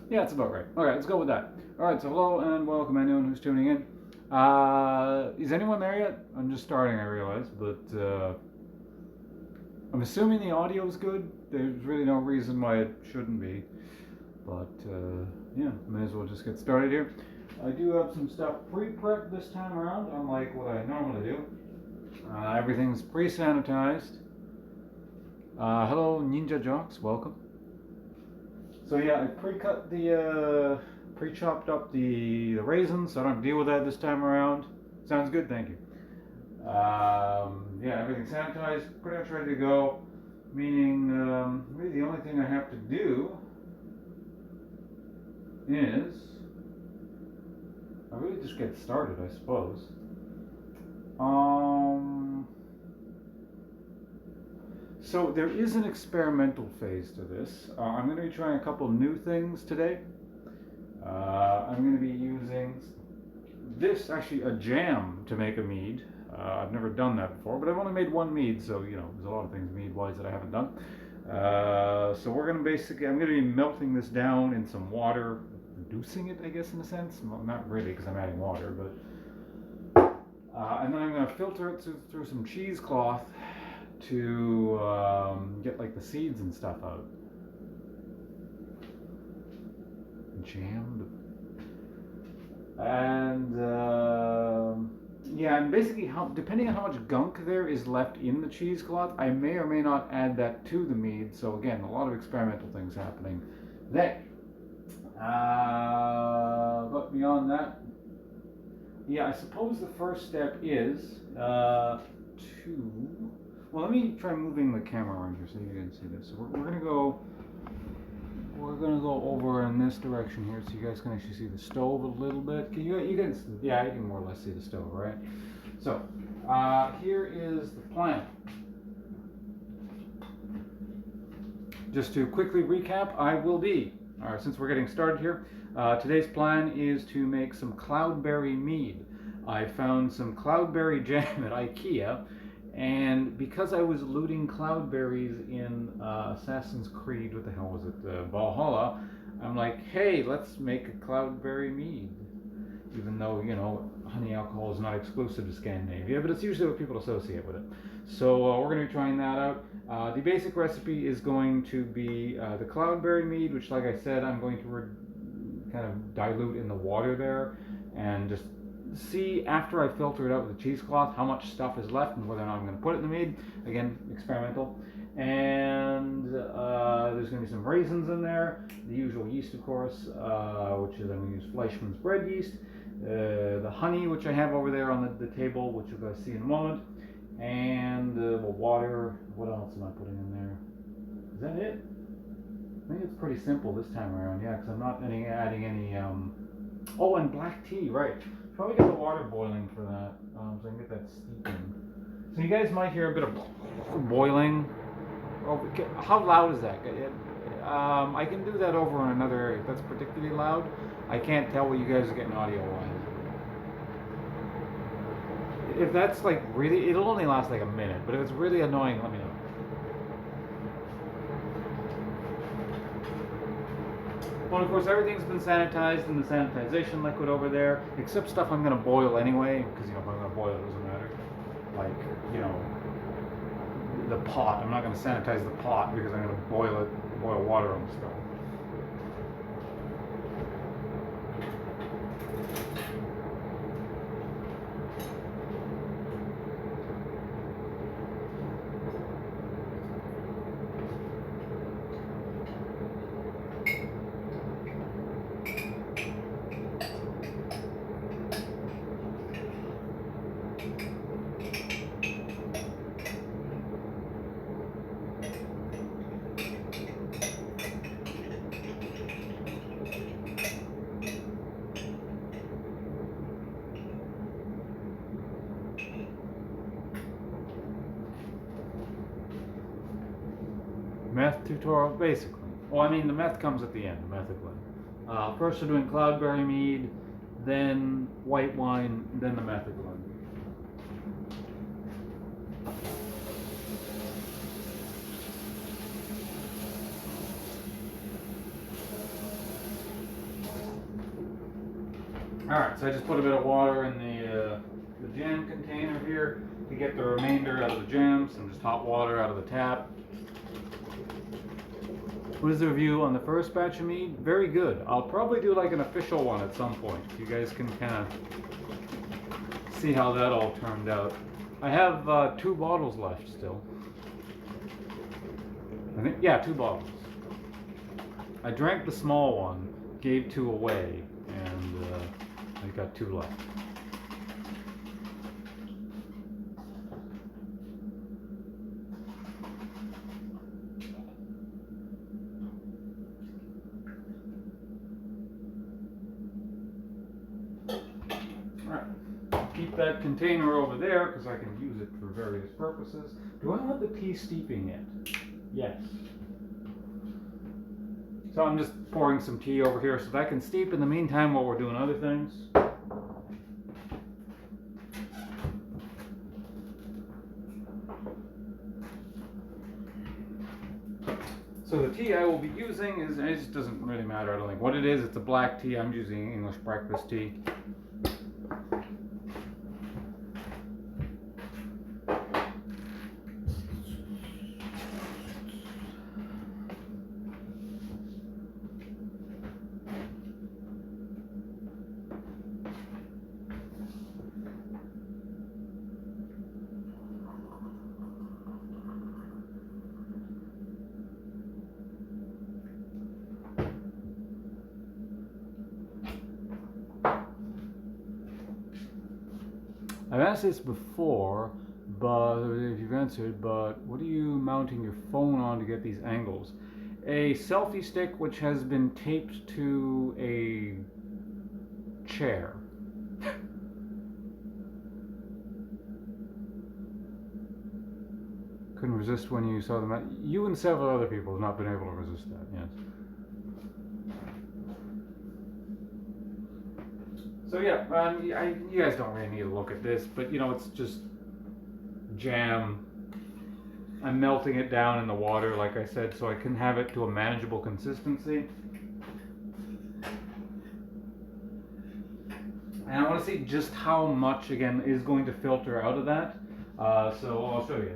Yeah, it's about right. Okay, let's go with that. All right, so hello and welcome anyone who's tuning in. Is anyone there yet? I'm just starting, I realize, but I'm assuming the audio is good. There's really no reason why it shouldn't be. But yeah, may as well just get started here. I do have some stuff pre-prepped this time around, unlike what I normally do. Everything's pre-sanitized. Hello, Ninja Jocks, welcome. So yeah, I pre-chopped up the raisins, so I don't have to deal with that this time around. Sounds good, thank you. Yeah, everything's sanitized, pretty much ready to go. Meaning, really the only thing I have to do is, I really just get started, I suppose. So there is an experimental phase to this. I'm going to be trying a couple new things today. I'm going to be using this, actually a jam, to make a mead. I've never done that before, but I've only made one mead, so you know, there's a lot of things mead-wise that I haven't done. So we're going to I'm going to be melting this down in some water, reducing it, I guess, in a sense. Well, not really, because I'm adding water, but and then I'm going to filter it through some cheesecloth to get like the seeds and stuff out. Jammed. And yeah, and basically, depending on how much gunk there is left in the cheesecloth, I may or may not add that to the mead. So again, a lot of experimental things happening there. But beyond that, yeah, I suppose the first step is to. Well, let me try moving the camera around here so you can see this. So we're gonna go. We're gonna go over in this direction here, so you guys can actually see the stove a little bit. You can, yeah, you can more or less see the stove, right? So here is the plan. Just to quickly recap, since we're getting started here, today's plan is to make some Cloudberry mead. I found some Cloudberry jam at IKEA, and because I was looting cloudberries in Assassin's Creed, what the hell was it, Valhalla, I'm like, hey, let's make a Cloudberry mead. Even though, you know, honey alcohol is not exclusive to Scandinavia, but it's usually what people associate with it. So we're going to be trying that out. The basic recipe is going to be the Cloudberry mead, which, like I said, I'm going to kind of dilute in the water there and just see, after I filter it out with the cheesecloth, how much stuff is left and whether or not I'm going to put it in the mead. Again, experimental. And there's going to be some raisins in there, the usual yeast, of course, which is, I'm going to use Fleischmann's bread yeast, the honey, which I have over there on the table, which you'll guys see in a moment, and the water. What else am I putting in there? Is that it? I think it's pretty simple this time around, yeah, because I'm not adding any, oh, and black tea, right. Probably get the water boiling for that, so I can get that steeping. So you guys might hear a bit of boiling. Oh, how loud is that? I can do that over in another area. If that's particularly loud, I can't tell what you guys are getting audio-wise. If that's like really, it'll only last like a minute, but if it's really annoying, let me know. Well, of course, everything's been sanitized in the sanitization liquid over there, except stuff I'm going to boil anyway, because, you know, if I'm going to boil it, doesn't matter. Like, you know, the pot. I'm not going to sanitize the pot because I'm going to boil water on the stove. Meth tutorial, basically. Well, I mean, the meth comes at the end, the Metheglin. First we're doing Cloudberry mead, then white wine, then the Metheglin. Alright, so I just put a bit of water in the jam container here to get the remainder out of the jam. Some just hot water out of the tap. What is the review on the first batch of mead? Very good. I'll probably do like an official one at some point. You guys can kind of see how that all turned out. I have 2 bottles left still. I think, yeah, 2 bottles. I drank the small one, gave 2 away, and I've got 2 left. Keep that container over there because I can use it for various purposes. Do I want the tea steeping yet? Yes. So I'm just pouring some tea over here so that can steep in the meantime while we're doing other things. So the tea I will be using is, it just doesn't really matter, I don't think what it is. It's a black tea. I'm using English breakfast tea. I've asked this before, but if you've answered, but what are you mounting your phone on to get these angles? A selfie stick which has been taped to a chair. Couldn't resist when you saw them. You and several other people have not been able to resist that, yes. So yeah, you guys don't really need to look at this, but you know, it's just jam. I'm melting it down in the water, like I said, so I can have it to a manageable consistency. And I want to see just how much, again, is going to filter out of that. So I'll show you.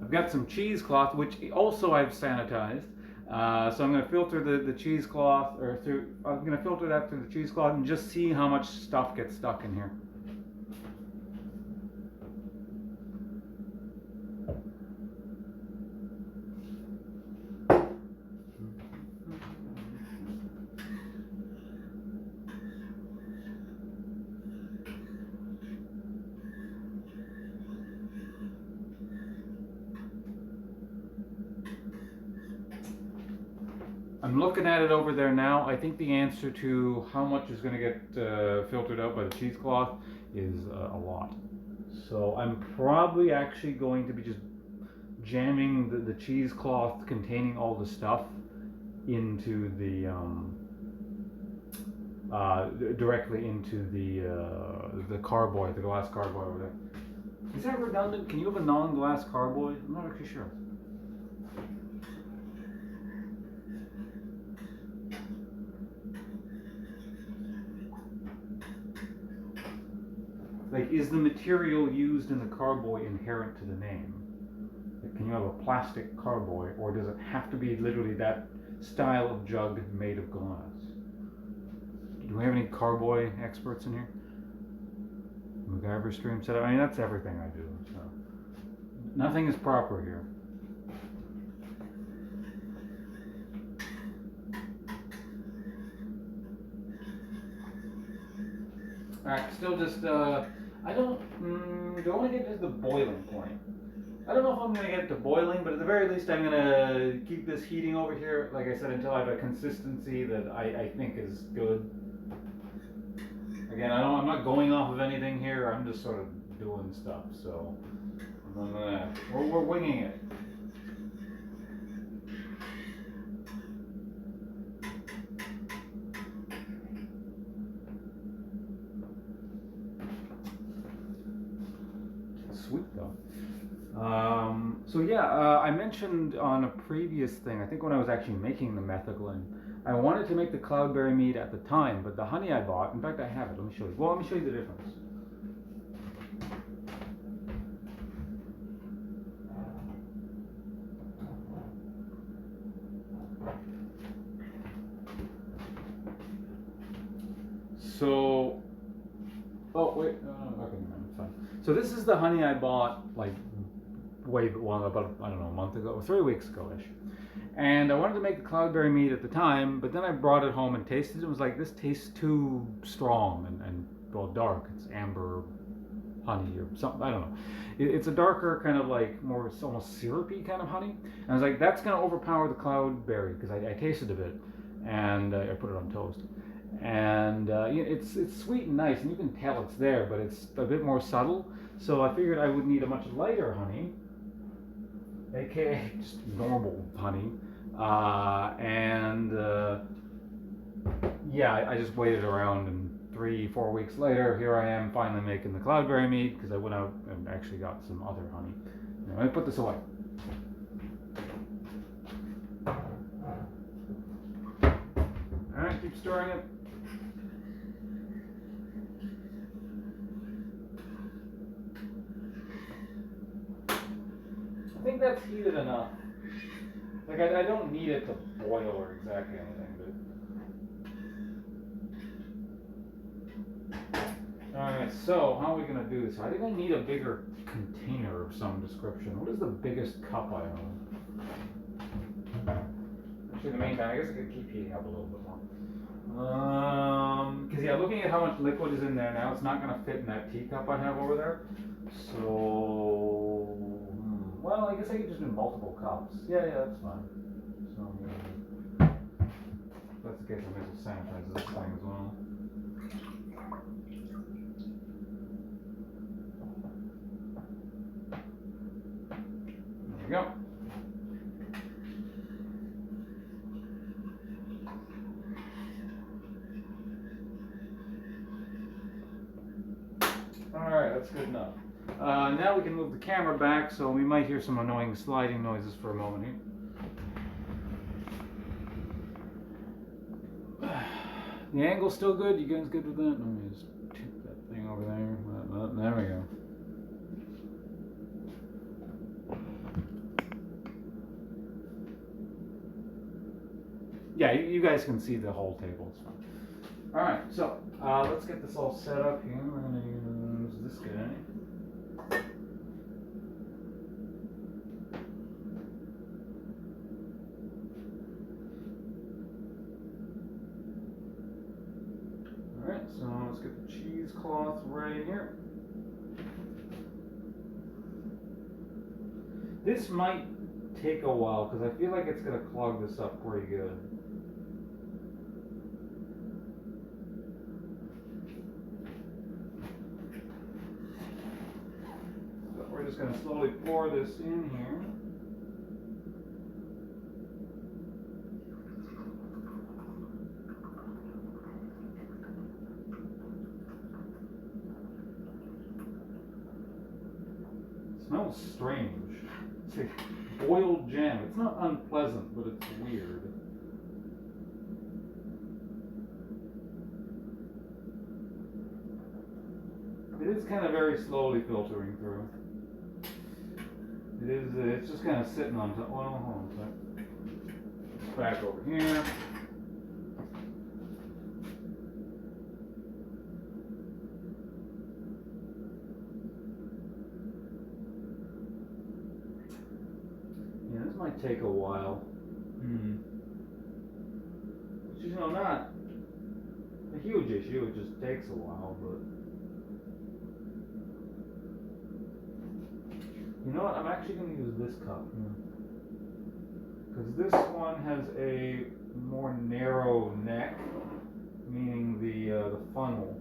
I've got some cheesecloth, which also I've sanitized. So I'm going to filter the cheesecloth, I'm going to filter that through the cheesecloth and just see how much stuff gets stuck in here. I'm looking at it over there now. I think the answer to how much is going to get filtered out by the cheesecloth is a lot. So I'm probably actually going to be just jamming the cheesecloth containing all the stuff into the directly into the carboy, the glass carboy over there. Is that redundant? Can you have a non-glass carboy? I'm not actually sure. Like, is the material used in the carboy inherent to the name? Like, can you have a plastic carboy, or does it have to be literally that style of jug made of glass? Do we have any carboy experts in here? MacGyver stream setup. I mean, that's everything I do. So nothing is proper here. Alright, still just, I don't want to get to the boiling point. I don't know if I'm going to get to boiling, but at the very least I'm going to keep this heating over here, like I said, until I have a consistency that I think is good. Again, I'm not going off of anything here, I'm just sort of doing stuff, so we're winging it. Sweet though. So yeah, I mentioned on a previous thing, I think when I was actually making the Metheglin, I wanted to make the cloudberry mead at the time, but the honey I bought, in fact I have it, let me show you. Well, let me show you the difference. So, oh wait, okay, no, it's fine. So this is the honey I bought like about, I don't know, a month ago, 3 weeks ago-ish. And I wanted to make the cloudberry mead at the time, but then I brought it home and tasted it and was like, this tastes too strong and well, dark. It's amber honey or something, I don't know. It's a darker kind of like more almost syrupy kind of honey. And I was like, that's going to overpower the cloudberry, because I tasted a bit and I put it on toast. And it's sweet and nice, and you can tell it's there, but it's a bit more subtle. So I figured I would need a much lighter honey, aka just normal honey, yeah, I just waited around, and 3-4 weeks later, here I am finally making the cloudberry mead, because I went out and actually got some other honey. Now, let me put this away. Alright, keep stirring it. I think that's heated enough. Like, I don't need it to boil or exactly anything, but... Alright, so how are we going to do this? I think I need a bigger container of some description. What is the biggest cup I own? Actually, in the meantime, I guess I could keep heating up a little bit more. Because yeah, looking at how much liquid is in there now, it's not going to fit in that teacup I have over there. So... well, I guess I could just do multiple cups. Yeah, that's fine. So, yeah. If that's the case, I may as well sanitize this thing as well. There we go. Alright, that's good enough. Now we can move the camera back, so we might hear some annoying sliding noises for a moment here. The angle's still good? You guys good with that? Let me just tip that thing over there. There we go. Yeah, you guys can see the whole table. It's fine. Alright, so let's get this all set up here. We're going to use this guy. Alright, so let's get the cheesecloth right here. This might take a while because I feel like it's going to clog this up pretty good. So we're just going to slowly pour this in here. It smells strange. It's like boiled jam. It's not unpleasant, but it's weird. It is kind of very slowly filtering through. It is. It's just kind of sitting on top. Well, hold on a sec. It's back over here. This might take a while. Which is, not a huge issue, it just takes a while, but... You know what, I'm actually going to use this cup. Because this one has a more narrow neck, meaning the funnel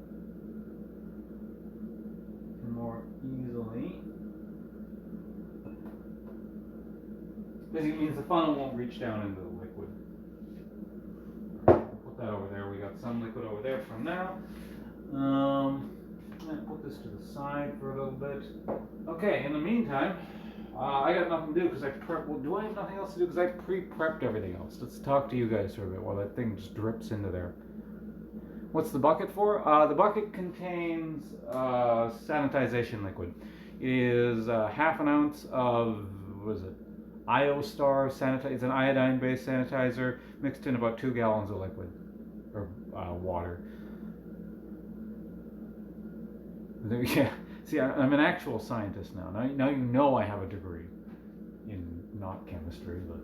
can more easily... Basically means the funnel won't reach down into the liquid. Put that over there. We got some liquid over there for now. Put this to the side for a little bit. Okay, in the meantime, I got nothing to do because I prep. Well, do I have nothing else to do because I pre-prepped everything else? Let's talk to you guys for a bit while that thing just drips into there. What's the bucket for? The bucket contains sanitization liquid. It is half an ounce of, what is it? IO-Star sanitizer. It's an iodine-based sanitizer mixed in about 2 gallons of liquid or water. Yeah. See, I'm an actual scientist now. Now you know I have a degree in not chemistry, but.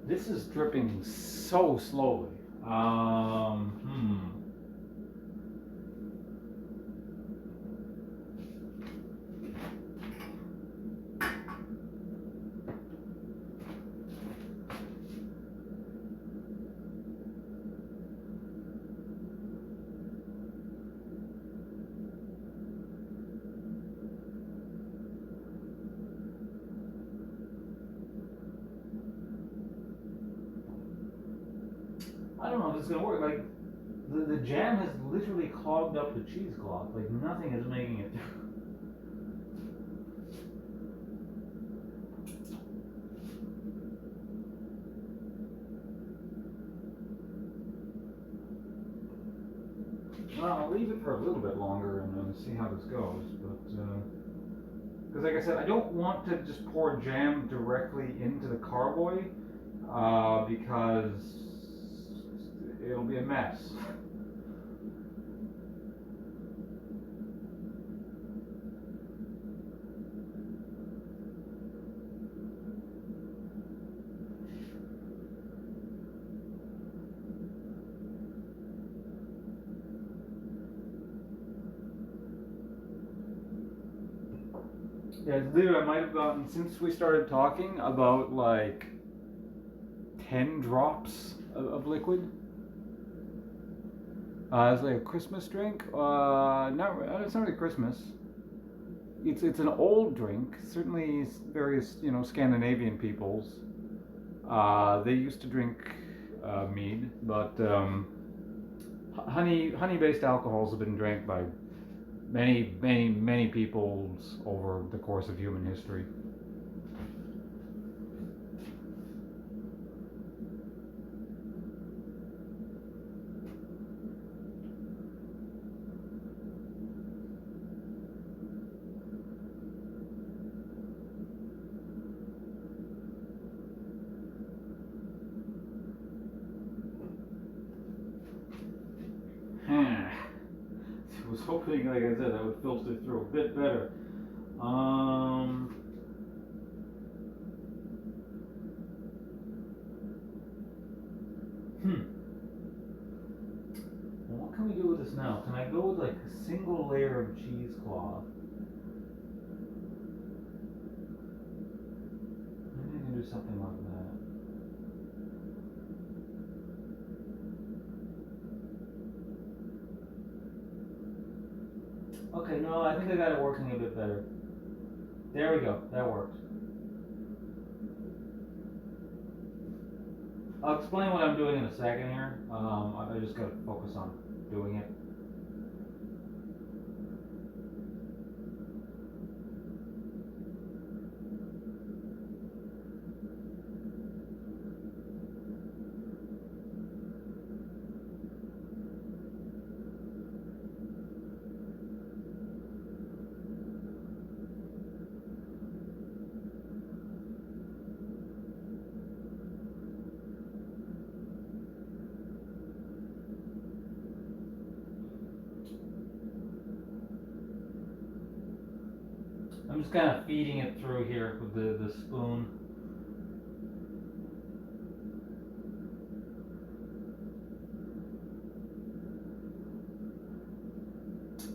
This is dripping so slowly. I don't know if it's gonna work. Like, the jam has literally clogged up the cheesecloth. Like, nothing is making it. Well, I'll leave it for a little bit longer and see how this goes. But because, like I said, I don't want to just pour jam directly into the carboy because it'll be a mess. Yeah, literally, I might have gotten, since we started talking, about like 10 drops of liquid. It's like a Christmas drink. It's not really Christmas. It's an old drink. Certainly, various Scandinavian peoples. They used to drink mead, but honey-based alcohols have been drank by many peoples over the course of human history. I was hoping, like I said, I would filter through a bit better. Well, what can we do with this now? Can I go with like a single layer of cheesecloth? Maybe I can do something like that. Okay, no, I think I got it working a bit better. There we go, that worked. I'll explain what I'm doing in a second here. I just gotta focus on doing it. I'm just kind of feeding it through here with the spoon.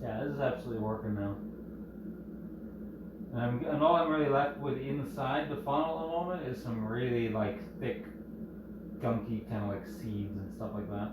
Yeah, this is absolutely working now. And all I'm really left with inside the funnel at the moment is some really like thick, gunky kind of like seeds and stuff like that.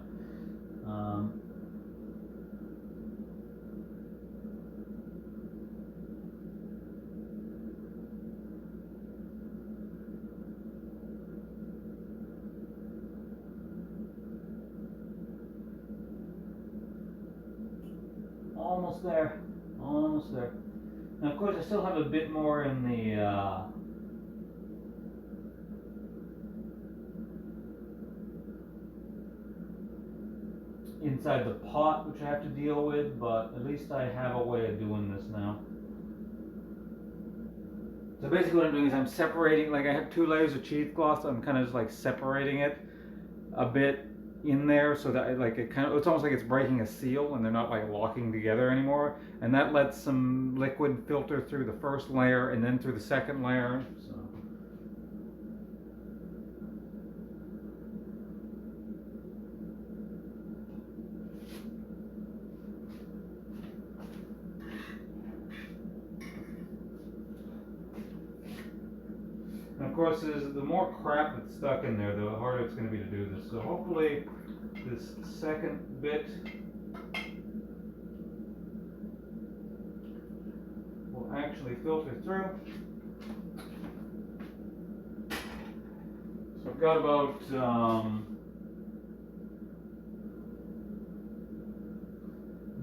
almost there, almost there. Now, of course, I still have a bit more in the inside the pot, which I have to deal with, but at least I have a way of doing this now. So basically what I'm doing is I'm separating, like I have 2 layers of cheesecloth, so I'm kind of just like separating it a bit in there so that it's almost like it's breaking a seal and they're not like locking together anymore. And that lets some liquid filter through the first layer and then through the second layer. So. And of course, the more crap that's stuck in there, the harder it's going to be to do this. So hopefully this second bit will actually filter through. So I've got about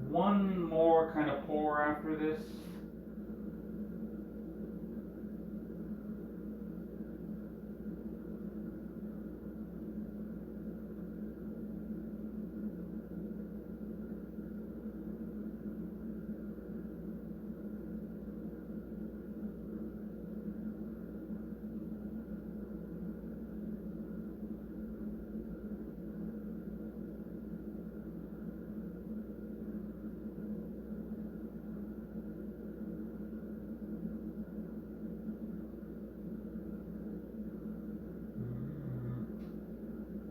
one more kind of pour after this.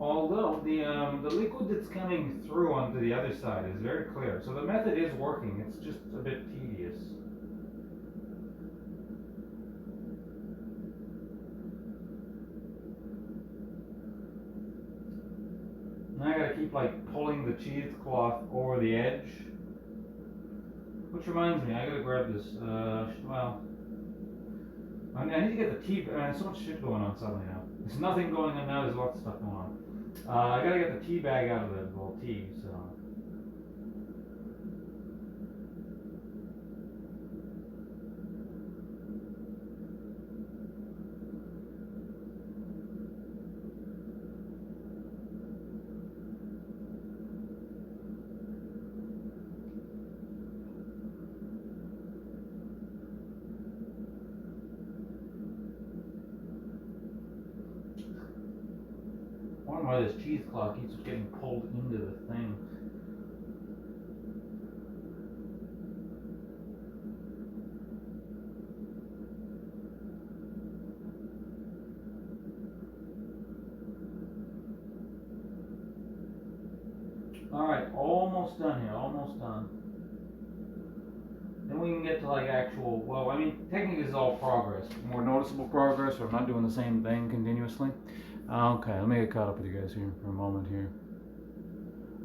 Although the liquid that's coming through onto the other side is very clear, so the method is working. It's just a bit tedious. And I gotta keep like pulling the cheesecloth over the edge. Which reminds me, I gotta grab this. Well, I need to get the tea. There's so much shit going on suddenly now. There's nothing going on now. There's lots of stuff going on. I gotta get the tea bag out of the tea. So. I wonder why this cheesecloth keeps getting pulled into the thing. Alright, almost done here, almost done. Then we can get to like actual, well, I mean, technically this is all progress. More noticeable progress, or I'm not doing the same thing continuously. Okay, let me get caught up with you guys here for a moment here.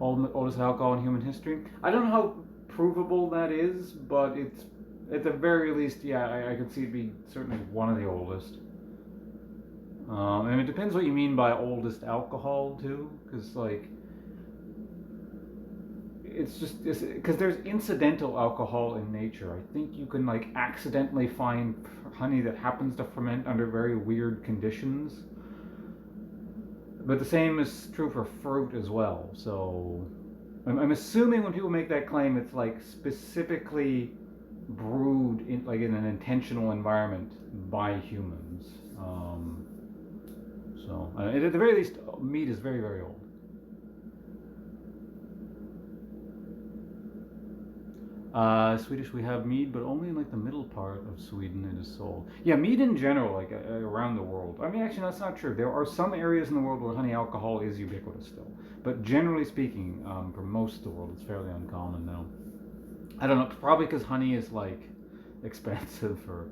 Oldest alcohol in human history. I don't know how provable that is, but it's, at the very least, yeah, I could see it be certainly one of the oldest. And it depends what you mean by oldest alcohol, too, because, like, it's just, because there's incidental alcohol in nature. I think you can, like, accidentally find honey that happens to ferment under very weird conditions. But the same is true for fruit as well. So I'm assuming when people make that claim, it's like specifically brewed in like in an intentional environment by humans. So at the very least, mead is very, very old. Swedish, we have mead, but only in like the middle part of Sweden it is sold. Yeah, mead in general, like around the world. I mean, actually, that's not true. There are some areas in the world where honey alcohol is ubiquitous still, but generally speaking, for most of the world, it's fairly uncommon now. I don't know, probably because honey is like expensive, or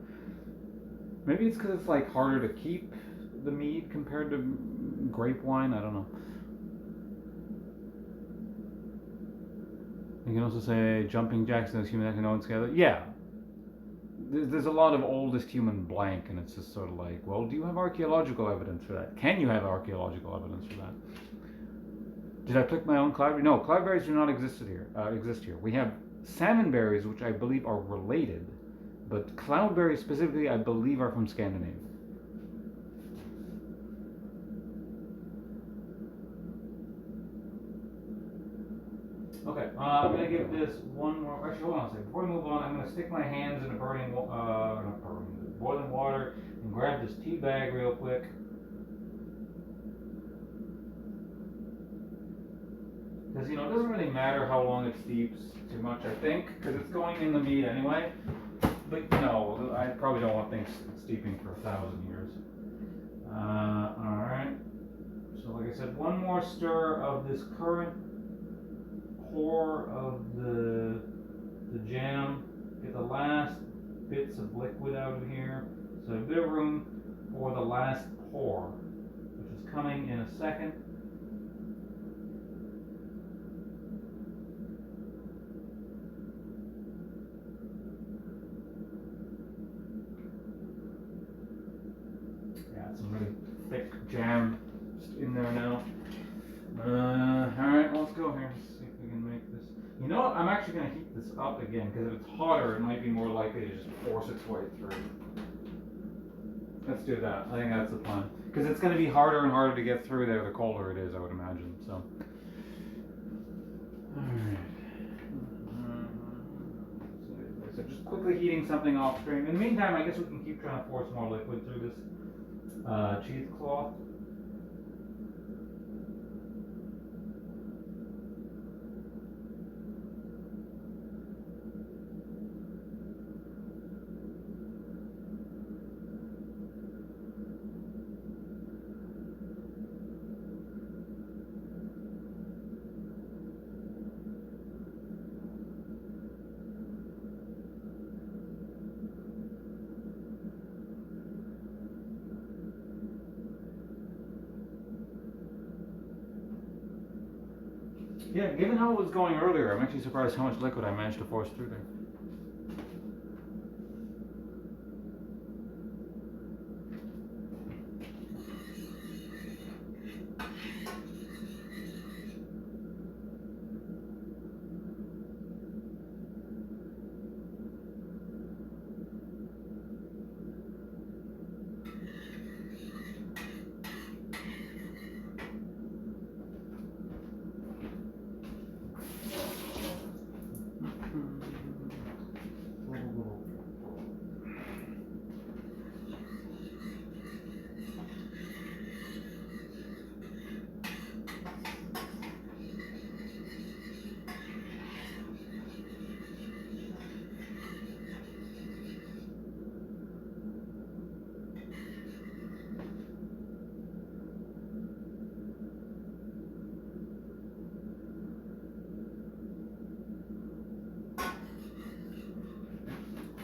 maybe it's because it's like harder to keep the mead compared to grape wine. I don't know. You can also say jumping jacks and human economic together. Yeah. There's a lot of oldest human blank, and it's just sort of like, well, do you have archaeological evidence for that? Can you have archaeological evidence for that? Did I pick my own cloudberry? No, cloudberries do not exist here. We have salmon berries, which I believe are related, but cloudberries specifically, I believe, are from Scandinavia. Okay, I'm gonna give this one more. Actually, hold on a second. Before we move on, I'm gonna stick my hands in the boiling water and grab this tea bag real quick. Because, you know, it doesn't really matter how long it steeps too much, I think, because it's going in the mead anyway. But, you know, I probably don't want things steeping for 1,000 years. Alright. So, like I said, one more stir of this current pour of the jam. Get the last bits of liquid out of here. So, a bit of room for the last pour, which is coming in a second. Some really thick jam in there now. Alright, let's go here. Let's see if we can make this. You know what? I'm actually going to heat this up again, because if it's hotter, it might be more likely to just force its way through. Let's do that. I think that's the plan. Because it's going to be harder and harder to get through there the colder it is, I would imagine. So, alright. So just quickly heating something off stream. In the meantime, I guess we can keep trying to force more liquid through this cheesecloth. Yeah, given how it was going earlier, I'm actually surprised how much liquid I managed to force through there.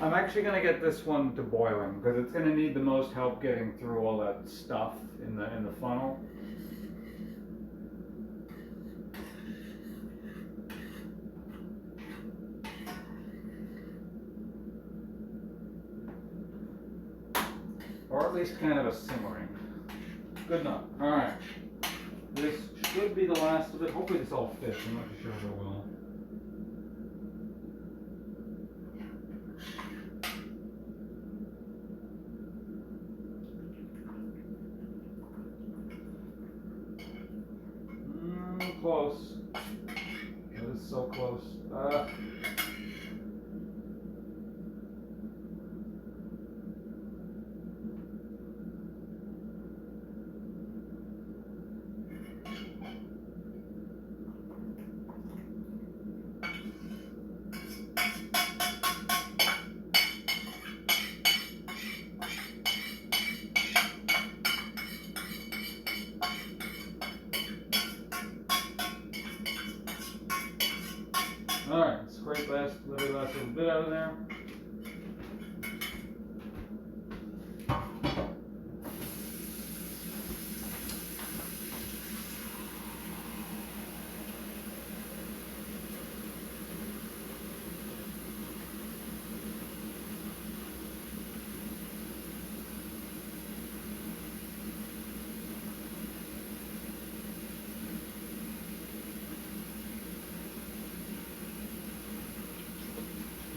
I'm actually going to get this one to boiling because it's going to need the most help getting through all that stuff in the funnel. Or at least kind of a simmering. Good enough. Alright. This should be the last of it. Hopefully this all fits. I'm not too sure if it will. Close. It is so close. Alright, scrape last little bit out of there.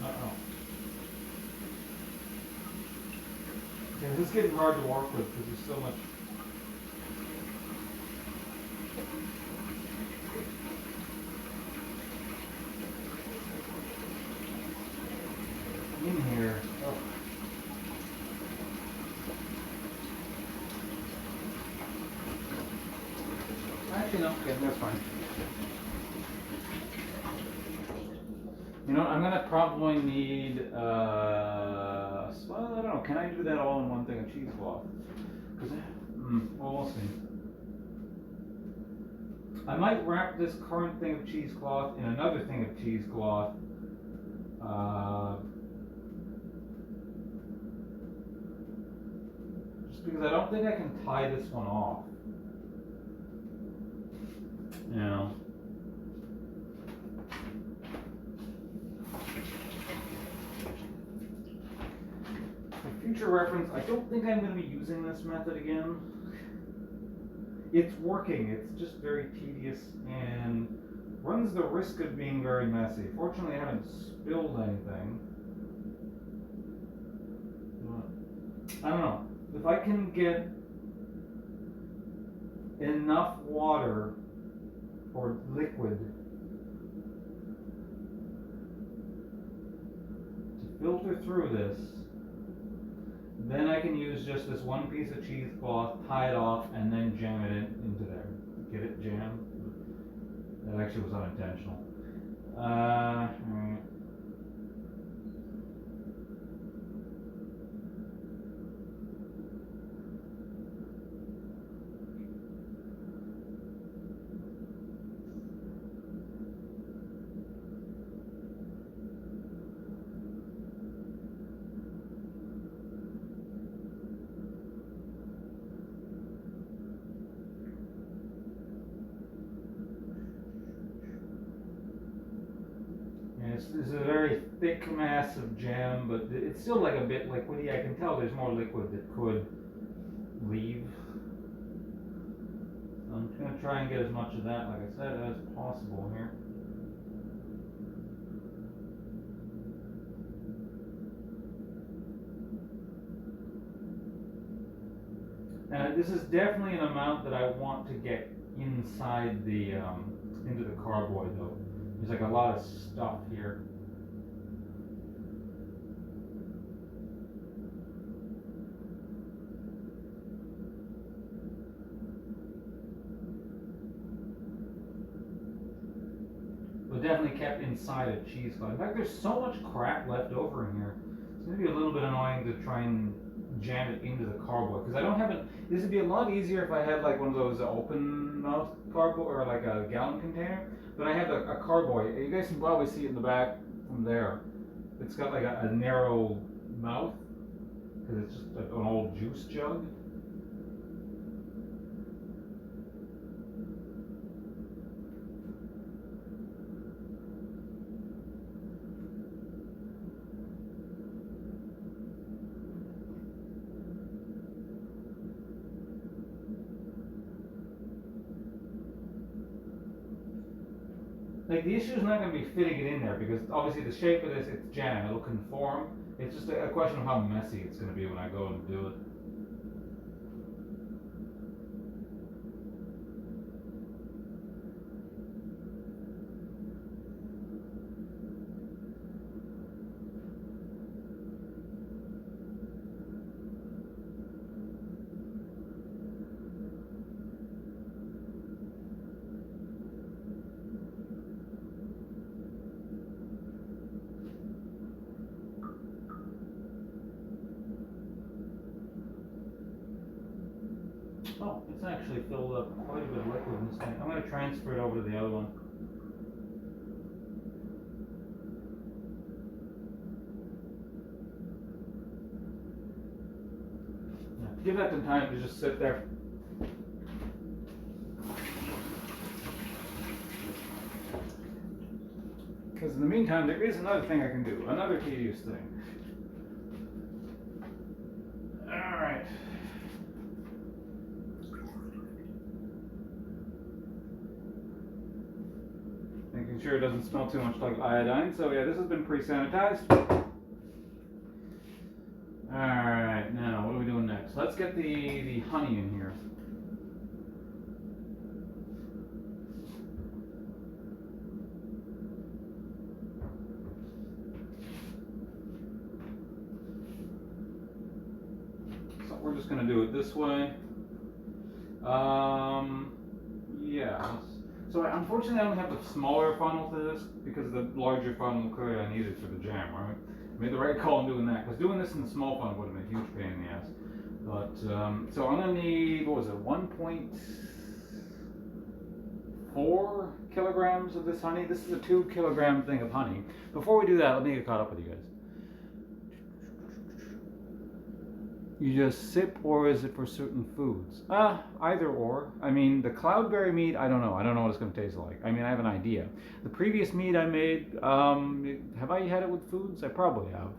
Uh-oh. Yeah, this is getting hard to work with because there's so much. In here. Oh. Actually, no. Okay, that's fine. You know, I'm gonna probably need. Well, I don't know. Can I do that all in one thing of cheesecloth? Because, well, we'll see. I might wrap this current thing of cheesecloth in another thing of cheesecloth. Just because I don't think I can tie this one off. You know. For future reference, I don't think I'm going to be using this method again. It's working, it's just very tedious and runs the risk of being very messy. Fortunately, I haven't spilled anything. But I don't know. If I can get enough water or liquid to filter through this, then I can use just this one piece of cheesecloth, tie it off, and then jam it into there. Get it jammed? That actually was unintentional. Alright. This is a very thick mass of jam, but it's still like a bit liquidy. I can tell there's more liquid that could leave. So I'm just going to try and get as much of that, like I said, as possible here. Now, this is definitely an amount that I want to get inside the into the carboy, though. There's like a lot of stuff here. But definitely kept inside a cheesecloth. In fact, there's so much crap left over in here. It's going to be a little bit annoying to try and jam it into the carboy, because I don't have it. This would be a lot easier if I had like one of those open mouth carboy or like a gallon container. But I have a carboy. You guys can probably see it in the back from there. It's got like a narrow mouth because it's just like an old juice jug. Like, the issue is not going to be fitting it in there, because obviously the shape of this, it's jam, it'll conform. It's just a question of how messy it's going to be when I go and do it. Oh, it's actually filled up quite a bit of liquid in this thing. I'm going to transfer it over to the other one. Yeah, give that some time to just sit there. Because in the meantime, there is another thing I can do, another tedious thing. Alright. Making sure it doesn't smell too much like iodine. So yeah, this has been pre-sanitized. Alright, now what are we doing next? Let's get the honey in here. So we're just going to do it this way. Yeah. So unfortunately I don't have the smaller funnel to this because the larger funnel clearly I needed for the jam, right? I made the right call in doing that because doing this in the small funnel would have been a huge pain in the ass. But, so I'm going to need, what was it, 1.4 kilograms of this honey. This is a 2 kilogram thing of honey. Before we do that, let me get caught up with you guys. You just sip, or is it for certain foods? Either or. I mean, the Cloudberry mead, I don't know. I don't know what it's going to taste like. I mean, I have an idea. The previous mead I made, have I had it with foods? I probably have.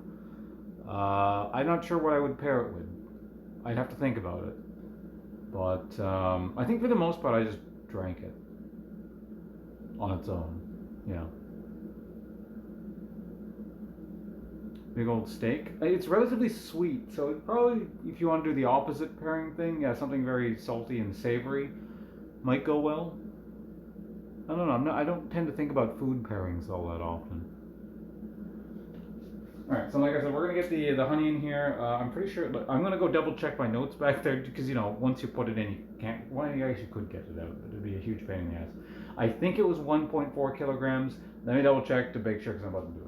I'm not sure what I would pair it with. I'd have to think about it. But I think for the most part, I just drank it on its own. Yeah. Big old steak. It's relatively sweet, so it probably, if you want to do the opposite pairing thing, yeah, something very salty and savory might go well. I don't know. I don't tend to think about food pairings all that often. All right, so like I said, we're gonna get the honey in here. I'm pretty sure. I'm gonna go double check my notes back there because you know once you put it in, you can't. Well, I guess you could get it out, but it'd be a huge pain in the ass. I think it was 1.4 kilograms. Let me double check to make sure because I'm about to do it.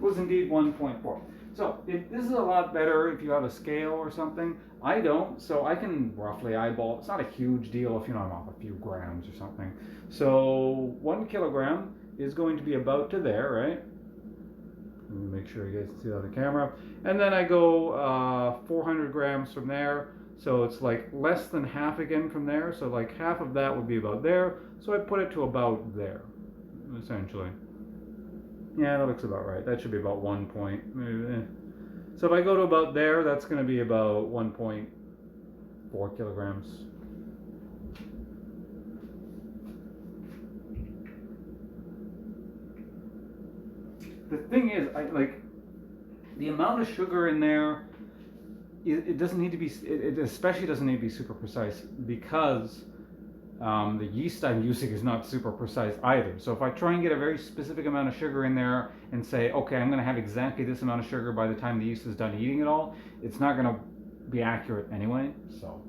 Was indeed 1.4. So this is a lot better if you have a scale or something. I don't, so I can roughly eyeball. It's not a huge deal if you know I'm off a few grams or something. So 1 kilogram is going to be about to there, right? Let me make sure you guys can see that on the camera. And then I go 400 grams from there. So it's like less than half again from there. So like half of that would be about there. So I put it to about there, essentially. Yeah, that looks about right. That should be about 1 point. So if I go to about there, that's going to be about 1.4 kilograms. The thing is, the amount of sugar in there, it doesn't need to be, it especially doesn't need to be super precise because the yeast I'm using is not super precise either. So if I try and get a very specific amount of sugar in there and say, okay, I'm going to have exactly this amount of sugar by the time the yeast is done eating it all, it's not going to be accurate anyway. So.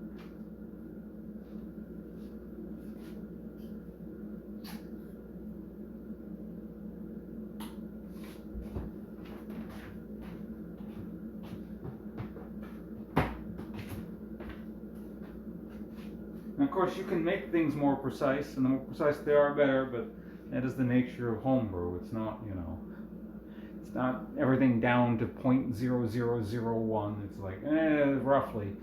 And of course, you can make things more precise, and the more precise they are, better, but that is the nature of homebrew. It's not, you know, it's not everything down to 0.0001. It's like, roughly.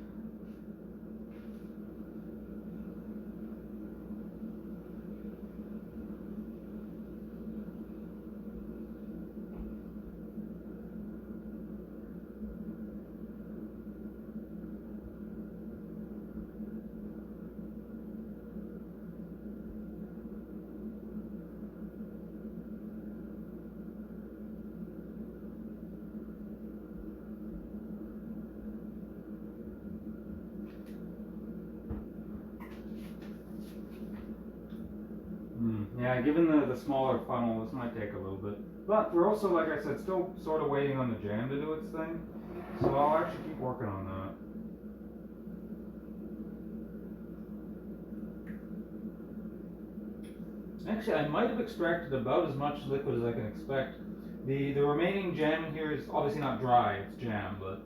Yeah, given the smaller funnel, this might take a little bit. But we're also, like I said, still sort of waiting on the jam to do its thing. So I'll actually keep working on that. Actually, I might have extracted about as much liquid as I can expect. The remaining jam in here is obviously not dry, it's jam, but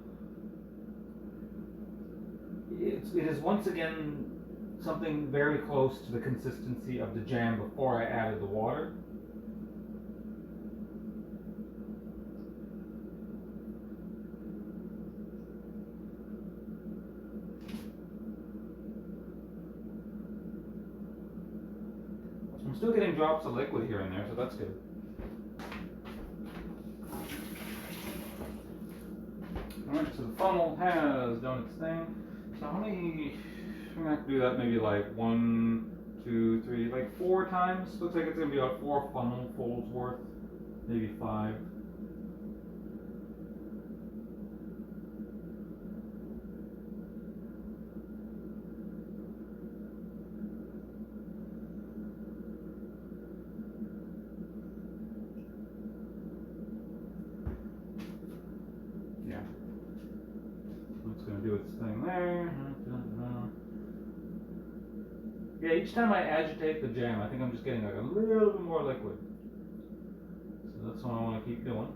it is once again something very close to the consistency of the jam before I added the water. I'm still getting drops of liquid here and there, so that's good. Alright, so the funnel has done its thing. So how many, I'm gonna have to do that maybe like 1, 2, 3, like 4 times. Looks like it's gonna be about 4 funnel folds worth, maybe 5. Yeah. It's gonna do its thing there. Yeah, each time I agitate the jam, I think I'm just getting like a little bit more liquid. So that's what I want to keep doing.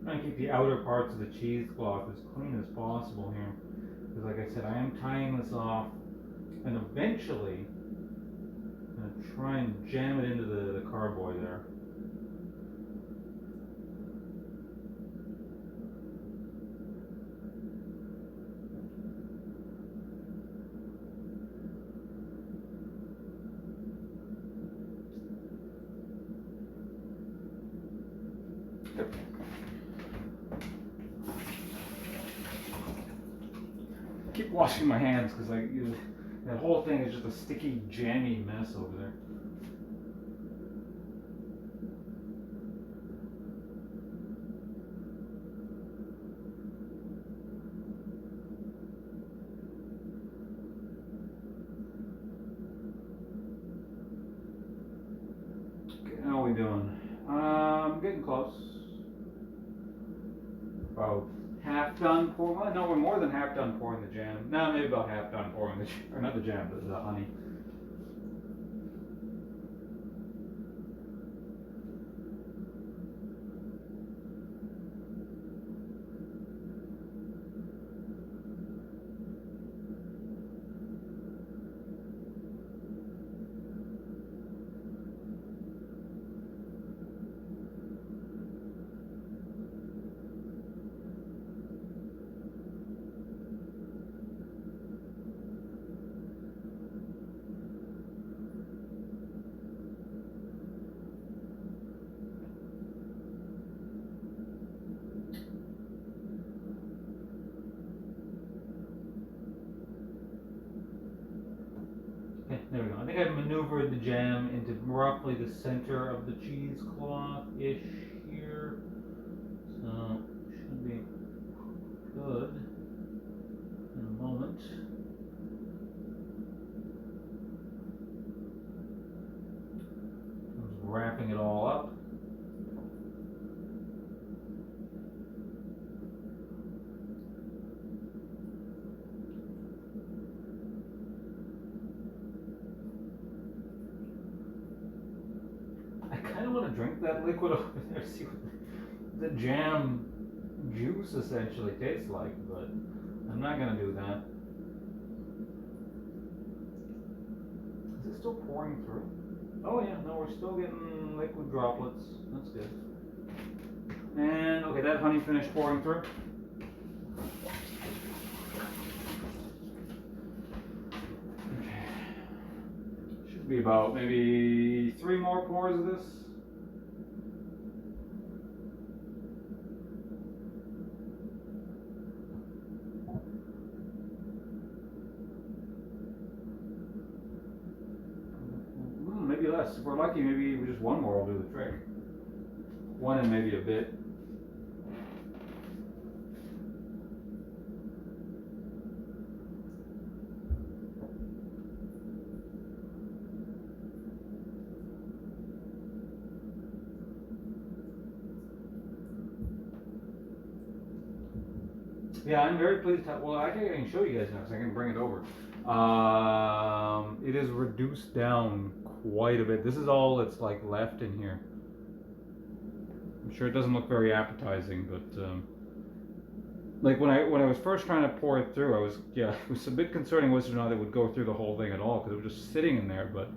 Trying to keep the outer parts of the cheesecloth as clean as possible here. Because like I said, I am tying this off, and eventually I'm going to try and jam it into the carboy there. Yep. Keep washing my hands because that whole thing is just a sticky, jammy mess over there. Okay, how are we doing? Getting close. About half done pouring. Well, no, we're more than half done pouring the jam. No, maybe about half done pouring the or not the jam, but the honey. Okay, there we go. I think I've maneuvered the jam into roughly the center of the cheesecloth-ish here. So, should be good in a moment. I'm just wrapping it all up. I want to drink that liquid over there, see what the jam juice essentially tastes like, but I'm not going to do that. Is it still pouring through? Oh yeah, no, we're still getting liquid droplets. That's good. And okay, that honey finished pouring through. Okay. Should be about maybe 3 more pours of this. less. If we're lucky, maybe just one more will do the trick. One and maybe a bit. Yeah, I'm very pleased. Well, actually, I can show you guys now, so I can bring it over. It is reduced down quite a bit. This is all that's like left in here. I'm sure it doesn't look very appetizing, but like when I was first trying to pour it through, it was a bit concerning whether or not it would go through the whole thing at all, because it was just sitting in there. But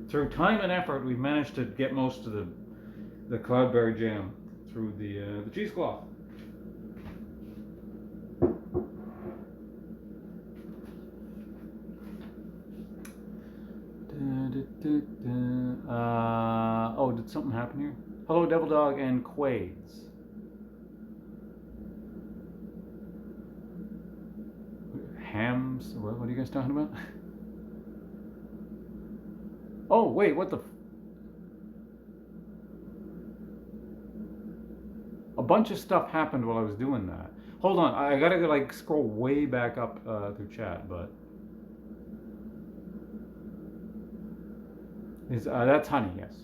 through time and effort, we've managed to get most of the cloudberry jam through the cheesecloth. Oh, did something happen here? Hello, Devil Dog and Quades. Hams? What are you guys talking about? Oh, wait, what the? A bunch of stuff happened while I was doing that. Hold on, I gotta like scroll way back up through chat, but that's honey, yes.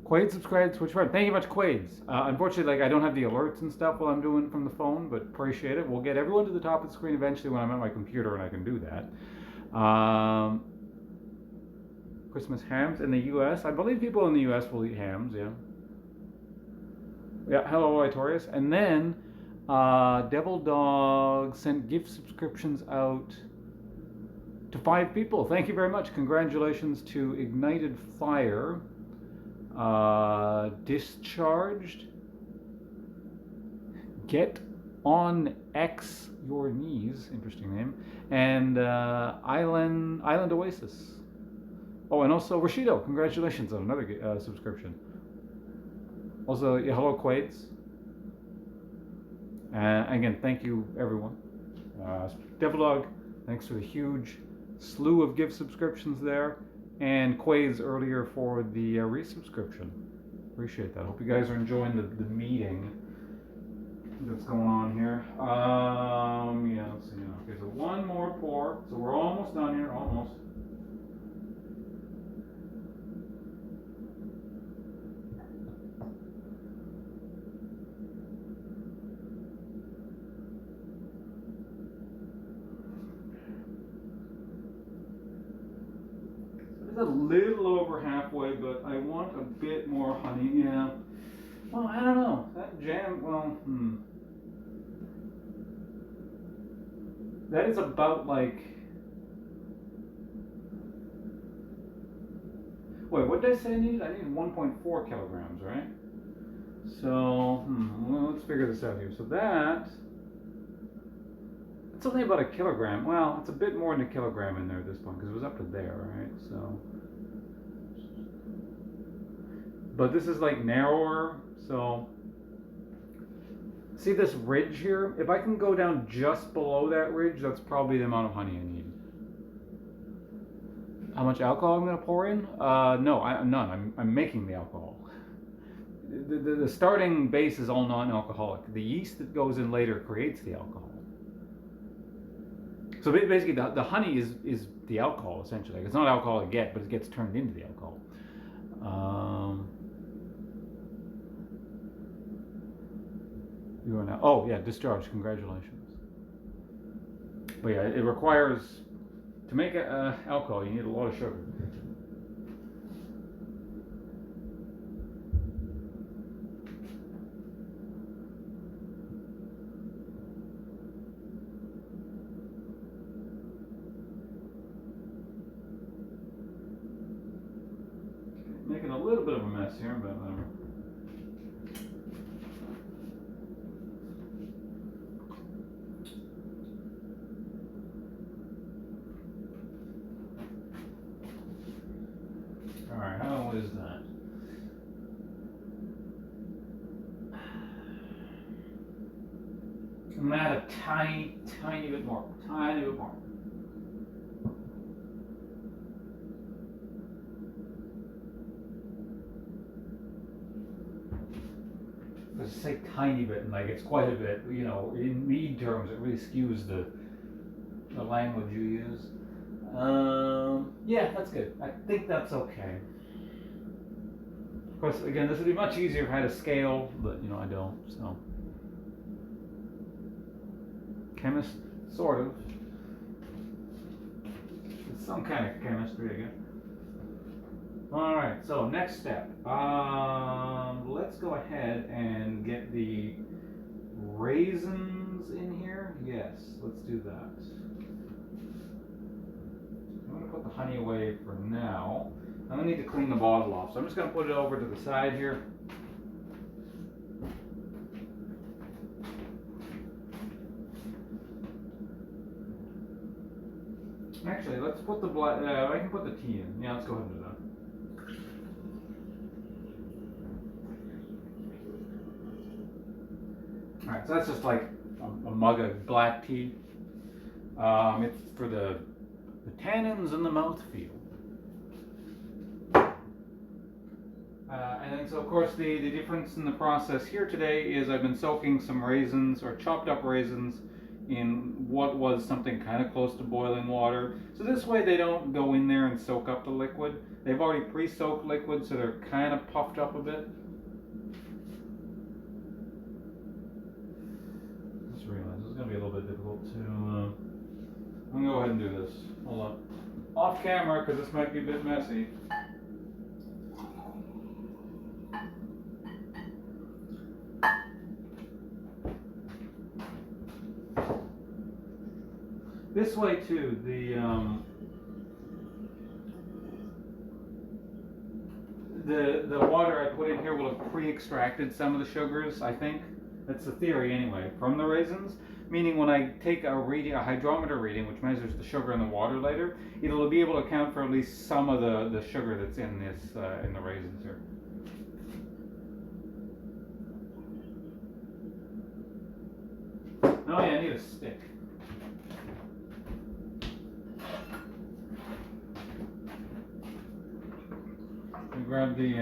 Quaid subscribed to Twitch Prime. Thank you much, Quades. Unfortunately, like I don't have the alerts and stuff while I'm doing it from the phone, but appreciate it. We'll get everyone to the top of the screen eventually when I'm at my computer and I can do that. Christmas hams in the U.S. I believe people in the U.S. will eat hams. Yeah. Yeah. Hello, Itorius. And then Devil Dog sent gift subscriptions out to 5 people. Thank you very much. Congratulations to Ignited Fire. Discharged, Get on X Your Knees, interesting name, and Island Oasis. Oh, and also Rashido, congratulations on another subscription. Also, yeah, hello Quades. Again, thank you everyone. Devil Dog, thanks for the huge slew of gift subscriptions there. And Quays earlier for the resubscription. Appreciate that. Hope you guys are enjoying the meeting that's going on here. Yeah, let's see. Okay, so one more pour. So we're almost done here, almost. It's a little over halfway, but I want a bit more honey. Yeah. Well, I don't know. That jam, well, That is about like. Wait, what did I say I needed? I needed 1.4 kilograms, right? So, well, let's figure this out here. So that. It's only about a kilogram. Well, it's a bit more than a kilogram in there at this point because it was up to there, right? So, but this is like narrower. So, see this ridge here? If I can go down just below that ridge, that's probably the amount of honey I need. How much alcohol I'm going to pour in? No, none. I'm making the alcohol. The starting base is all non-alcoholic. The yeast that goes in later creates the alcohol. So basically, the honey is the alcohol, essentially. Like, it's not alcoholic yet, but it gets turned into the alcohol. You are now. Oh yeah, discharge. Congratulations. But yeah, it requires to make alcohol. You need a lot of sugar. Making a little bit of a mess here, but whatever. Alright, how is that? I'm gonna add a tiny bit more. Tiny bit more. let's say tiny bit, and like it's quite a bit, you know, in mead terms, it really skews the language you use. Yeah, that's good. I think that's okay. Of course, again, this would be much easier if I had a scale, but you know, I don't, so. Chemist, sort of. It's some kind of chemistry, I guess. Alright, so next step. Let's go ahead and get the raisins in here. Yes, let's do that. I'm going to put the honey away for now. I'm going to need to clean the bottle off, so I'm just going to put it over to the side here. Actually, let's put the black, I can put the tea in. Yeah, let's go ahead and do that. Alright, so that's just like a mug of black tea. It's for the tannins and the mouthfeel. And then, so of course, the difference in the process here today is I've been soaking some raisins, or chopped up raisins, in what was something kind of close to boiling water. So this way they don't go in there and soak up the liquid. They've already pre-soaked liquid, so they're kind of puffed up a bit. I just realized this is going to be a little bit difficult to... I'm going to go ahead and do this. Hold on. Off camera, because this might be a bit messy. This way too, the water I put in here will have pre-extracted some of the sugars, I think. That's the theory anyway, from the raisins. Meaning when I take a hydrometer reading, which measures the sugar in the water later, it'll be able to account for at least some of the sugar that's in this in the raisins here. Oh yeah, I need a stick. Grab the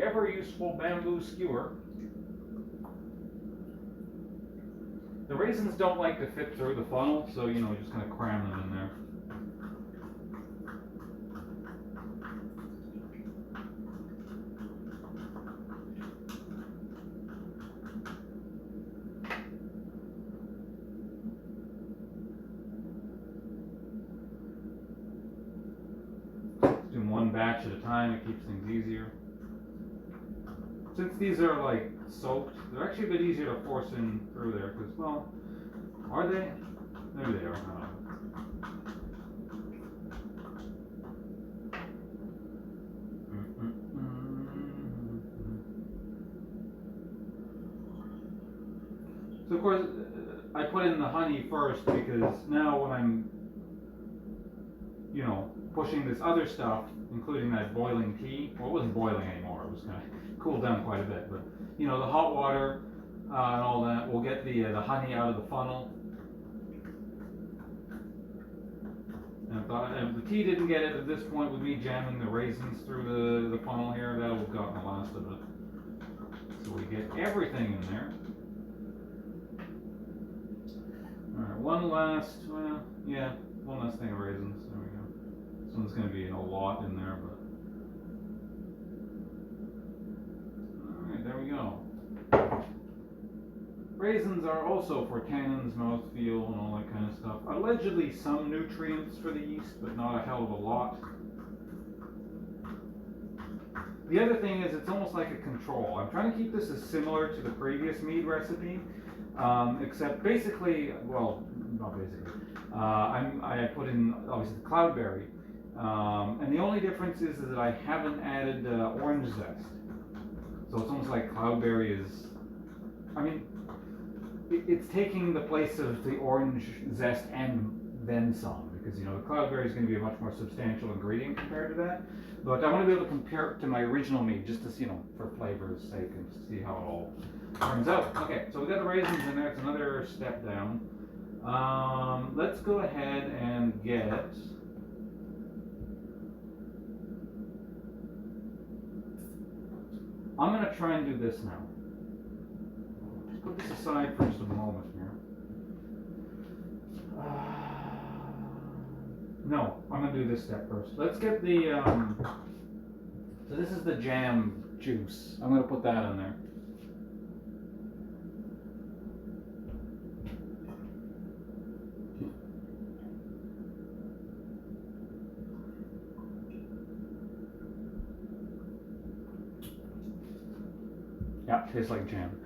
ever useful bamboo skewer. The raisins don't like to fit through the funnel, so you know, just kind of cram them in there. One batch at a time, it keeps things easier. Since these are like soaked, they're actually a bit easier to force in through there, because, well, are they? Maybe they are, I don't know. So of course, I put in the honey first, because now when I'm, you know, pushing this other stuff, including that boiling tea. Well, it wasn't boiling anymore. It was kind of cooled down quite a bit. But you know, the hot water and all that will get the honey out of the funnel. And if the tea didn't get it at this point, with me jamming the raisins through the funnel here, that would have gotten the last of it. So we get everything in there. All right, one last thing of raisins. There we go. This one's going to be a lot in there, but alright, there we go. Raisins are also for tannins, mouthfeel, and all that kind of stuff. Allegedly some nutrients for the yeast, but not a hell of a lot. The other thing is it's almost like a control. I'm trying to keep this as similar to the previous mead recipe, except basically, well, not basically, I put in obviously the cloudberry. And the only difference is that I haven't added orange zest. So it's almost like cloudberry is, I mean, it's taking the place of the orange zest and then some, because you know the cloudberry is going to be a much more substantial ingredient compared to that. But I want to be able to compare it to my original mead, just to see, you know, for flavor's sake, and see how it all turns out. Okay, so we got the raisins in there. It's another step down. Let's go ahead and get. I'm going to try and do this now. put this aside for just a moment here. No, I'm gonna do this step first. Let's get the, so this is the jam juice. I'm gonna put that in there. Yeah, tastes like jam.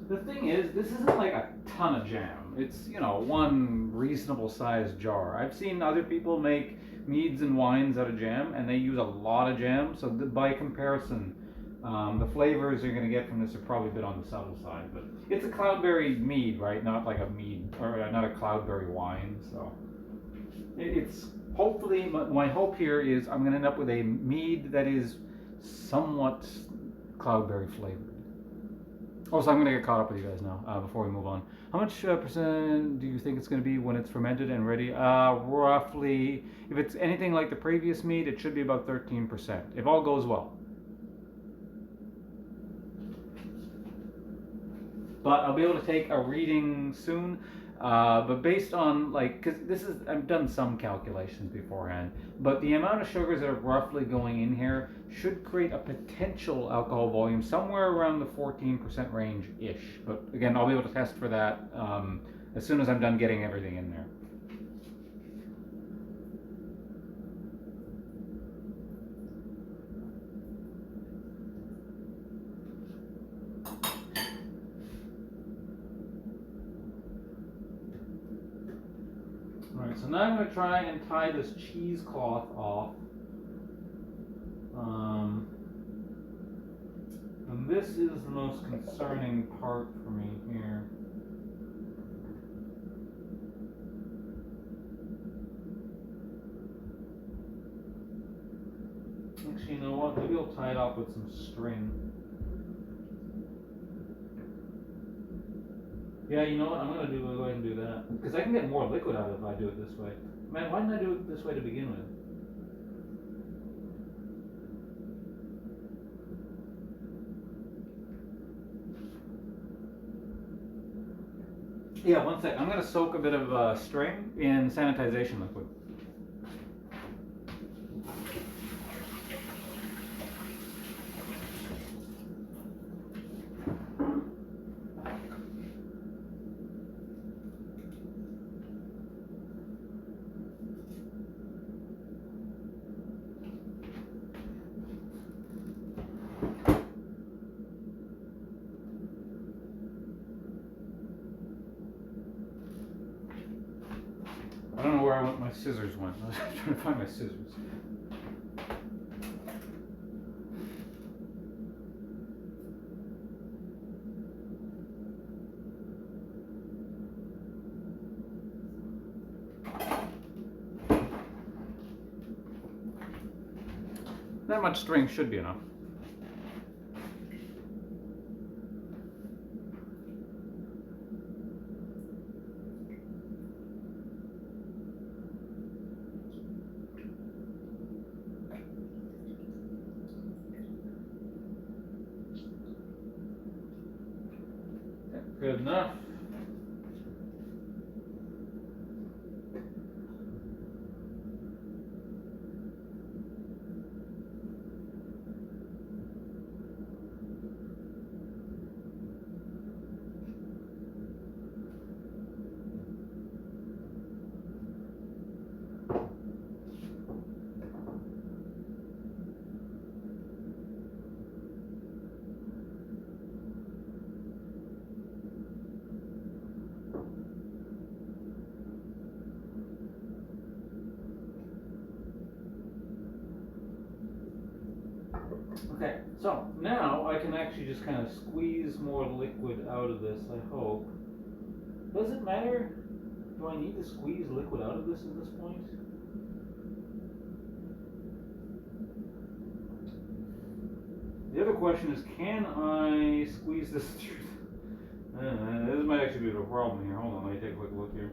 The thing is, this isn't like a ton of jam. It's, you know, one reasonable sized jar. I've seen other people make meads and wines out of jam, and they use a lot of jam. So by comparison, the flavors you're going to get from this are probably a bit on the subtle side. But it's a cloudberry mead, right? Not like a mead, or not a cloudberry wine. So it's hopefully, my hope here is I'm going to end up with a mead that is somewhat cloudberry flavored. Also, I'm going to get caught up with you guys now before we move on. How much percent do you think it's going to be when it's fermented and ready? Roughly, if it's anything like the previous mead, it should be about 13%, if all goes well. But I'll be able to take a reading soon. But based on, like, because this is, I've done some calculations beforehand, but the amount of sugars that are roughly going in here should create a potential alcohol volume somewhere around the 14% range-ish. But again, I'll be able to test for that as soon as I'm done getting everything in there. Alright, so now I'm going to try and tie this cheesecloth off. And this is the most concerning part for me here. Actually, you know what? Maybe I'll tie it off with some string. Yeah, you know what? I'm going to go ahead and do that. Because I can get more liquid out of it if I do it this way. Man, why didn't I do it this way to begin with? Yeah, one sec. I'm going to soak a bit of string in sanitization liquid. I don't know where my scissors went. I was trying to find my scissors. That much string should be enough. Good enough. Okay, so now I can actually just kind of squeeze more liquid out of this, I hope. Does it matter? Do I need to squeeze liquid out of this at this point? The other question is, can I squeeze this through? This might actually be a problem here. Hold on, let me take a quick look here.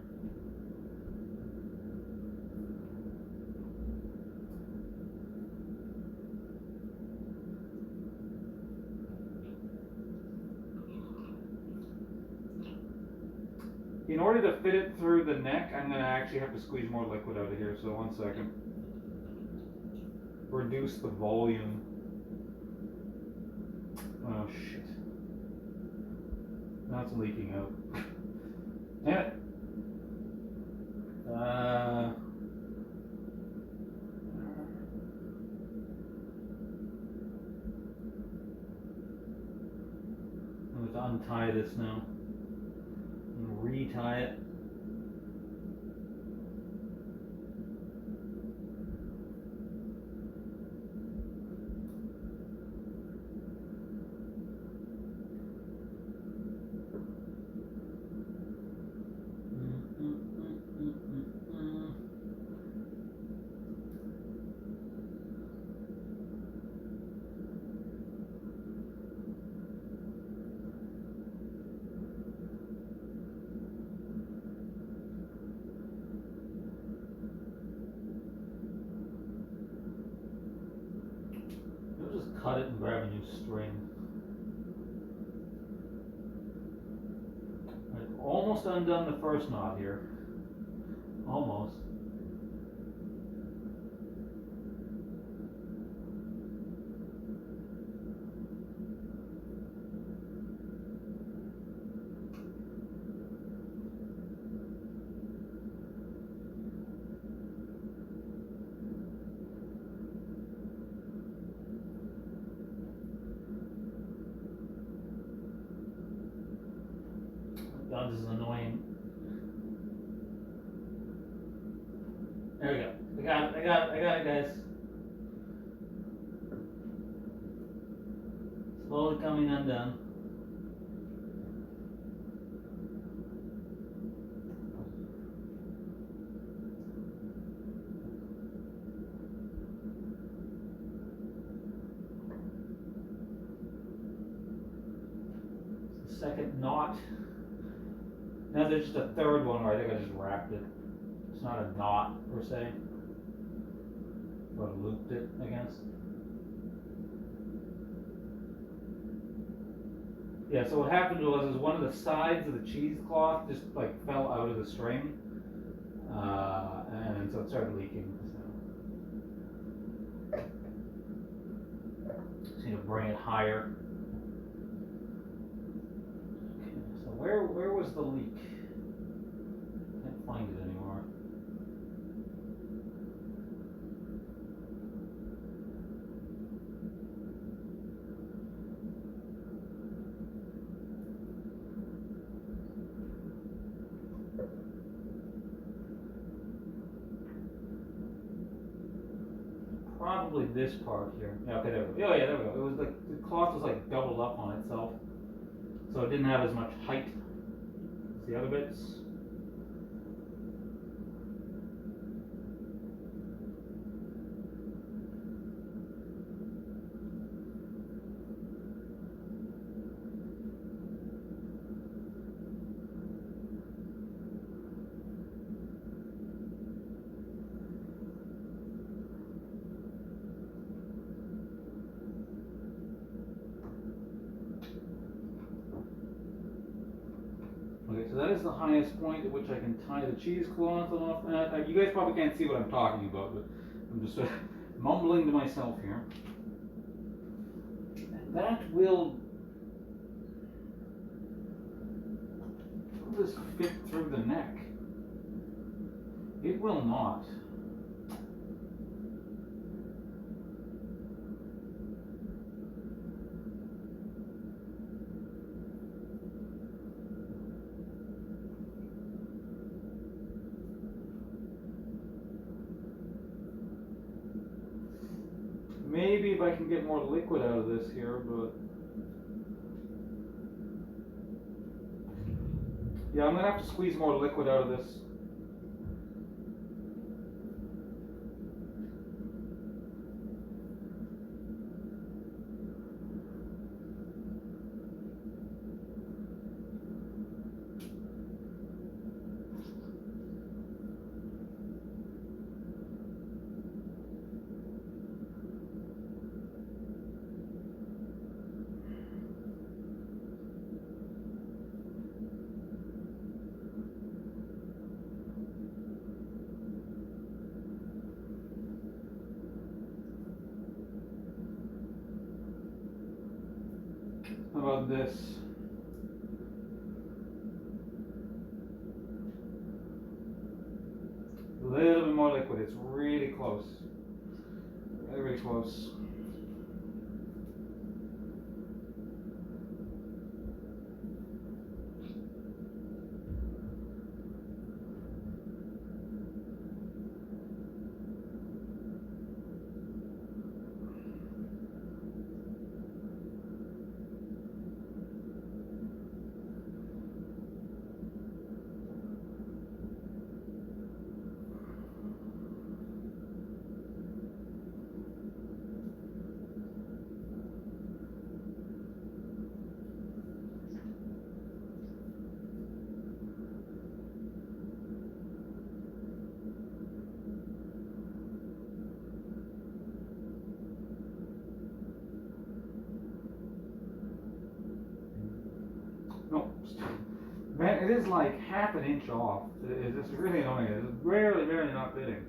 In order to fit it through the neck, I'm going to actually have to squeeze more liquid out of here, so 1 second. Reduce the volume. Oh shit. Now it's leaking out. Damn it. I'm going to untie this now. And retie it. Cut it and grab a new string. I've almost undone the first knot here. Almost. God, this is annoying. There we go. I got it, guys. Slowly coming undone. It's the second knot. Now there's just a third one where I think I just wrapped it. It's not a knot per se, but I looped it against. Yeah, so what happened was one of the sides of the cheesecloth just like fell out of the string, and so it started leaking. So just need to bring it higher. Where was the leak? Can't find it anymore. Probably this part here. Yeah, okay, there we go. Oh yeah, there we go. It was like the cloth was like doubled up on itself. So it didn't have as much height as the other bits. Okay, so that is the highest point at which I can tie the cheesecloth off at. You guys probably can't see what I'm talking about, but I'm just mumbling to myself here. And that will this fit through the neck? It will not. Maybe if I can get more liquid out of this here, but yeah, I'm gonna have to squeeze more liquid out of this. How about this? A little bit more liquid. It's really close. Really, really close. No, man, it is like half an inch off. It's just really annoying. It's rarely, rarely not fitting.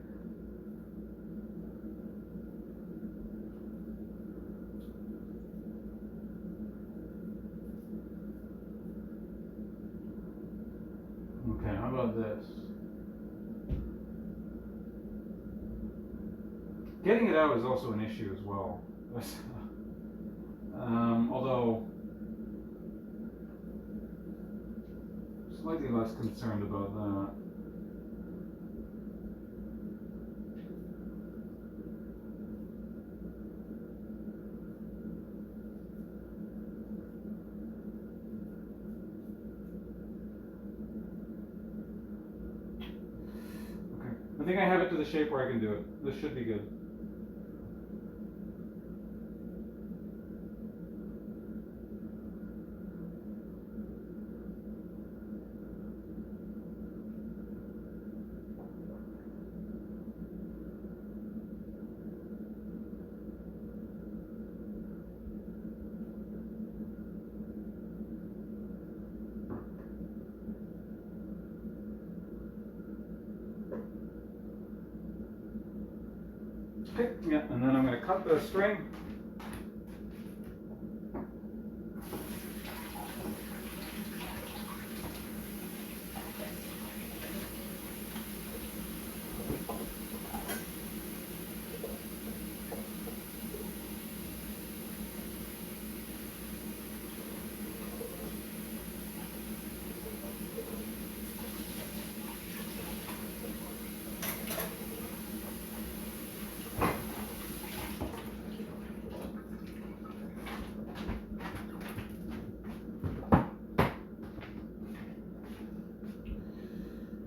Okay, how about this? Getting it out is also an issue as well. Although slightly less concerned about that. Okay, I think I have it to the shape where I can do it. This should be good. Okay, yeah, and then I'm going to cut the string.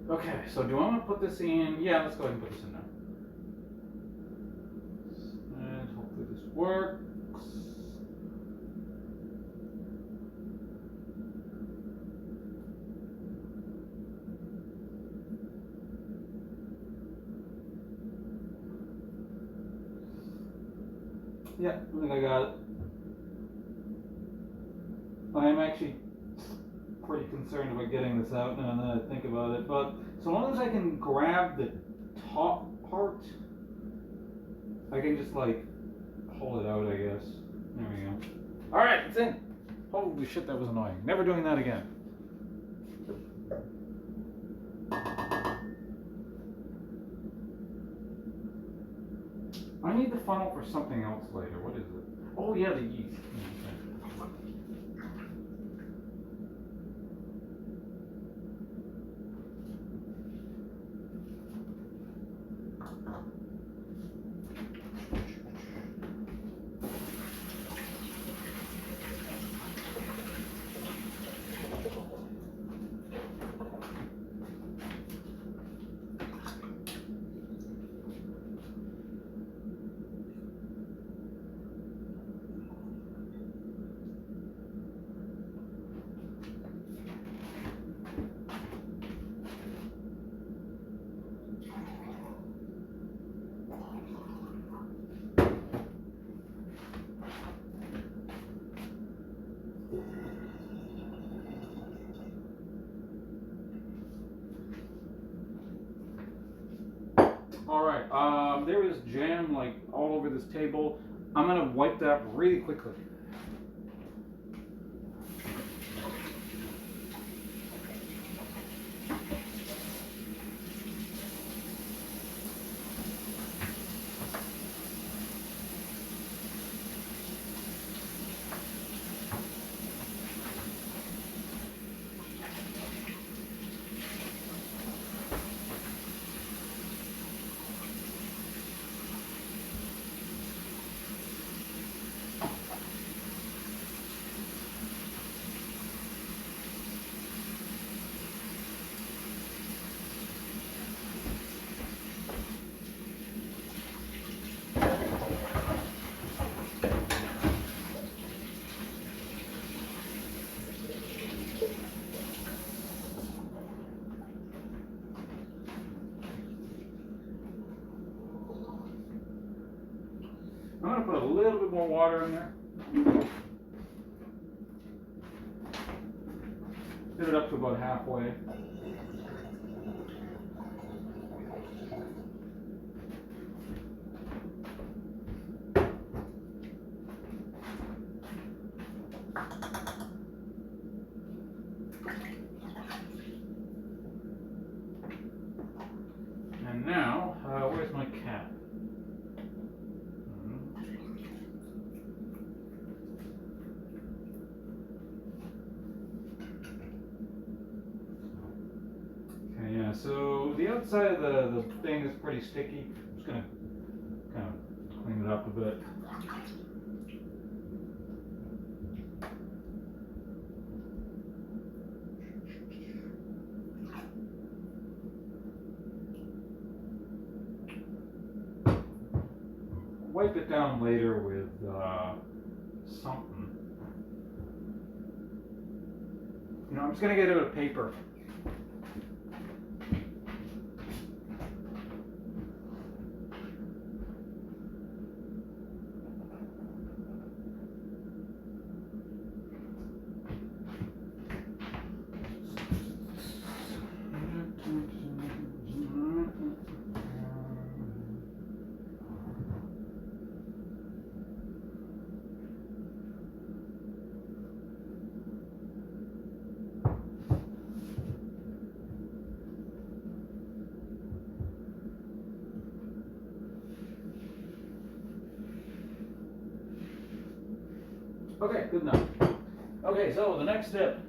Okay, so do I want to put this in? Yeah, let's go ahead and put this in now. And hopefully this works. Yeah, I think I got it. I am actually pretty concerned about getting this out now that I think about it, but so long as I can grab the top part, I can just like pull it out, I guess. There we go. Alright, it's in. Holy shit, that was annoying. Never doing that again. I need the funnel for something else later. What is it? Oh yeah, the yeast. Alright, there is jam like all over this table. I'm gonna wipe that really quickly. a little bit more water in there. Get it up to about halfway. And now, where's my cap? Okay, yeah, so the outside of the thing is pretty sticky. I'm just gonna kind of clean it up a bit. Wipe it down later with something. You know, I'm just gonna get out a paper. Okay, good enough. Okay, so the next step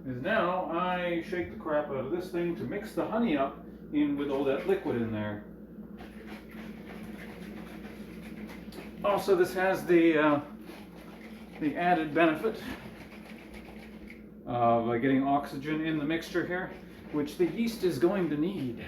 is now I shake the crap out of this thing to mix the honey up in with all that liquid in there. Also, this has the added benefit of getting oxygen in the mixture here, which the yeast is going to need.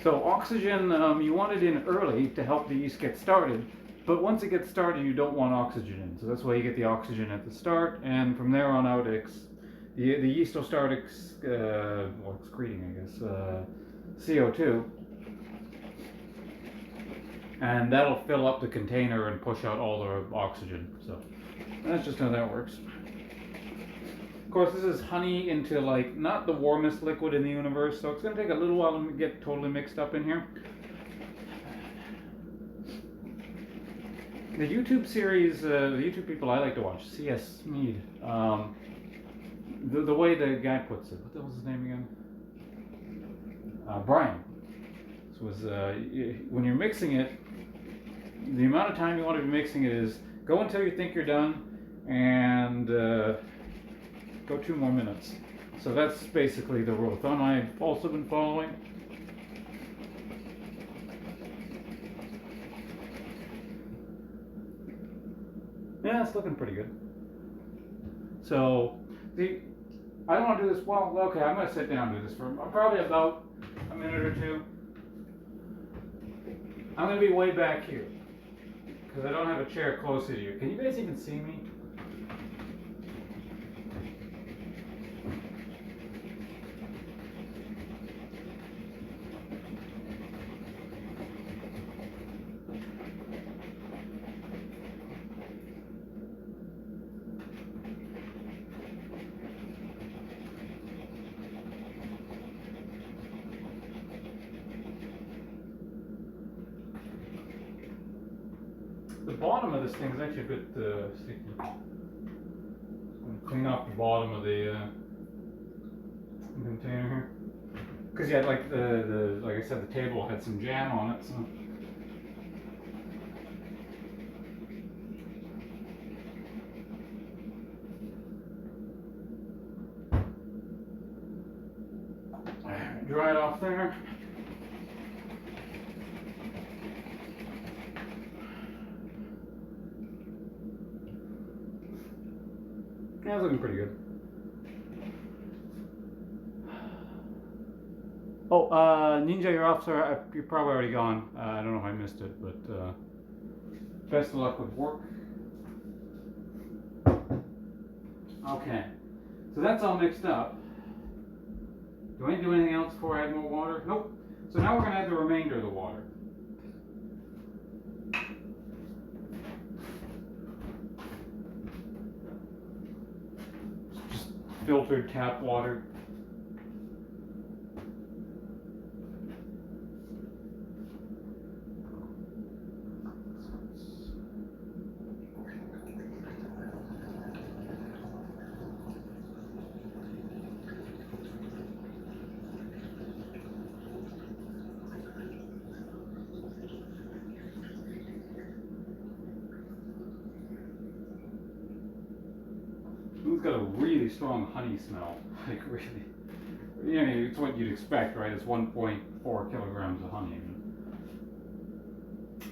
So oxygen, you want it in early to help the yeast get started, but once it gets started, you don't want oxygen in. So that's why you get the oxygen at the start, and from there on out, the yeast will start excreting, I guess, CO2, and that'll fill up the container and push out all the oxygen. So that's just how that works. Of course, this is honey into like not the warmest liquid in the universe, so it's going to take a little while to get totally mixed up in here. The YouTube series, the YouTube people I like to watch, CS Mead, the way the guy puts it, what was his name again? Brian. This was when you're mixing it, the amount of time you want to be mixing it is go until you think you're done, and go 2 more minutes. So that's basically the rule of thumb I've also been following. Yeah, it's looking pretty good. So, I don't want to do this, well, okay, I'm going to sit down and do this for probably about a minute or 2. I'm going to be way back here, because I don't have a chair closer to you. Can you guys even see me? The bottom of this thing is actually a bit sticky. I'm gonna clean off the bottom of the container here, because yeah, like like I said, the table had some jam on it, so. Dry it off there. Yeah, it's looking pretty good. Oh, Ninja, you're off, sir. You're probably already gone. I don't know if I missed it, but best of luck with work. Okay, so that's all mixed up. Do I need to do anything else before I add more water? Nope. So now we're going to add the remainder of the water. Just filtered tap water. It's got a really strong honey smell, like really. I mean, it's what you'd expect, right? It's 1.4 kilograms of honey.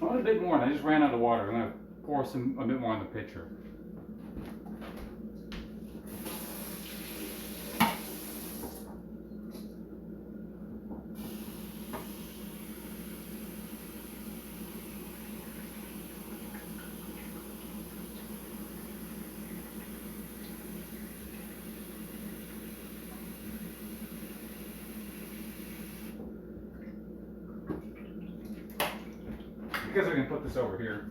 I want a bit more, and I just ran out of water. I'm going to pour a bit more in the pitcher. I guess I can put this over here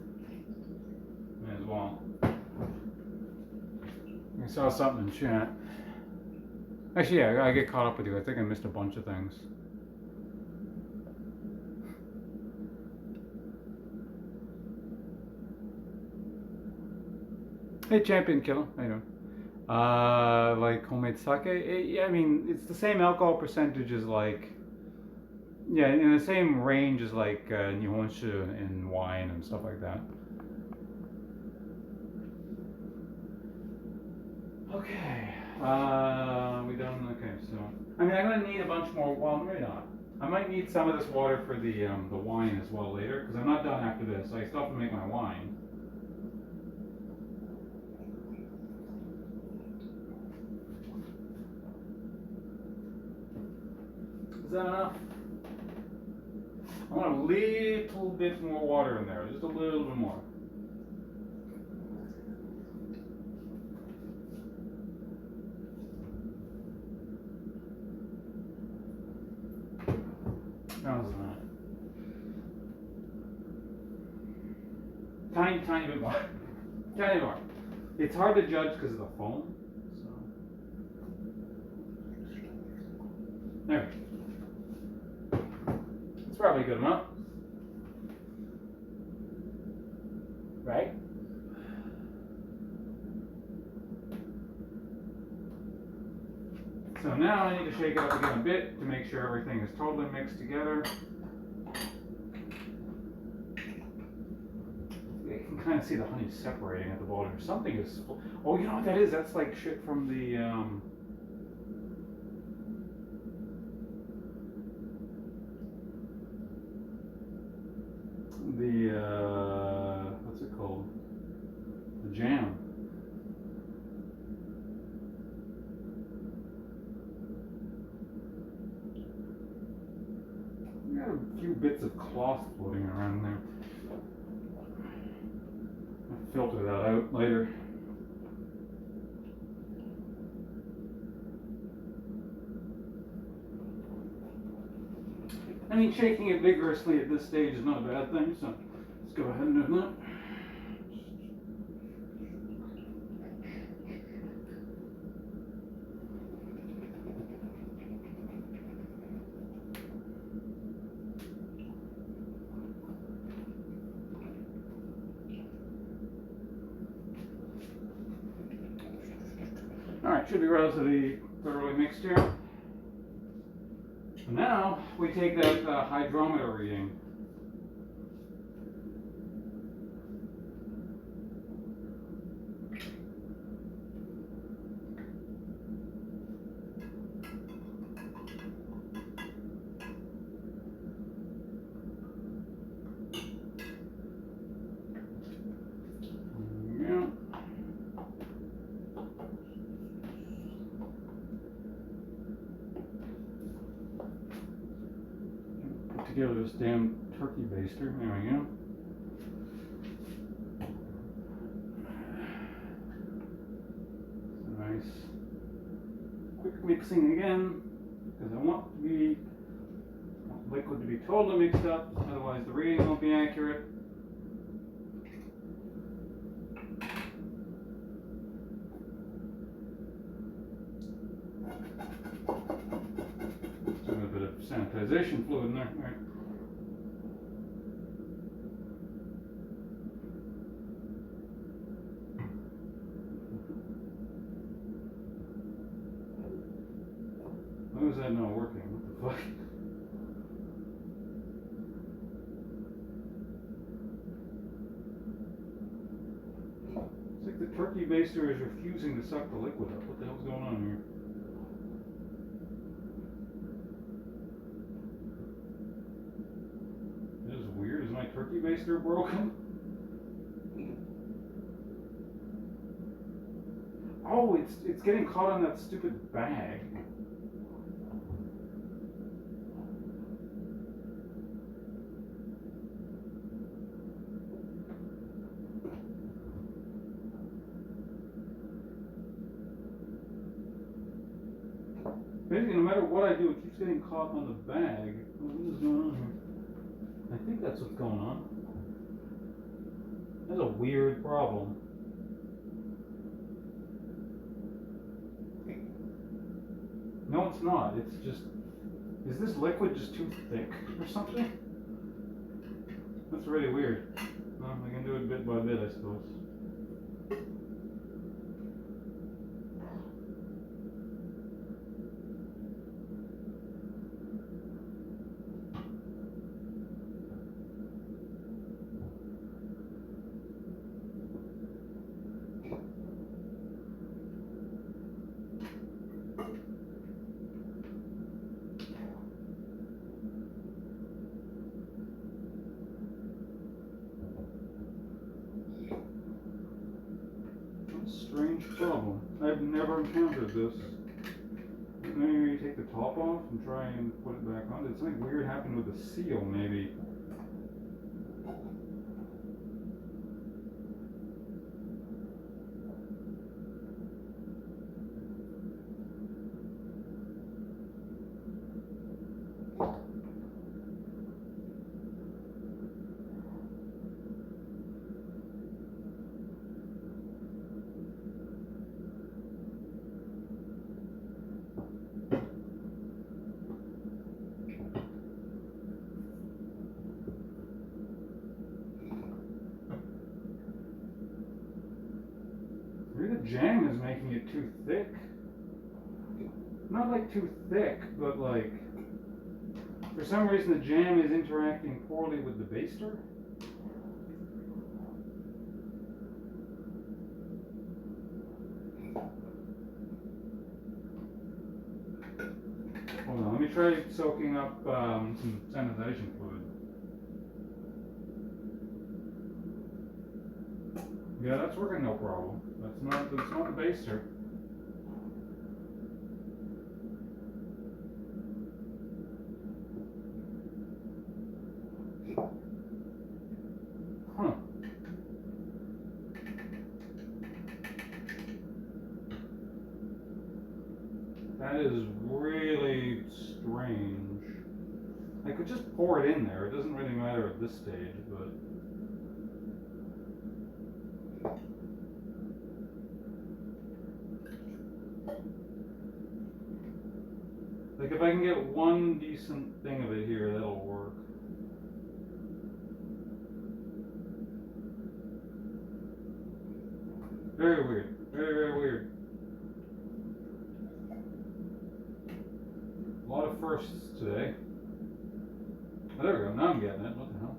as well. I saw something in chat. Actually, yeah, I get caught up with you. I think I missed a bunch of things. Hey, Champion Killer. How you doing? Like homemade sake? Yeah, I mean, it's the same alcohol percentage as like, yeah, in the same range as like Nihonshu and wine and stuff like that. Okay, we done? Okay, so I mean, I'm gonna need a bunch more. Well, maybe not. I might need some of this water for the wine as well later, because I'm not done after this. I still have to make my wine. Is that enough? I want a little bit more water in there, just a little bit more. How's that? Tiny bit more. Tiny more. It's hard to judge because of the foam. So there. It's probably good enough. Right? So now I need to shake it up again a bit to make sure everything is totally mixed together. You can kind of see the honey separating at the bottom. Something is. Oh, you know what that is? That's like shit from the. What's it called? The jam. Got a few bits of cloth floating around there. I'll filter that out later. I mean, shaking it vigorously at this stage is not a bad thing, so let's go ahead and do that. Alright, should be relatively thoroughly mixed here. Now we take that hydrometer reading. Together this damn turkey baster. There we go. Nice. Quick mixing again, because I want to be liquid to be totally mixed up, otherwise the reading won't be accurate. So a bit of sanitization fluid in there. All right. Why was that not working? What the fuck? It's like the turkey baster is refusing to suck the liquid up. What the hell's going on here? This is weird. Is my turkey baster broken? Oh, it's getting caught on that stupid bag. Basically, no matter what I do, it keeps getting caught on the bag. What is going on here? I think that's what's going on. That's a weird problem. No, it's not. It's just... Is this liquid just too thick or something? That's really weird. Well, I can do it bit by bit, I suppose. Strange problem. I've never encountered this. Maybe you take the top off and try and put it back on. Did something weird happen with the seal, maybe? Maybe the jam is making it too thick. Not like too thick, but like... For some reason the jam is interacting poorly with the baster. Hold on, let me try soaking up some sanitization fluid. Yeah, that's working no problem. That's not the baster. Huh. That is really strange. I could just pour it in there. It doesn't really matter at this stage, but... Like, if I can get one decent thing of it here, that'll work. Very weird. Very, very weird. A lot of firsts today. Oh, there we go. Now I'm getting it. What the hell?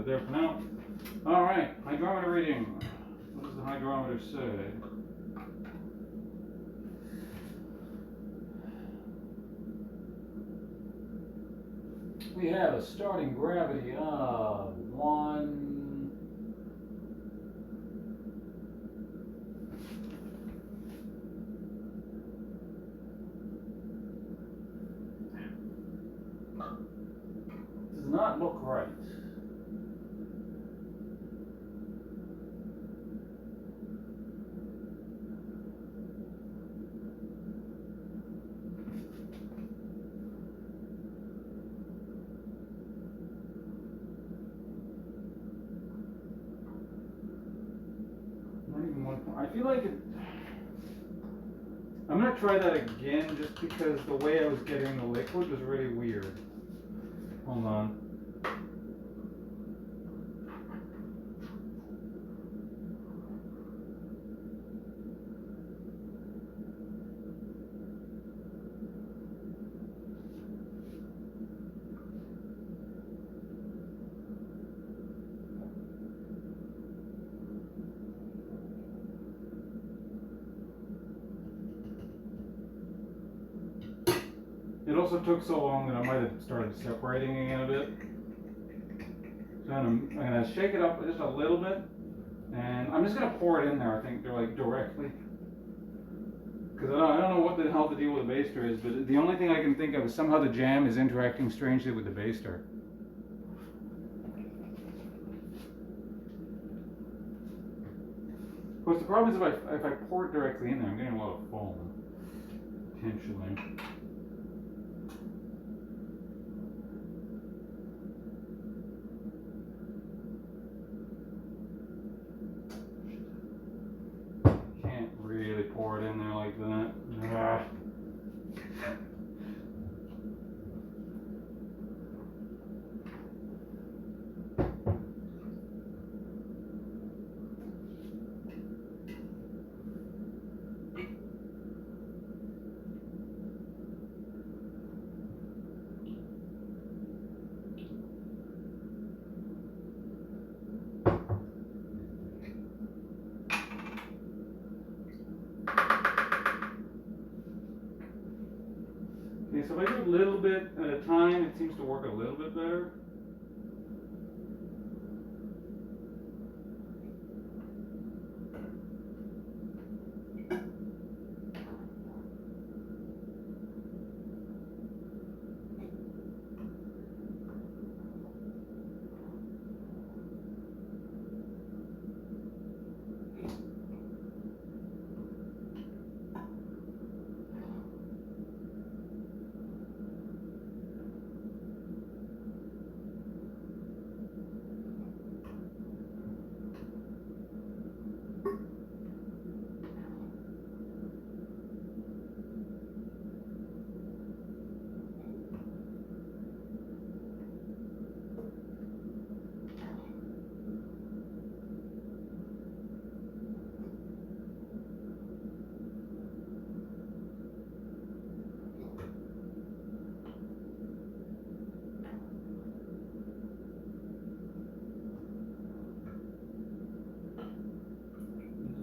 There for now. Alright, hydrometer reading. What does the hydrometer say? We have a starting gravity of 1. not look right. Not even 1 point. I feel like it. I'm gonna try that again just because the way I was getting the liquid was really weird. Hold on. It also took so long that I might have started separating again a bit. So I'm gonna shake it up just a little bit, and I'm just gonna pour it in there. I think they're like directly, because I don't know what the hell the deal with the baster is, but the only thing I can think of is somehow the jam is interacting strangely with the baster. Of course, the problem is if I pour it directly in there, I'm getting a lot of foam potentially. Really pour it in there like that. Ah. Okay, so if I do a little bit at a time, it seems to work a little bit better.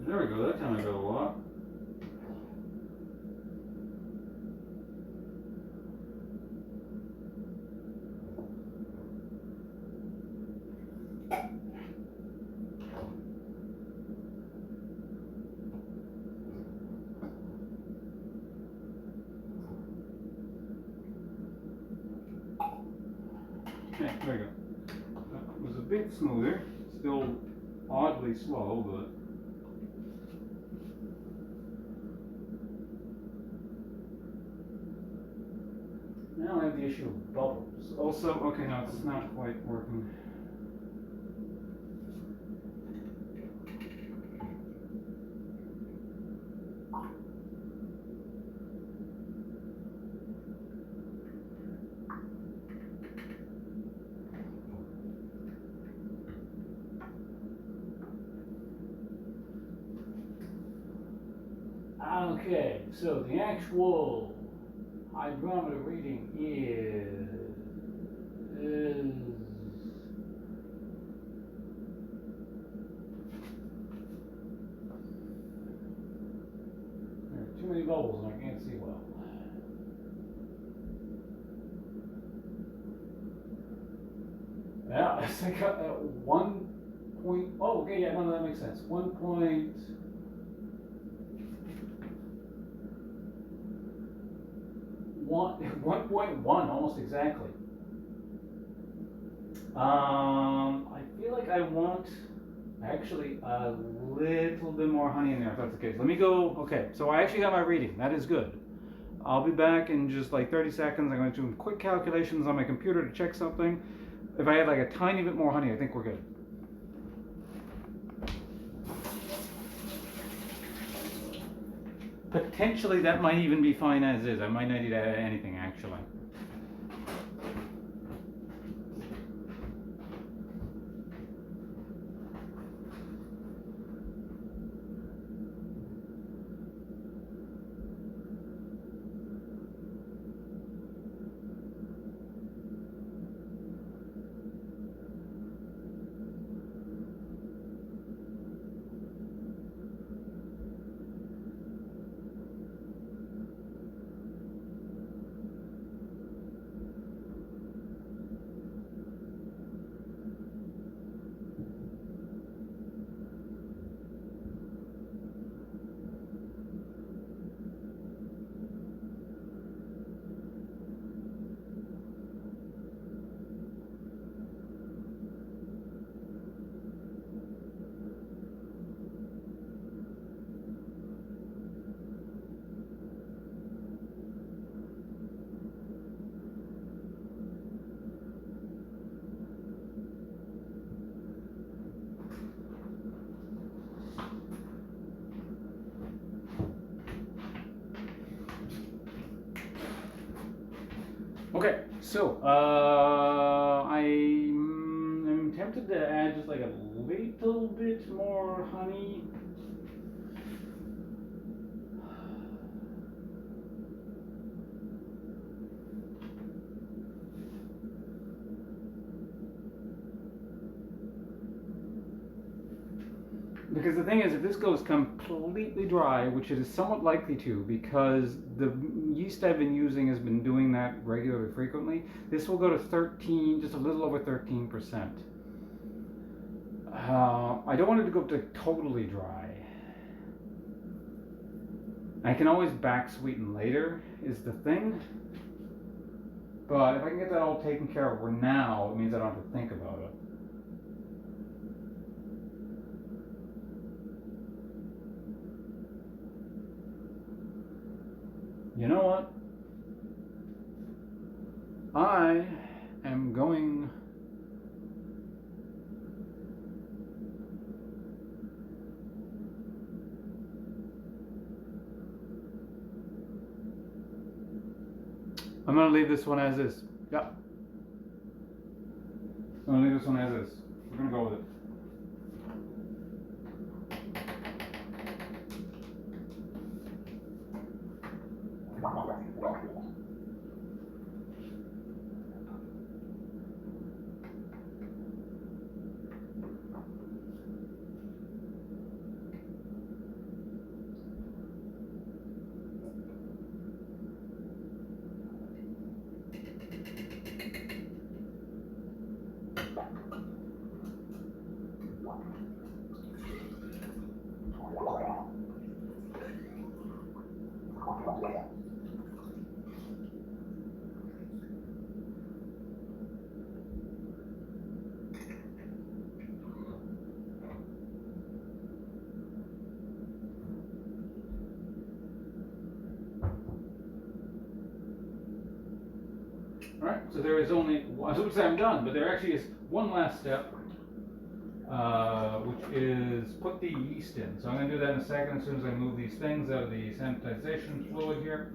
There we go, that time I got a lot. Okay, there we go. That was a bit smoother, still oddly slow, but now I have the issue of bubbles. Also, okay, no, it's not quite working. Okay, so the actual hydrometer reading is there are too many bubbles and I can't see well. Yeah, I think 1 point. Oh, okay, yeah, no, that makes sense. 1.1 1.1, almost exactly. I feel like I want actually a little bit more honey in there if that's the case. Let me go. Okay, so I actually got my reading. That is good. I'll be back in just like 30 seconds. I'm going to do some quick calculations on my computer to check something. If I add like a tiny bit more honey, I think we're good. Potentially that might even be fine as is. I might not need to add anything actually. Okay, so I'm tempted to add just like a little bit more honey. Because the thing is, if this goes completely dry, which it is somewhat likely to, because the yeast I've been using has been doing that regularly frequently, this will go to 13, just a little over 13%. I don't want it to go to totally dry. I can always back sweeten later, is the thing. But if I can get that all taken care of for now, it means I don't have to think about it. You know what? I am going I'm going to leave this one as is. Yeah. I'm going to leave this one as is. We're going to go with it. Alright, so there is only, I would say I'm done, but there actually is one last step, which is put the yeast in. So I'm going to do that in a second as soon as I move these things out of the sanitization fluid here.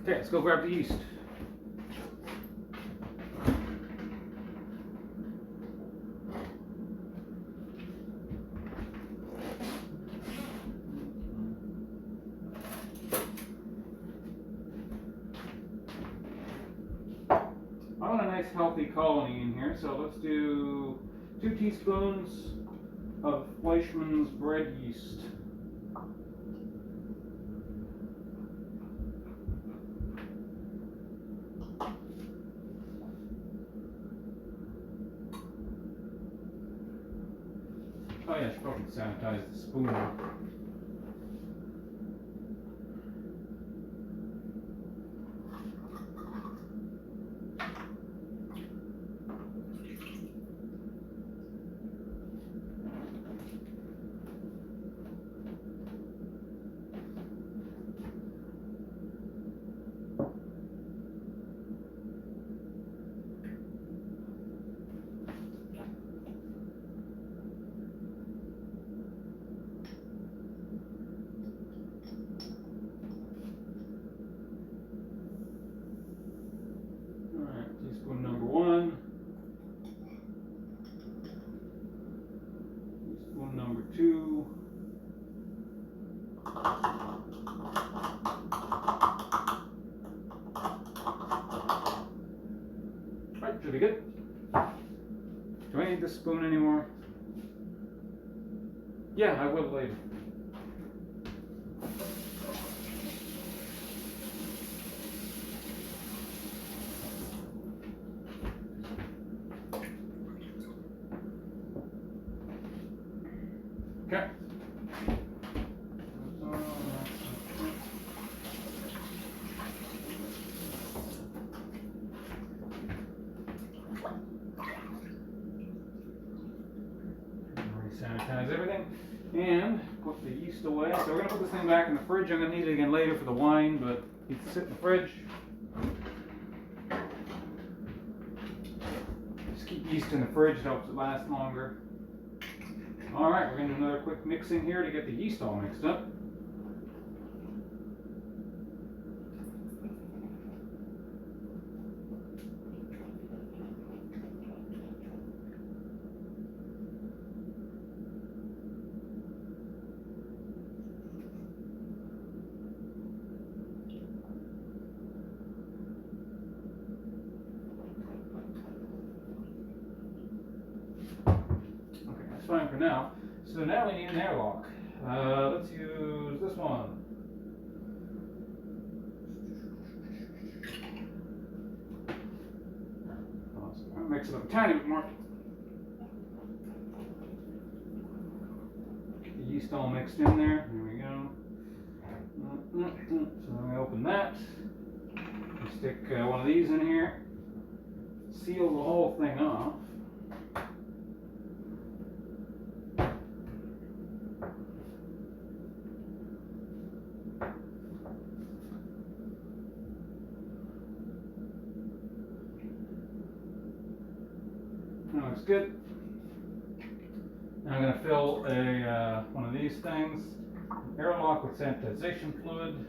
Okay, let's go grab the yeast. I want a nice healthy colony in here, so let's do 2 teaspoons of Fleischmann's bread yeast. Oh yeah, I should probably sanitize the spoon. Teaspoon number 1. Teaspoon number 2. Right, should be good. Do I need this spoon anymore? Yeah, I will later. Okay. Sanitize everything and put the yeast away. So we're going to put this thing back in the fridge. I'm going to need it again later for the wine, but it needs to sit in the fridge. Just keep yeast in the fridge, it helps it last longer. Alright, we're going to do another quick mixing here to get the yeast all mixed up. Fine for now. So now we need an airlock. Let's use this one. So I'll mix it up a tiny bit more. Get the yeast all mixed in there. There we go. So then we open that. We stick one of these in here. Seal the whole thing off. That looks good. Now I'm going to fill a one of these things, airlock with sanitization fluid,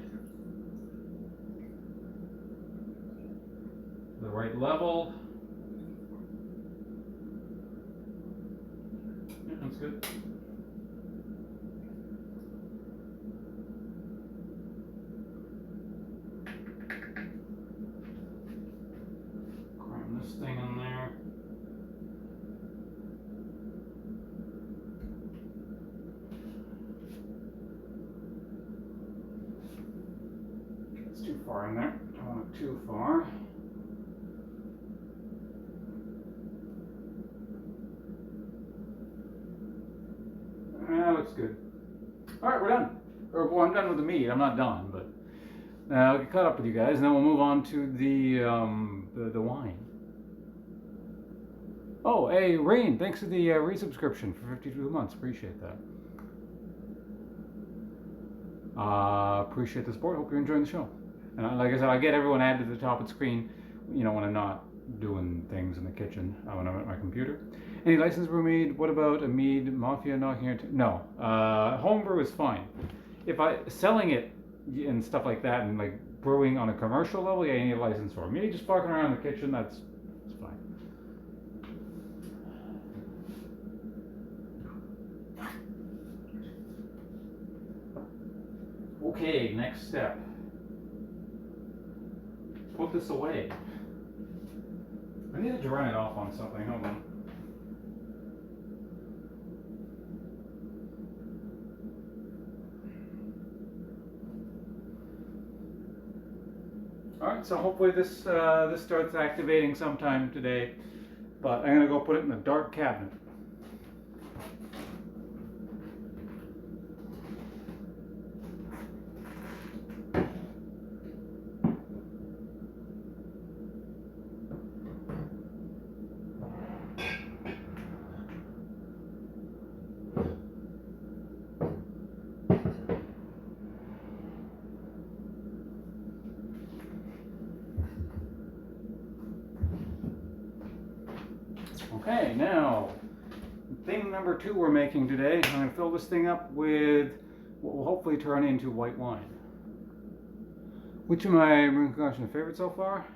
the right level. Yeah, that's good. Cram this thing in there. Too far in there. Don't want it too far. That looks good. Alright, we're done. Or, well, I'm done with the mead. I'm not done, but I'll get caught up with you guys, and then we'll move on to the wine. Oh, hey, Rain, thanks for the resubscription for 52 months. Appreciate that. Appreciate the support. Hope you're enjoying the show. And like I said, I get everyone added to the top of the screen, you know, when I'm not doing things in the kitchen, when I'm at my computer. Any license brew mead? What about a mead mafia knocking it? No. Homebrew is fine. If selling it and stuff like that and like brewing on a commercial level, yeah, you need a license for it. Me just fucking around in the kitchen, that's fine. Okay, next step. Put this away. I need to dry it off on something. Hold on. Alright, so hopefully this starts activating sometime today, but I'm going to go put it in the dark cabinet. Okay, now, thing number 2 we're making today. I'm going to fill this thing up with what will hopefully turn into white wine. Which of my brewing concoction favorites so far?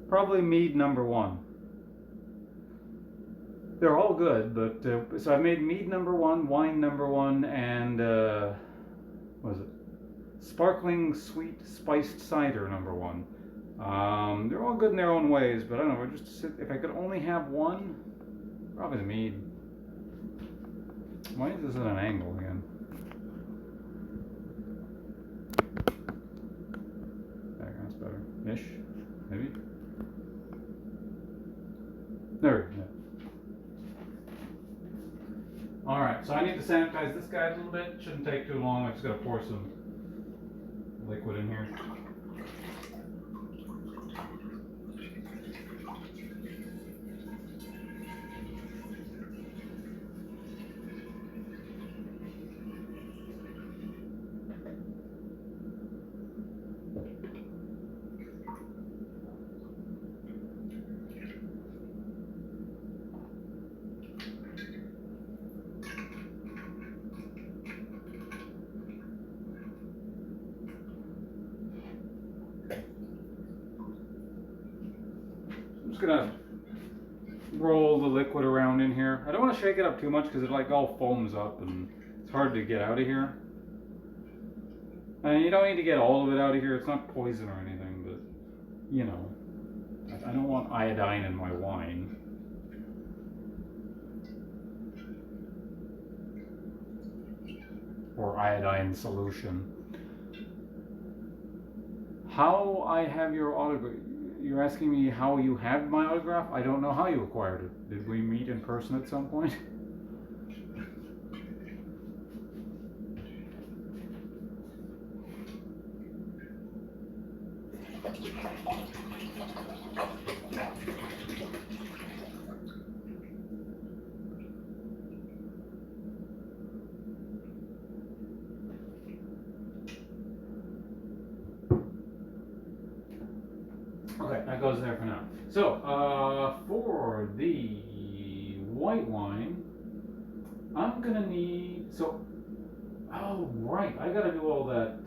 Probably Mead number 1. They're all good, but so I've made Mead number 1, wine number 1, and what is it? Sparkling sweet spiced cider number 1. They're all good in their own ways, but I don't know. If I could only have one, probably the Mead. Why is this at an angle again? That's better. Ish, maybe. There we go. Alright, so I need to sanitize this guy a little bit. Shouldn't take too long. I'm just going to pour some liquid in here. I'm just gonna roll the liquid around in here. I don't want to shake it up too much because it like all foams up and it's hard to get out of here. And you don't need to get all of it out of here. It's not poison or anything, but you know, I don't want iodine in my wine. Or iodine solution. How I have your autograph? You're asking me how you have my autograph? I don't know how you acquired it. Did we meet in person at some point? Okay, that goes there for now. So, for the white wine, I'm gonna need, oh right, I gotta do all that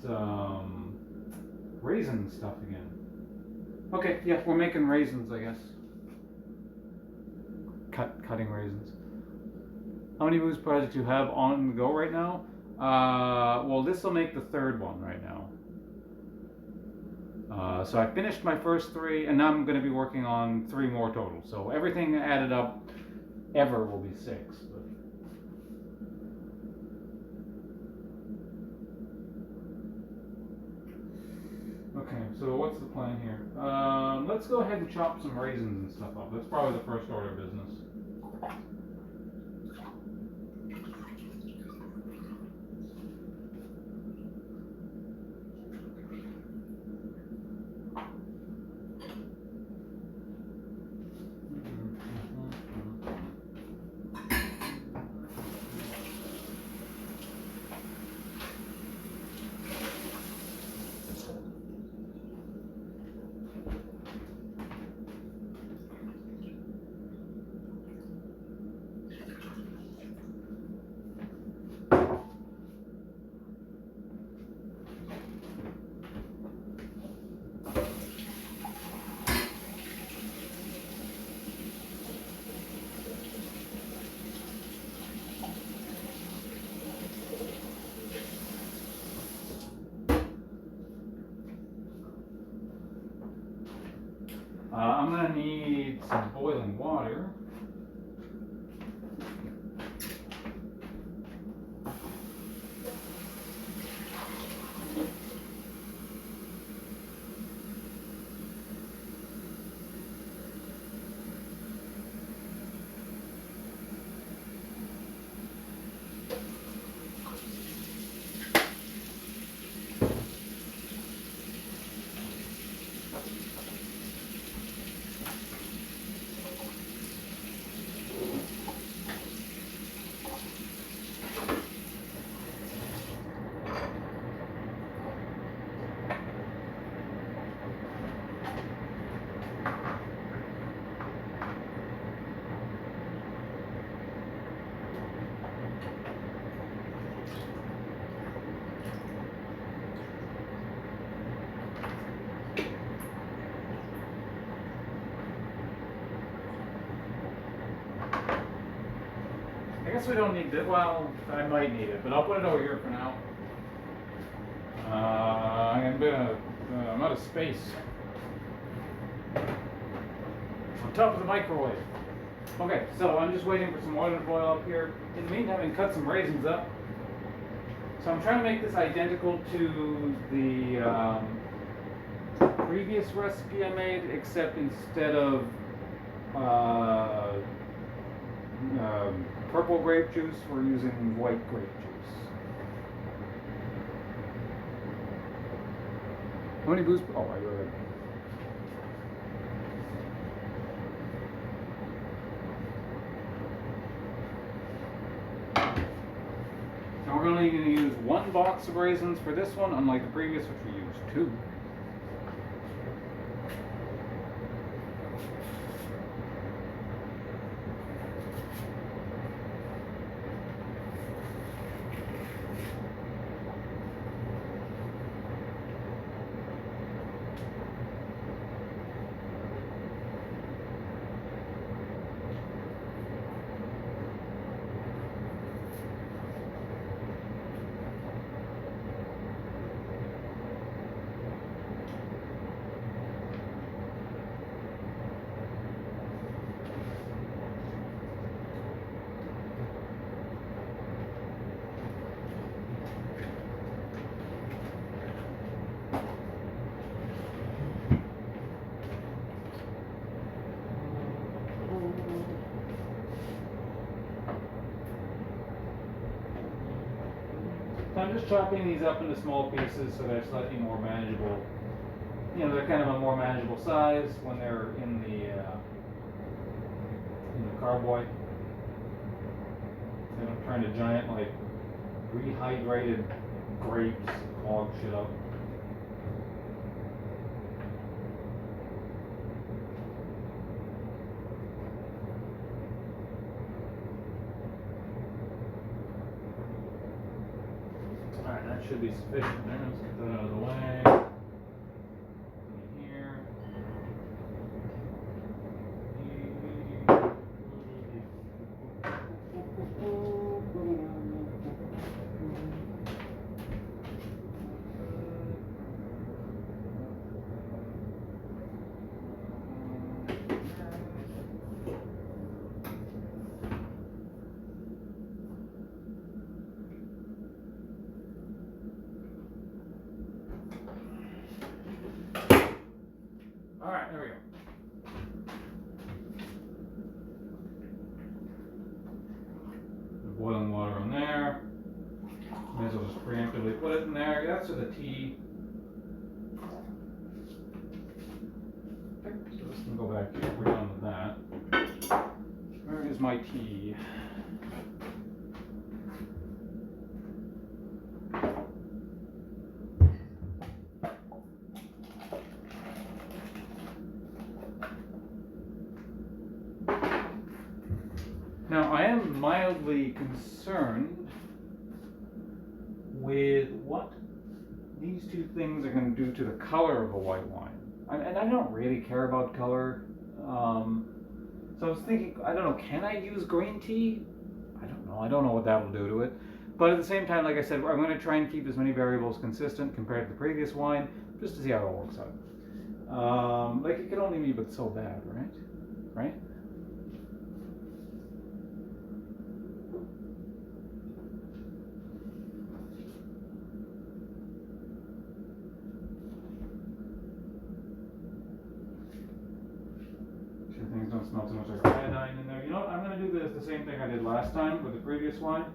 raisin stuff again. Okay, yeah, we're making raisins, I guess. Cutting raisins. How many booze projects you have on the go right now? Well, this will make the third one right now. So I finished my first 3, and now I'm going to be working on 3 more total. So everything added up ever will be 6. But... Okay, so what's the plan here? Let's go ahead and chop some raisins and stuff up. That's probably the first order of business. I'm going to need some boiling water. guess we don't need it. Well, I might need it, but I'll put it over here for now. I'm out of space. On top of the microwave. Okay, so I'm just waiting for some water to boil up here. In the meantime, I cut some raisins up. So I'm trying to make this identical to the previous recipe I made, except instead of purple grape juice, we're using white grape juice. How many booze? Oh, I got it. Now we're only going to use one box of raisins for this one, unlike the previous, which we used two. So I'm just chopping these up into small pieces so they're slightly more manageable. You know, they're kind of a more manageable size when they're in the carboy. And I'm trying to giant like rehydrated grapes clog shit up. Alright, that should be sufficient there. Let's get that out of the way. Here. Alright, there we go. The boiling water on there. May as well just preemptively put it in there. That's for the tea. So this can go back here. We're done with that. Where is my tea? Now, I am mildly concerned with what these two things are going to do to the color of a white wine. And I don't really care about color. So I was thinking, I don't know, can I use green tea? I don't know. I don't know what that will do to it. But at the same time, like I said, I'm going to try and keep as many variables consistent compared to the previous wine, just to see how it works out. Like, it can only be but so bad, right? Right? Things don't smell too much like iodine in there. You know what? I'm going to do the same thing I did last time with the previous wine.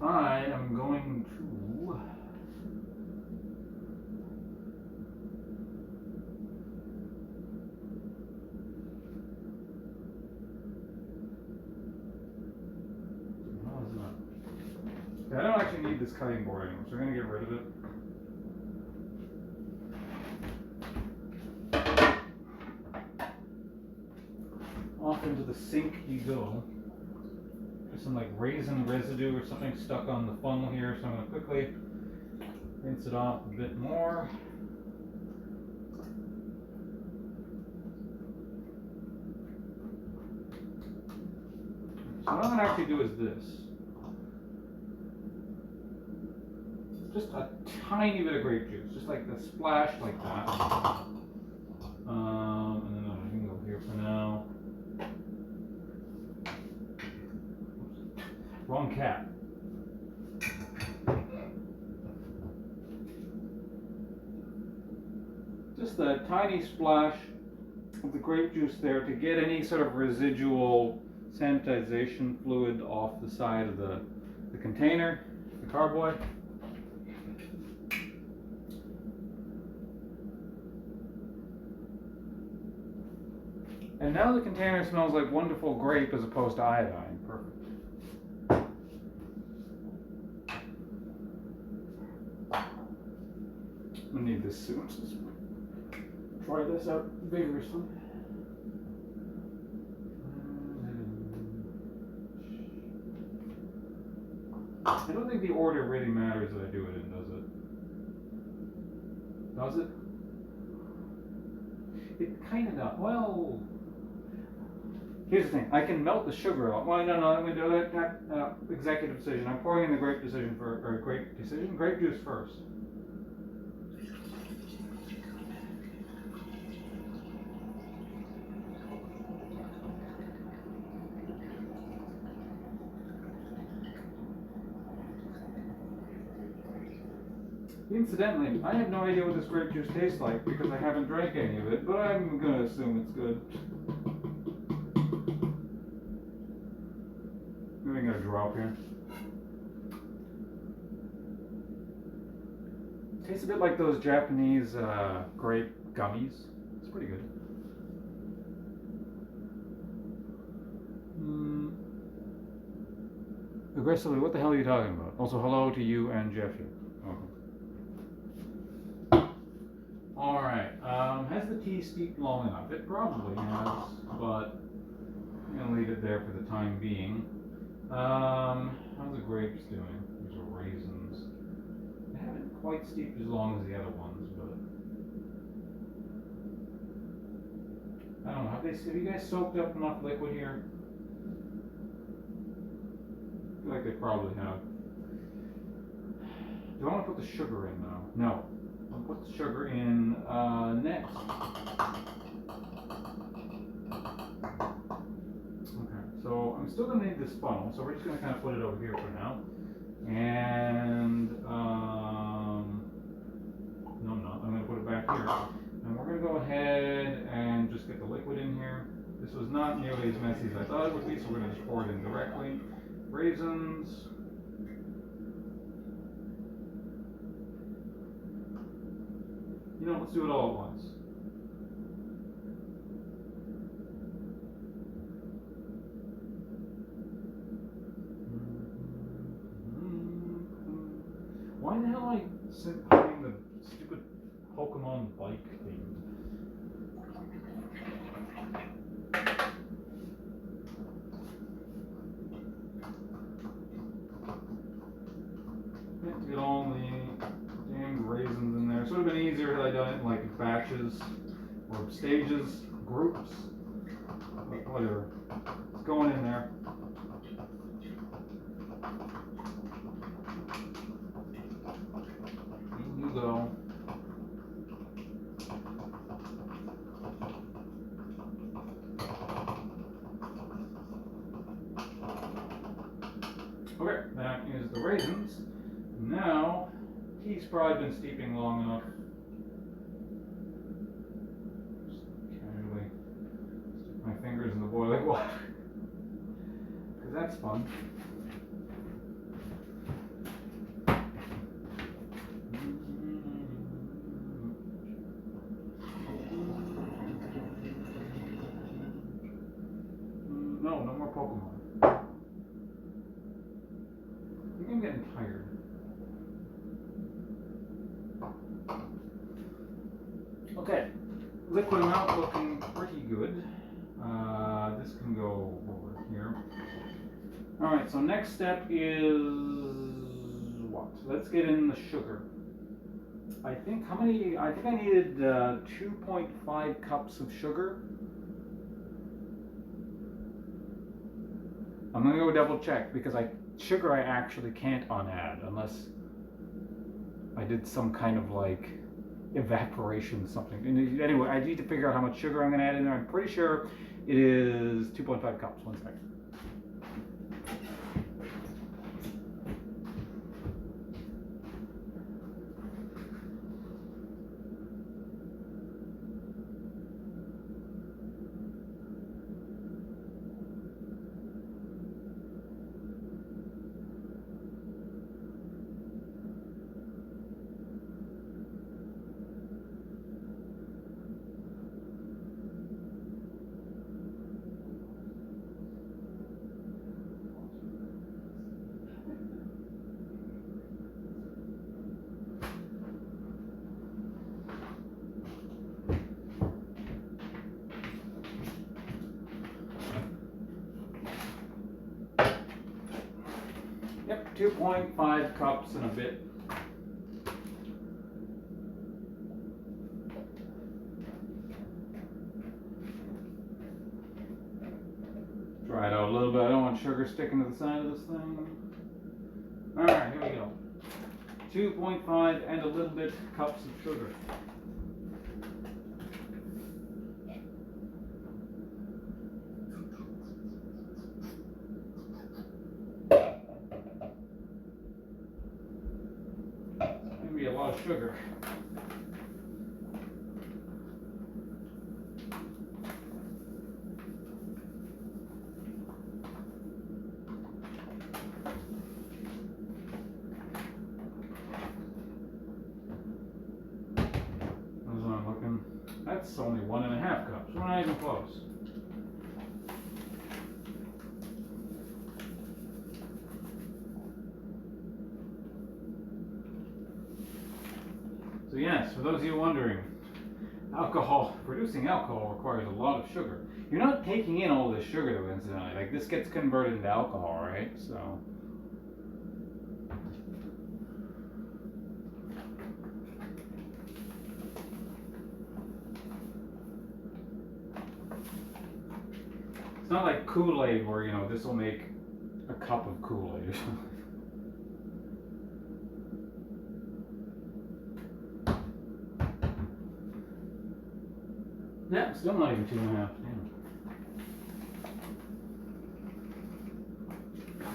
I am going to I don't actually need this cutting board anymore, so we're going to get rid of it. Off into the sink you go. There's some like raisin residue or something stuck on the funnel here, so I'm going to quickly rinse it off a bit more. So what I'm going to actually do is this. Just a tiny bit of grape juice, just like the splash like that. And then I'm going to go here for now. Wrong cap. Just a tiny splash of the grape juice there to get any sort of residual sanitization fluid off the side of the container, the carboy. And now the container smells like wonderful grape as opposed to iodine. Perfect. I'm gonna need this soon. So try this out vigorously. I don't think the order really matters that I do it in, does it? Does it? It kind of does. Well, here's the thing. I can melt the sugar out. Well, no, I'm going to do that executive decision. I'm pouring in the grape juice first. Incidentally, I have no idea what this grape juice tastes like because I haven't drank any of it, but I'm going to assume it's good. Maybe I'm going to drop here. Tastes a bit like those Japanese grape gummies. It's pretty good. Aggressively, what the hell are you talking about? Also, hello to you and Jeffy. Alright, has the tea steeped long enough? It probably has, but I'm going to leave it there for the time being. How's the grapes doing? These are raisins. They haven't quite steeped as long as the other ones, but I don't know. Have you guys soaked up enough liquid here? I feel like they probably have. Do I want to put the sugar in now? No. I'll put the sugar in next. Okay, so I'm still going to need this funnel, so we're just going to kind of put it over here for now. And, no I'm not, I'm going to put it back here. And we're going to go ahead and just get the liquid in here. This was not nearly as messy as I thought it would be, so we're going to just pour it in directly. Raisins. You know, let's do it all at once. Why the hell am I playing the stupid Pokemon bike theme? Get all the damn raisins in there. So it would have been easier had I done it in like batches or stages, groups, but whatever. It's going in there. In you go. Okay, that is the raisins. Now, tea's probably been steeping long enough. Just casually stick my fingers in the boiling water. Because that's fun. No more Pokemon. I think I'm getting tired. Okay, liquid amount looking pretty good. This can go over here. Alright, so next step is what? Let's get in the sugar. I think I needed 2.5 cups of sugar. I'm gonna go double check because sugar I actually can't unadd unless I did some kind of like evaporation something. Anyway, I need to figure out how much sugar I'm gonna add in there. I'm pretty sure it is 2.5 cups. 1 second. Yep, 2.5 cups and a bit. Try it out a little bit. I don't want sugar sticking to the side of this thing. Alright, here we go. 2.5 and a little bit cups of sugar. Maybe a lot of sugar. That's only 1.5 cups. We're not even close. So yes, for those of you wondering, producing alcohol requires a lot of sugar. You're not taking in all this sugar though, incidentally. Like this gets converted into alcohol, right? So. It's not like Kool-Aid where, you know, this will make a cup of Kool-Aid or something. Yeah, still not even 2.5. Damn.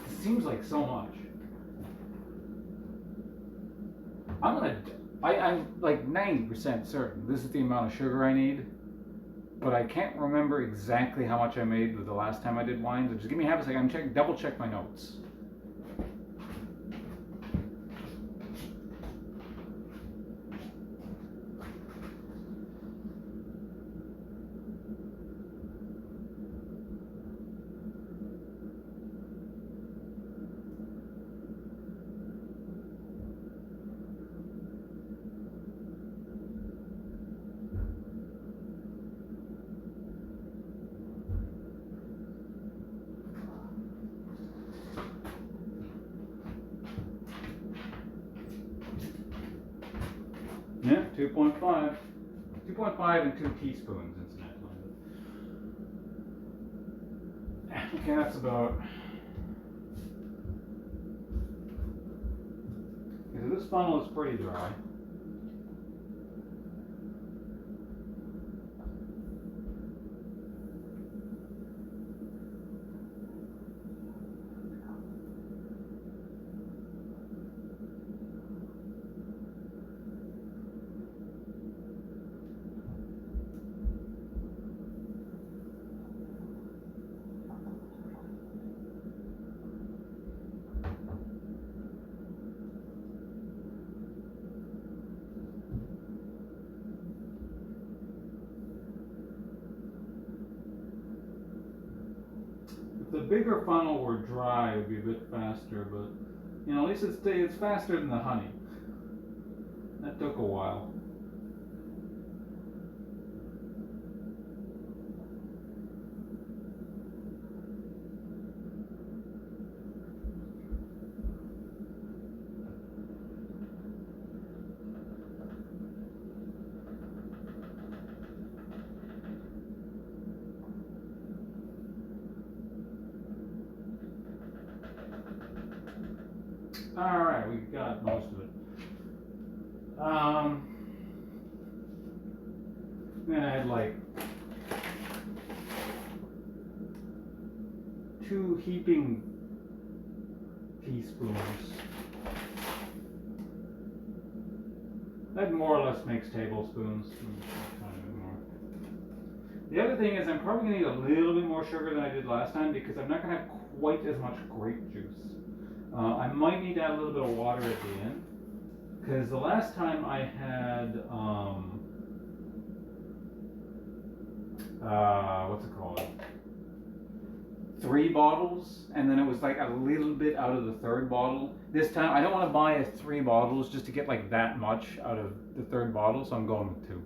It seems like so much. I'm like 90% certain this is the amount of sugar I need. But I can't remember exactly how much I made the last time I did wine. So just give me half a second. I'm double check my notes. Yeah, 2.5. 2.5 and 2 teaspoons, incidentally. Okay, that's about. Okay, so this funnel is pretty dry. The bigger funnel were dry, it would be a bit faster, but you know, at least it's faster than the honey. That took a while. Alright, we got most of it. Then I had like 2 heaping teaspoons. That more or less makes tablespoons. The other thing is I'm probably going to need a little bit more sugar than I did last time because I'm not going to have quite as much grape juice. I might need to add a little bit of water at the end because the last time I had, what's it called? 3 bottles, and then it was like a little bit out of the 3rd bottle. This time I don't want to buy 3 bottles just to get like that much out of the 3rd bottle, so I'm going with 2.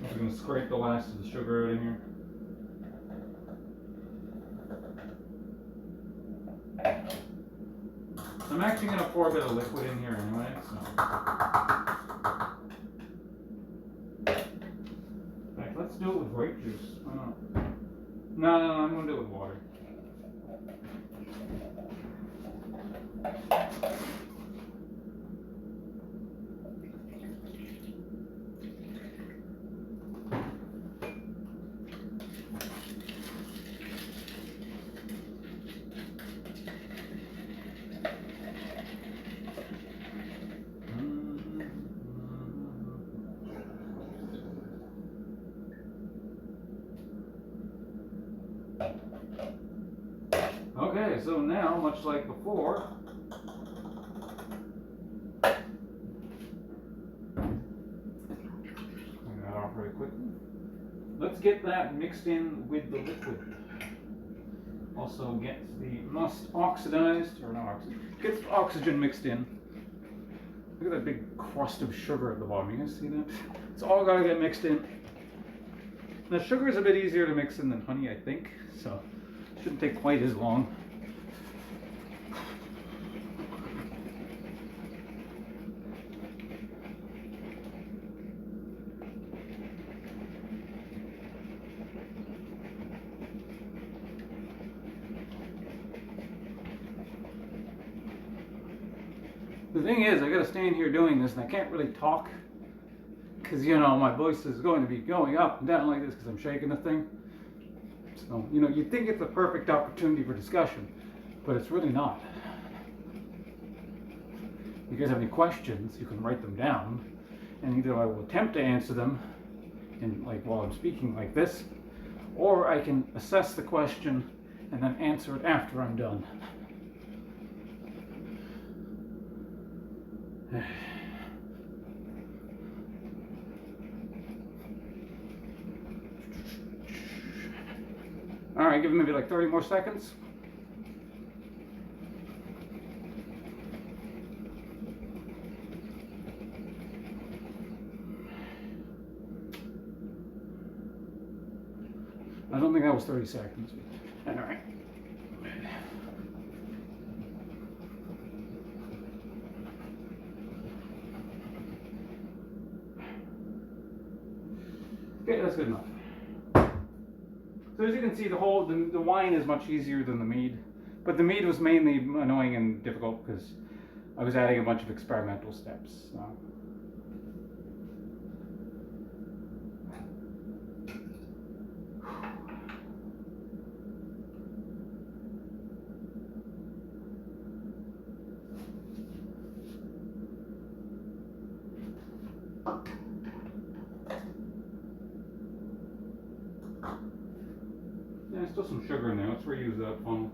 I'm going to scrape the last of the sugar out in here. I'm actually going to pour a bit of liquid in here anyway, so. In fact, let's do it with grape juice. Why not? No, I'm going to do it with water. Okay, so now, much like before, clean that off very quickly. Let's get that mixed in with the liquid. Also gets the must oxidized, or not oxidized, gets oxygen mixed in. Look at that big crust of sugar at the bottom. You guys see that? It's all got to get mixed in. Now, sugar is a bit easier to mix in than honey, I think, so it shouldn't take quite as long. The thing is, I gotta stand here doing this, and I can't really talk because, you know, my voice is going to be going up and down like this because I'm shaking the thing. So, you know, you'd think it's the perfect opportunity for discussion, but it's really not. If you guys have any questions, you can write them down, and either I will attempt to answer them in, like, while I'm speaking like this, or I can assess the question and then answer it after I'm done. All right, give it maybe like 30 more seconds. I don't think that was 30 seconds. All right. Okay, that's good enough. So as you can see, the wine is much easier than the mead, but the mead was mainly annoying and difficult because I was adding a bunch of experimental steps. Yeah, there's still some sugar in there. Let's reuse that funnel.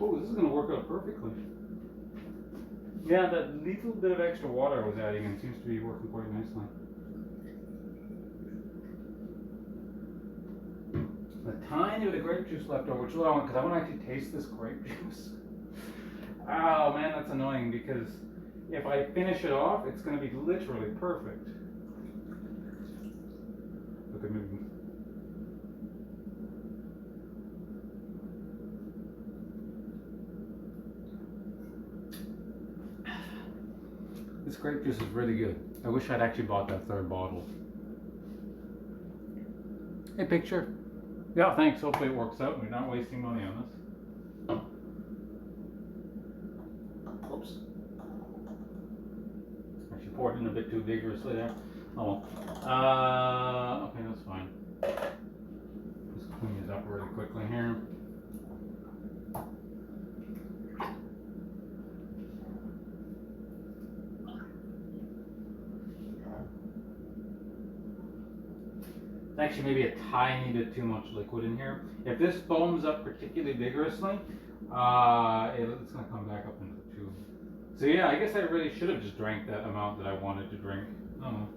Oh, this is going to work out perfectly. Yeah, that little bit of extra water I was adding in seems to be working quite nicely. A tiny bit of grape juice left over, which is what I want, because I want to actually taste this grape juice. Oh man, that's annoying because if I finish it off, it's going to be literally perfect. Look at me. This grape juice is really good. I wish I'd actually bought that third bottle. Hey, picture. Yeah, thanks. Hopefully it works out and we're not wasting money on this. Oops. Actually poured in a bit too vigorously there. Oh well. Okay, that's fine. Just clean it up really quickly here. Actually maybe a tiny bit too much liquid in here. If this foams up particularly vigorously, it's going to come back up into the tube. So yeah, I guess I really should have just drank that amount that I wanted to drink. I don't know.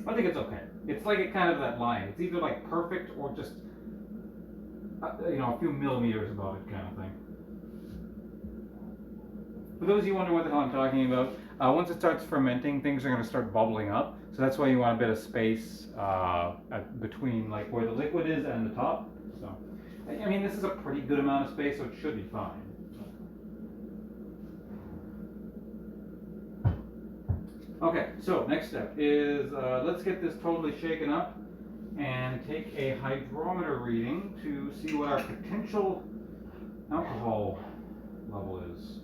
I think it's okay. It's like kind of that line. It's either like perfect or just a few millimeters above it kind of thing. For those of you who wonder what the hell I'm talking about, once it starts fermenting, things are going to start bubbling up. So that's why you want a bit of space between like where the liquid is and the top. So, I mean, this is a pretty good amount of space, so it should be fine. Okay, so next step is let's get this totally shaken up and take a hydrometer reading to see what our potential alcohol level is.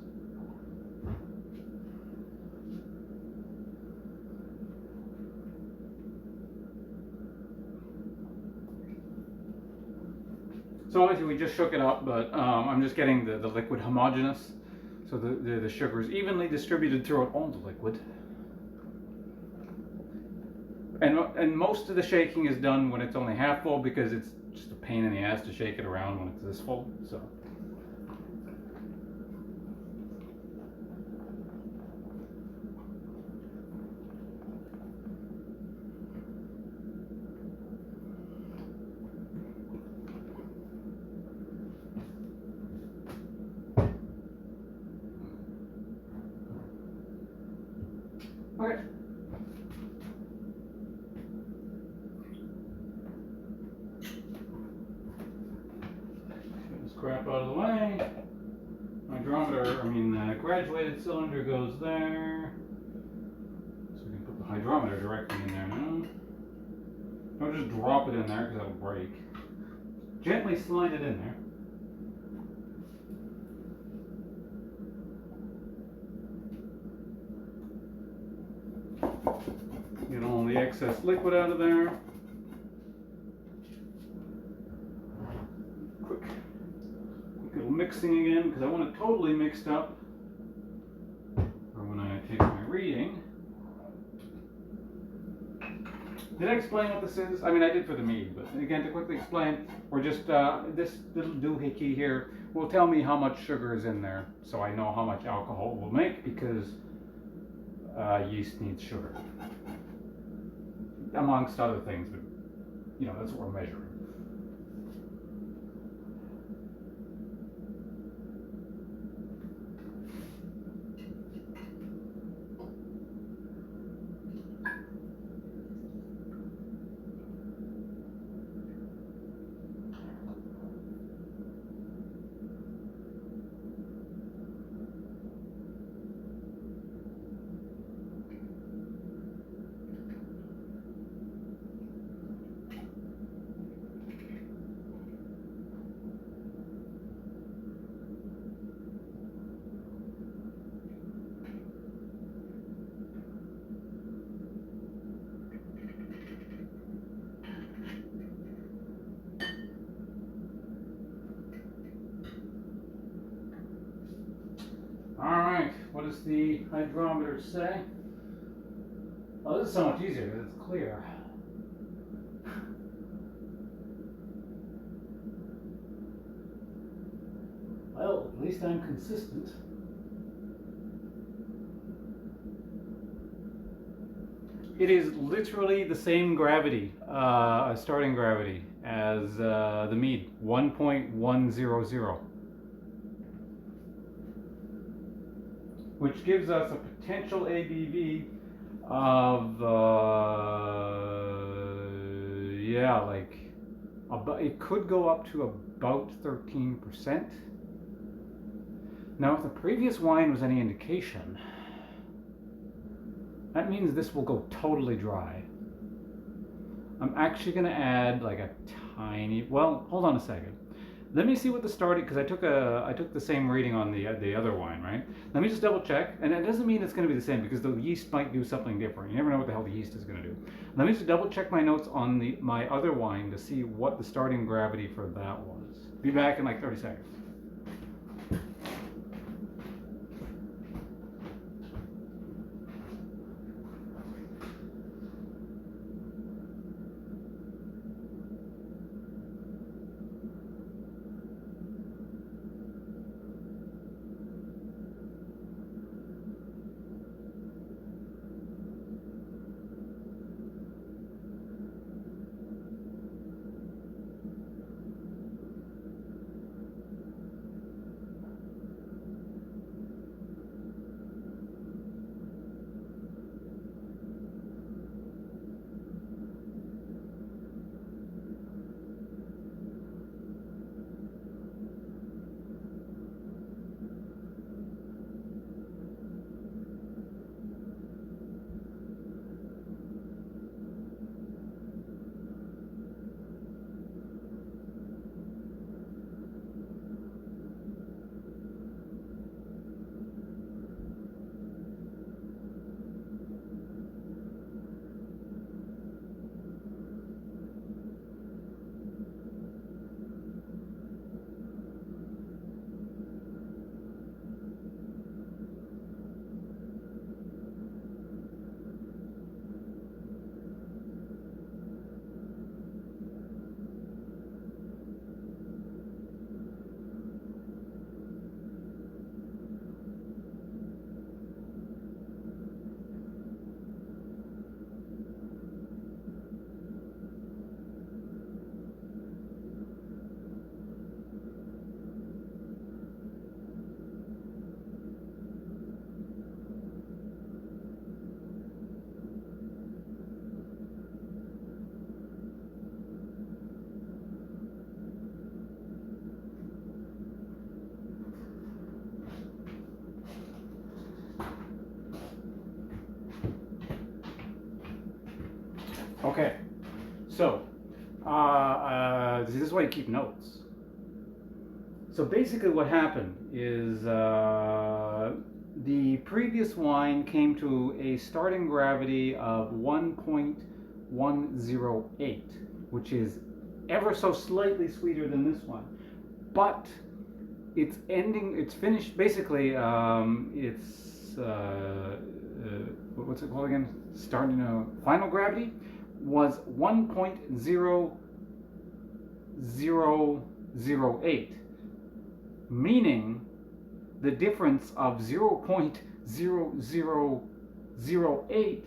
So obviously we just shook it up, but I'm just getting the liquid homogeneous, so the sugar is evenly distributed throughout all the liquid. And most of the shaking is done when it's only half full because it's just a pain in the ass to shake it around when it's this full. So. Okay. Get this crap out of the way. Graduated cylinder goes there. So we can put the hydrometer directly in there now. Don't just drop it in there because that'll break. Gently slide it in there. Get all the excess liquid out of there. Quick little mixing again because I want it totally mixed up for when I take my reading. Did I explain what this is? I mean, I did for the mead, but again, to quickly explain, we're just, this little doohickey here will tell me how much sugar is in there, so I know how much alcohol it will make, because yeast needs sugar. Amongst other things, but, that's what we're measuring. Alright, what does the hydrometer say? Oh, this is so much easier because it's clear. Well, at least I'm consistent. It is literally the same gravity, starting gravity, as the Mead, 1.100, which gives us a potential ABV of, yeah, like, it could go up to about 13%. Now, if the previous wine was any indication, that means this will go totally dry. I'm actually going to add like a tiny, well, hold on a second. Let me see what the starting, because I took the same reading on the other wine, right? Let me just double check, and it doesn't mean it's going to be the same, because the yeast might do something different. You never know what the hell the yeast is going to do. Let me just double check my notes on my other wine to see what the starting gravity for that was. Be back in like 30 seconds. Okay, so this is why you keep notes. So basically what happened is the previous wine came to a starting gravity of 1.108, which is ever so slightly sweeter than this one. But it's finished, basically, what's it called again? Final gravity was 1.0008, meaning the difference of 0.0008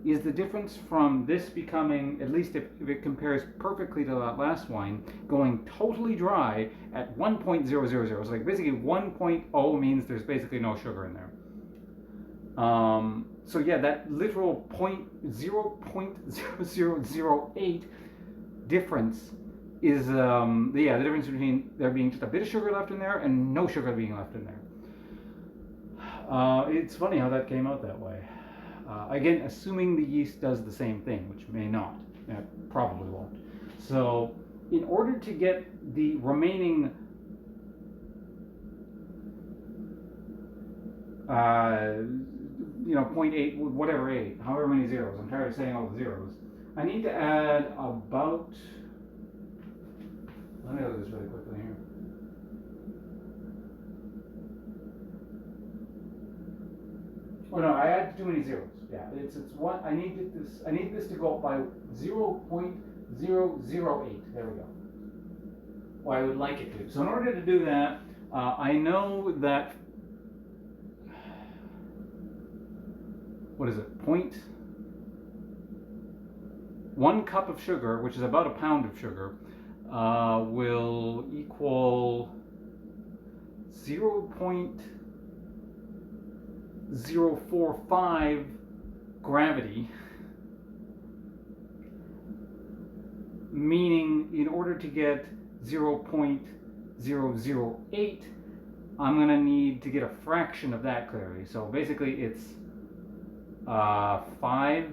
is the difference from this becoming, at least if it compares perfectly to that last wine, going totally dry at 1.000. So like basically 1.0 means there's basically no sugar in there. So yeah, that literal 0.0008 difference is the difference between there being just a bit of sugar left in there and no sugar being left in there. It's funny how that came out that way. Again, assuming the yeast does the same thing, which may not, probably won't. So in order to get the remaining 0.8, whatever 8, however many zeros, I'm tired of saying all the zeros, I need to add about, let me do this really quickly here. Oh no, I added too many zeros. Yeah, it's one. I need this to go up by 0.008. There we go. Well, I would like it to. So in order to do that, I know that, what is it? 1 cup of sugar, which is about a pound of sugar, will equal 0.045 gravity, meaning in order to get 0.008, I'm going to need to get a fraction of that clearly. So basically it's 5,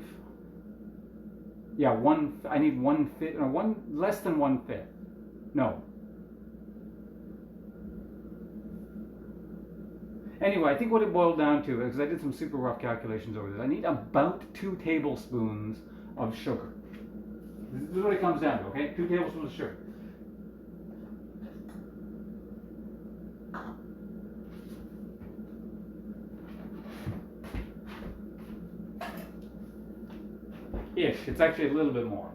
yeah, I need 1/5, or less than 1/5. No. Anyway, I think what it boiled down to, because I did some super rough calculations over this, I need about 2 tablespoons of sugar. This is what it comes down to, okay? 2 tablespoons of sugar. Ish. It's actually a little bit more.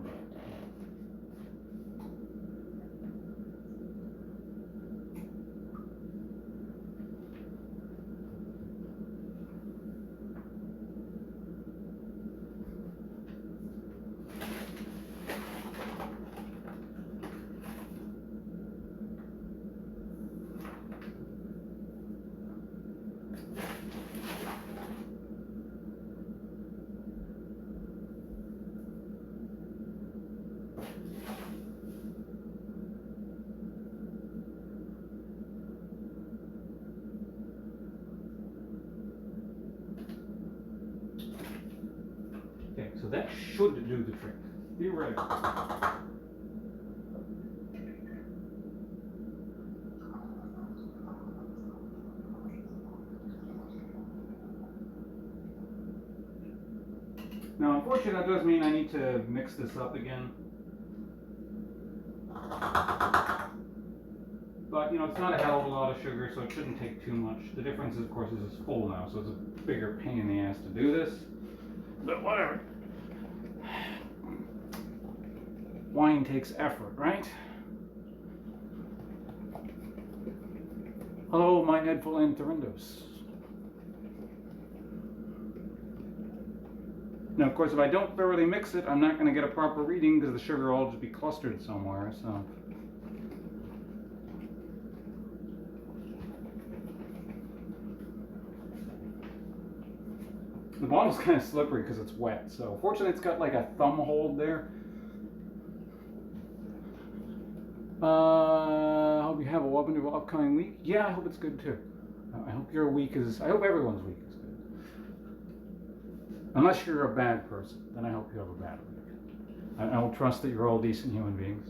Okay, so that should do the trick, theoretically. Now, unfortunately, that does mean I need to mix this up again. But, you know, it's not a hell of a lot of sugar, so it shouldn't take too much. The difference, of course, is it's full now, so it's a bigger pain in the ass to do this. But whatever. Wine takes effort, right? Hello, my Nedful and Thorindos. Now, of course, if I don't thoroughly mix it, I'm not going to get a proper reading because the sugar will all just be clustered somewhere, so... The bottle's kind of slippery because it's wet, so fortunately it's got like a thumb hold there. I hope you have a wonderful upcoming week. Yeah, I hope it's good too. I hope your week is, I hope everyone's week is good. Unless you're a bad person, then I hope you have a bad week. I don't trust that you're all decent human beings.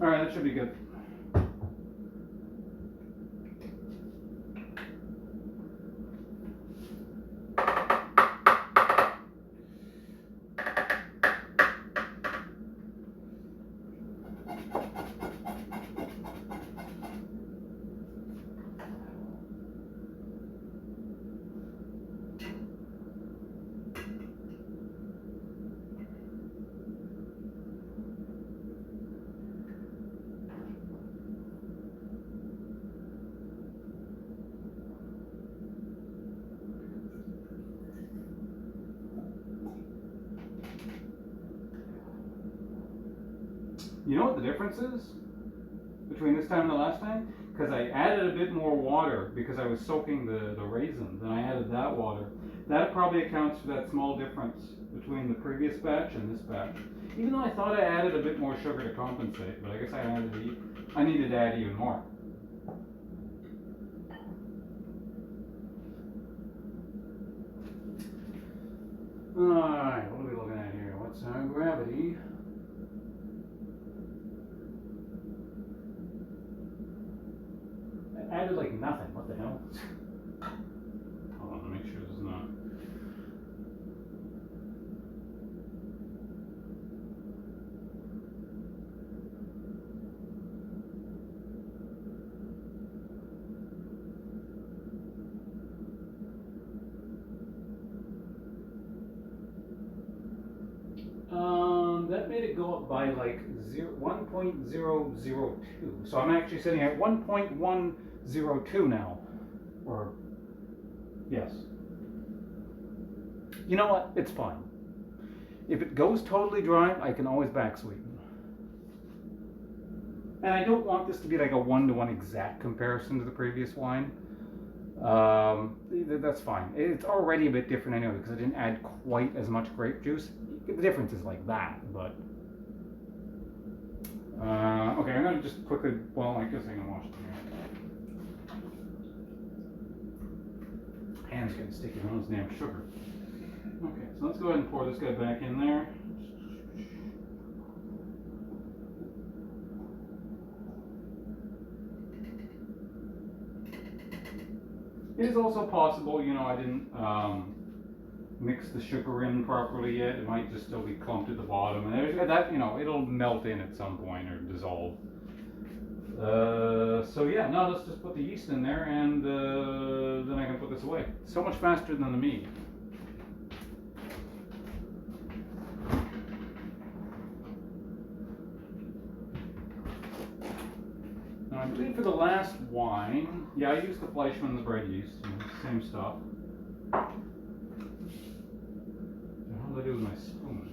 All right, that should be good. You know what the difference is between this time and the last time? Because I added a bit more water because I was soaking the raisins, and I added that water. That probably accounts for that small difference between the previous batch and this batch. Even though I thought I added a bit more sugar to compensate, but I guess I needed to add even more. Alright, what are we looking at here? What's our gravity? I added like nothing. What the hell? Hold on, make sure this is not. up by like 1.002. So I'm actually sitting at 1.102 now. Or, yes. You know what? It's fine. If it goes totally dry, I can always back sweeten. And I don't want this to be like a one-to-one exact comparison to the previous wine. That's fine. It's already a bit different anyway because I didn't add quite as much grape juice. The difference is like that, but okay, I'm gonna just quickly. Well, I guess I can wash them. Hands getting sticky on this damn sugar. Okay, so let's go ahead and pour this guy back in there. It is also possible, you know, I didn't mix the sugar in properly yet. It might just still be clumped at the bottom, and that, you know, it'll melt in at some point or dissolve. So yeah, now let's just put the yeast in there, and then I can put this away. So much faster than the mead. Now I believe for the last wine, yeah, I used the Fleischmann's bread yeast, you know, same stuff. So how do I do with my spoon?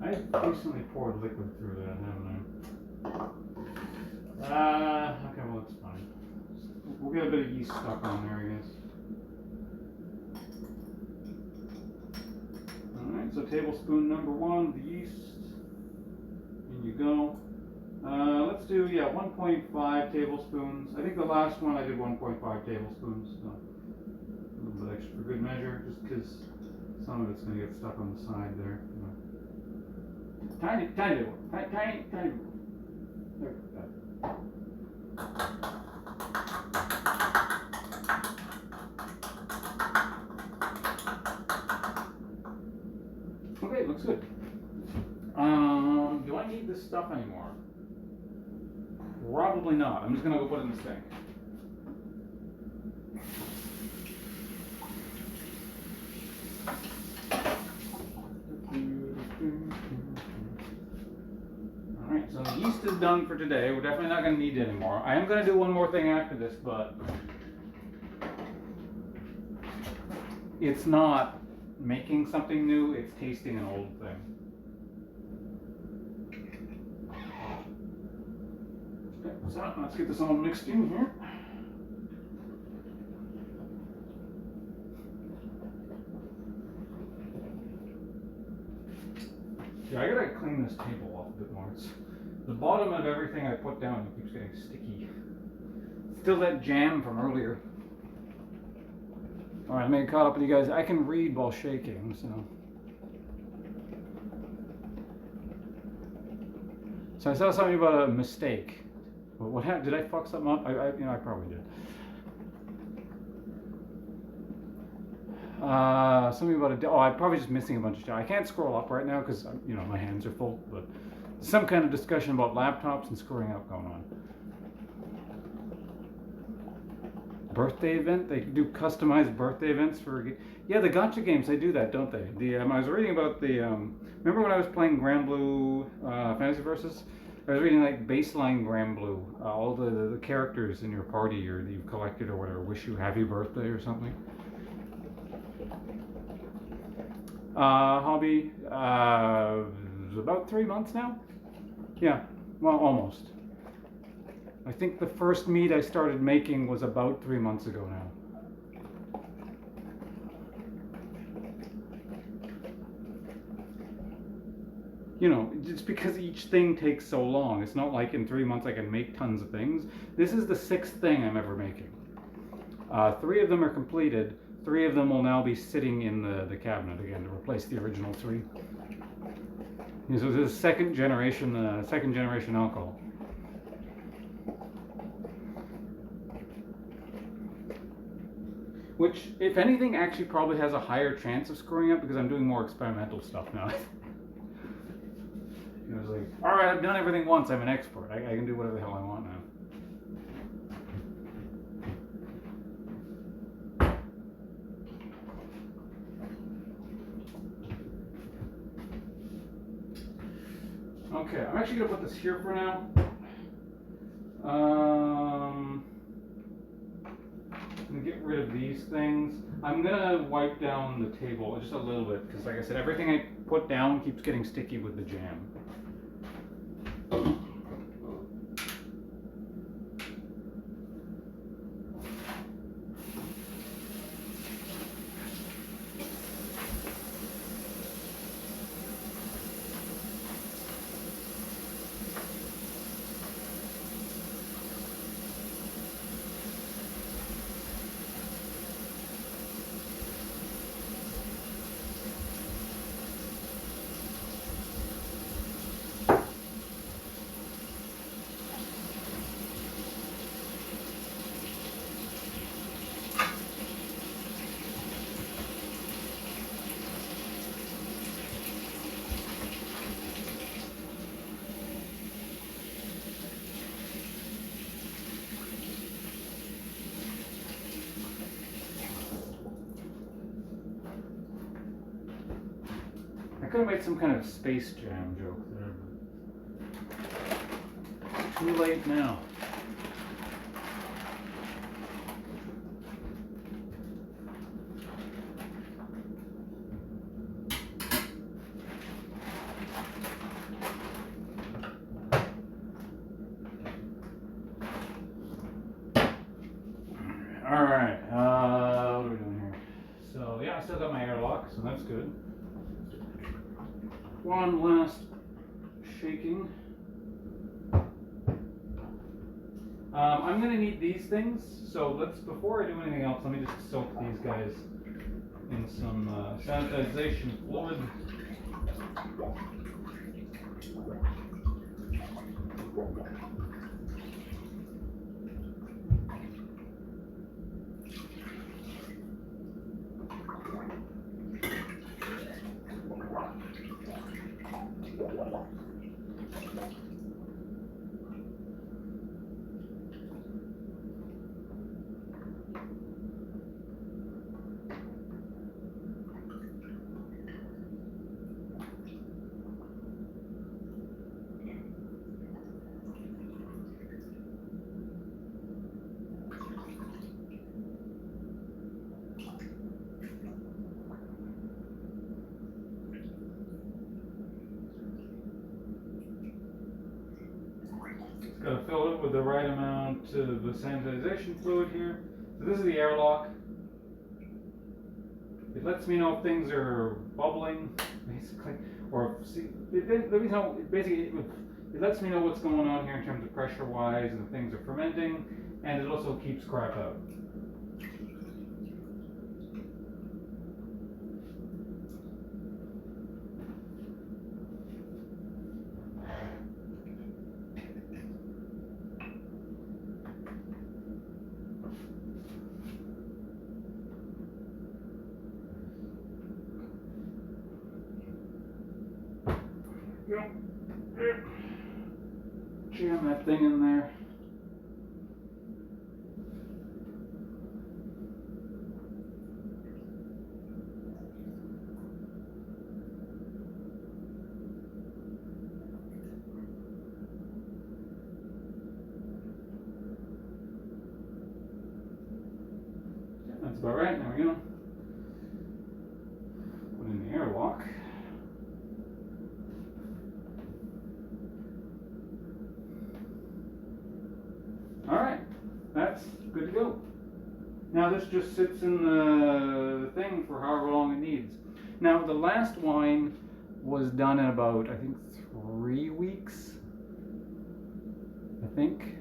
I recently poured liquid through that, haven't I? Okay, well, that's fine. We'll get a bit of yeast stuck on there, I guess. Alright, so tablespoon number 1 of the yeast. In you go. Let's do, 1.5 tablespoons. I think the last one I did 1.5 tablespoons. So a little bit extra for good measure, just because some of it's going to get stuck on the side there. Tiny little. Tiny. There, that. Okay, looks good. Do I need this stuff anymore? Probably not. I'm just gonna go put it in the sink. Alright, so the yeast is done for today. We're definitely not going to need it anymore. I am going to do one more thing after this, but it's not making something new, it's tasting an old thing. Okay, so let's get this all mixed in here. Yeah, I gotta clean this table off a bit more. It's the bottom of everything I put down keeps getting sticky. Still that jam from earlier. Alright, I'm getting caught up with you guys. I can read while shaking, so. So I saw something about a mistake. Well, what happened? Did I fuck something up? I probably did. Something about I'm probably just missing a bunch of stuff. I can't scroll up right now because my hands are full. But some kind of discussion about laptops and screwing up going on. Birthday event? They do customized birthday events for. Yeah, the gacha games, they do that, don't they? I was reading about the. Remember when I was playing Grand Blue Fantasy Versus? I was reading like baseline Grand Blue, all the characters in your party or that you've collected or whatever wish you happy birthday or something. Hobby, about 3 months now? Yeah, well, almost. I think the first mead I started making was about 3 months ago now. It's because each thing takes so long. It's not like in 3 months I can make tons of things. This is the 6th thing I'm ever making. 3 of them are completed. 3 of them will now be sitting in the cabinet again to replace the original 3. This is second generation alcohol. Which, if anything, actually probably has a higher chance of screwing up because I'm doing more experimental stuff now. It was like, alright, I've done everything once, I'm an expert. I can do whatever the hell I want now. Okay, I'm actually going to put this here for now. I'm going to get rid of these things. I'm going to wipe down the table just a little bit because, like I said, everything I put down keeps getting sticky with the jam. I could have made some kind of Space Jam joke there. Too late now. Alright, what are we doing here? So, yeah, I still got my airlock, so that's good. One last shaking. I'm going to need these things, so before I do anything else, let me just soak these guys in some sanitization fluid. Got to fill it with the right amount of the sanitization fluid here. So this is the airlock. It lets me know if things are bubbling, basically, or it lets me know what's going on here in terms of pressure-wise and if things are fermenting, and it also keeps crap out. Jam that thing in there. That's about right. There we go. Put in the airlock. Alright, that's good to go. Now this just sits in the thing for however long it needs. Now the last wine was done in about, I think, 3 weeks. I think.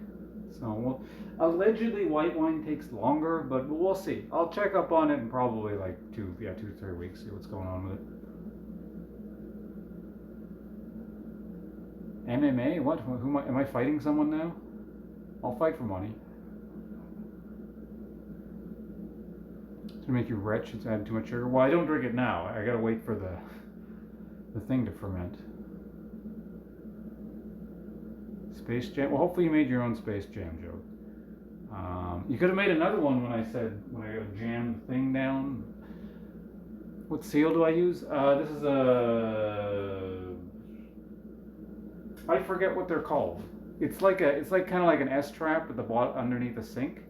So, well, allegedly white wine takes longer, but we'll see. I'll check up on it in probably like 2 to 3 weeks, see what's going on with it. MMA? What? Who am I fighting someone now? I'll fight for money. It's gonna make you rich. It's added too much sugar. Well, I don't drink it now. I gotta wait for the thing to ferment. Space Jam. Well, hopefully you made your own Space Jam joke. You could have made another one when I gotta jam the thing down. What seal do I use? This is I forget what they're called. It's like kind of like an S-trap at the bottom underneath the sink.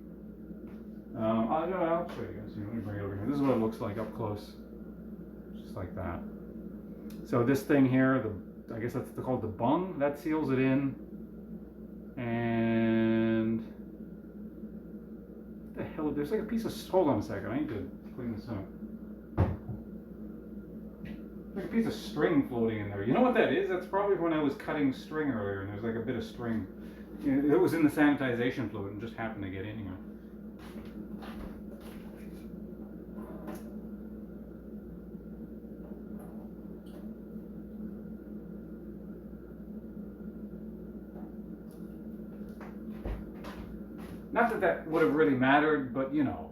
I'll show you guys. Let me bring it over here. This is what it looks like up close. Just like that. So this thing here, I guess that's called the bung. That seals it in. And what the hell? There's like a piece of. Hold on a second. I need to clean this up. Like a piece of string floating in there. You know what that is? That's probably when I was cutting string earlier, and there's like a bit of string. It was in the sanitization fluid and just happened to get in here. Not that that would have really mattered, but you know.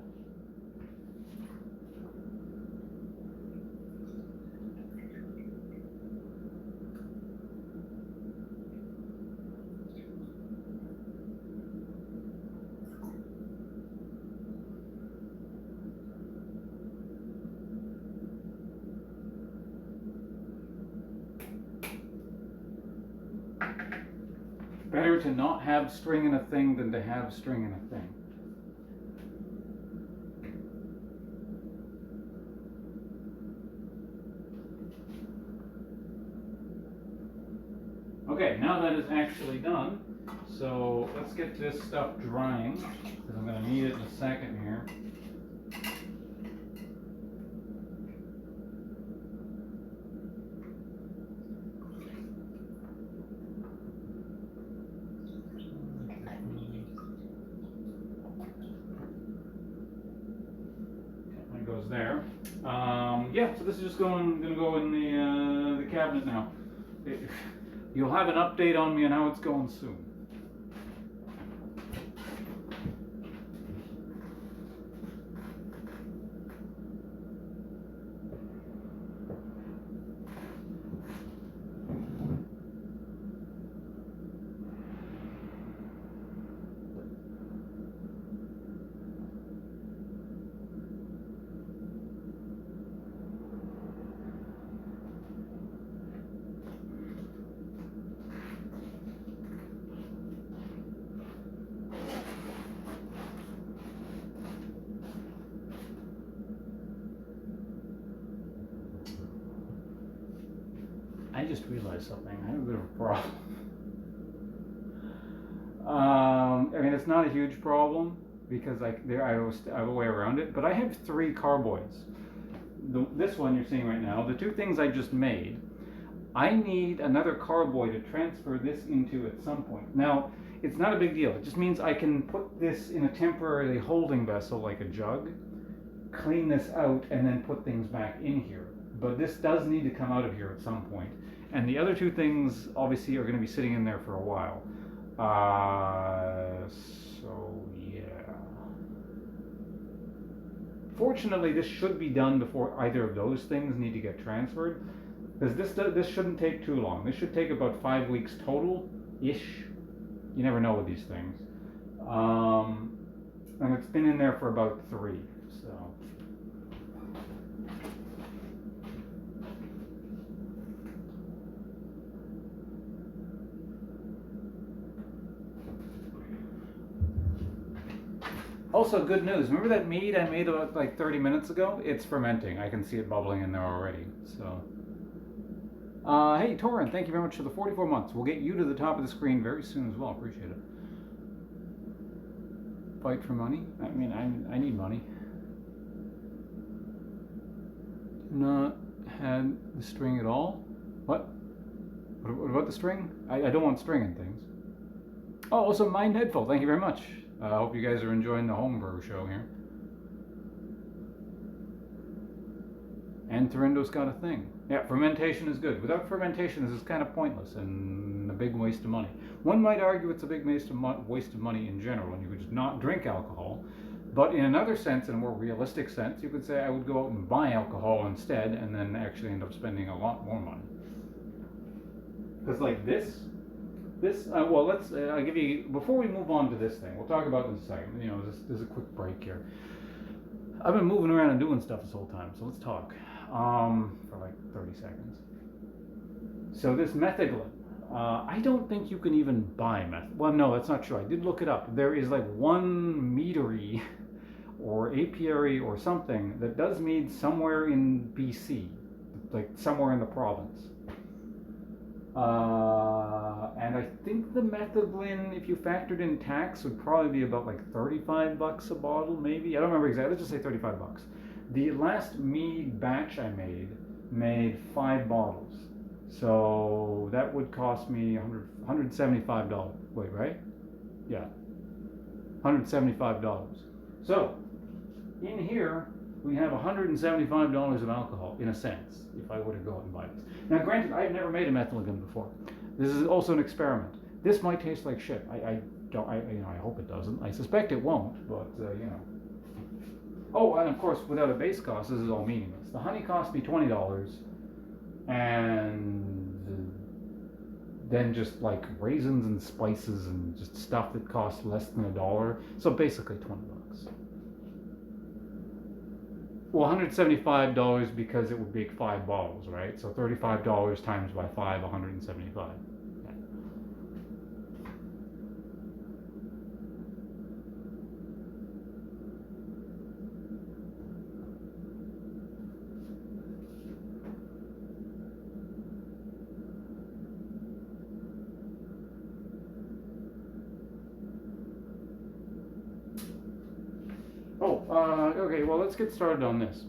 Better to not have string in a thing than to have string in a thing. Okay, now that is actually done, so let's get this stuff drying, because I'm going to need it in a second here. Goes there. Yeah, so this is just going to go in the cabinet now. You'll have an update on me on how it's going soon. I just realized something. I have a bit of a problem. I mean, it's not a huge problem because I have a way around it. But I have 3 carboys. This one you're seeing right now, the 2 things I just made. I need another carboy to transfer this into at some point. Now, it's not a big deal. It just means I can put this in a temporary holding vessel like a jug, clean this out, and then put things back in here. But this does need to come out of here at some point. And the other 2 things obviously are going to be sitting in there for a while. So yeah. Fortunately, this should be done before either of those things need to get transferred. Because this shouldn't take too long. This should take about 5 weeks total-ish. You never know with these things. And it's been in there for about 3. So. Also, good news. Remember that mead I made about like 30 minutes ago? It's fermenting. I can see it bubbling in there already. So, hey, Torin, thank you very much for the 44 months. We'll get you to the top of the screen very soon as well. Appreciate it. Fight for money? I mean, I need money. Not had the string at all? What? What about the string? I don't want string in things. Oh, also Mind Headful. Thank you very much. I hope you guys are enjoying the homebrew show here. And Torindo's got a thing. Yeah, fermentation is good. Without fermentation, this is kind of pointless and a big waste of money. One might argue it's a big waste of money in general, and you could just not drink alcohol. But in another sense, in a more realistic sense, you could say I would go out and buy alcohol instead, and then actually end up spending a lot more money. Because like well, I'll give you, before we move on to this thing, we'll talk about it in a second. You know, this is a quick break here. I've been moving around and doing stuff this whole time, so let's talk for like 30 seconds. So this Metheglin, I don't think you can even buy meth. Well, no, that's not true. I did look it up. There is like one meadery or apiary or something that does mead somewhere in BC, like somewhere in the province. And I think the Metheglin, if you factored in tax, would probably be about like $35 a bottle, maybe. I don't remember exactly. Let's just say $35. The last mead batch I made 5 bottles. So that would cost me $175. Wait, right? Yeah, $175. So in here we have $175 of alcohol, in a sense, if I were to go out and buy this. Now, granted, I've never made a Metheglin before. This is also an experiment. This might taste like shit. I hope it doesn't. I suspect it won't, but you know. Oh, and of course, without a base cost, this is all meaningless. The honey cost me $20, and then just like raisins and spices and just stuff that costs less than $1. So basically $20. Well, $175 because it would make 5 bottles, right? So $35 times by 5, $175. Yeah. Okay, well, let's get started on this.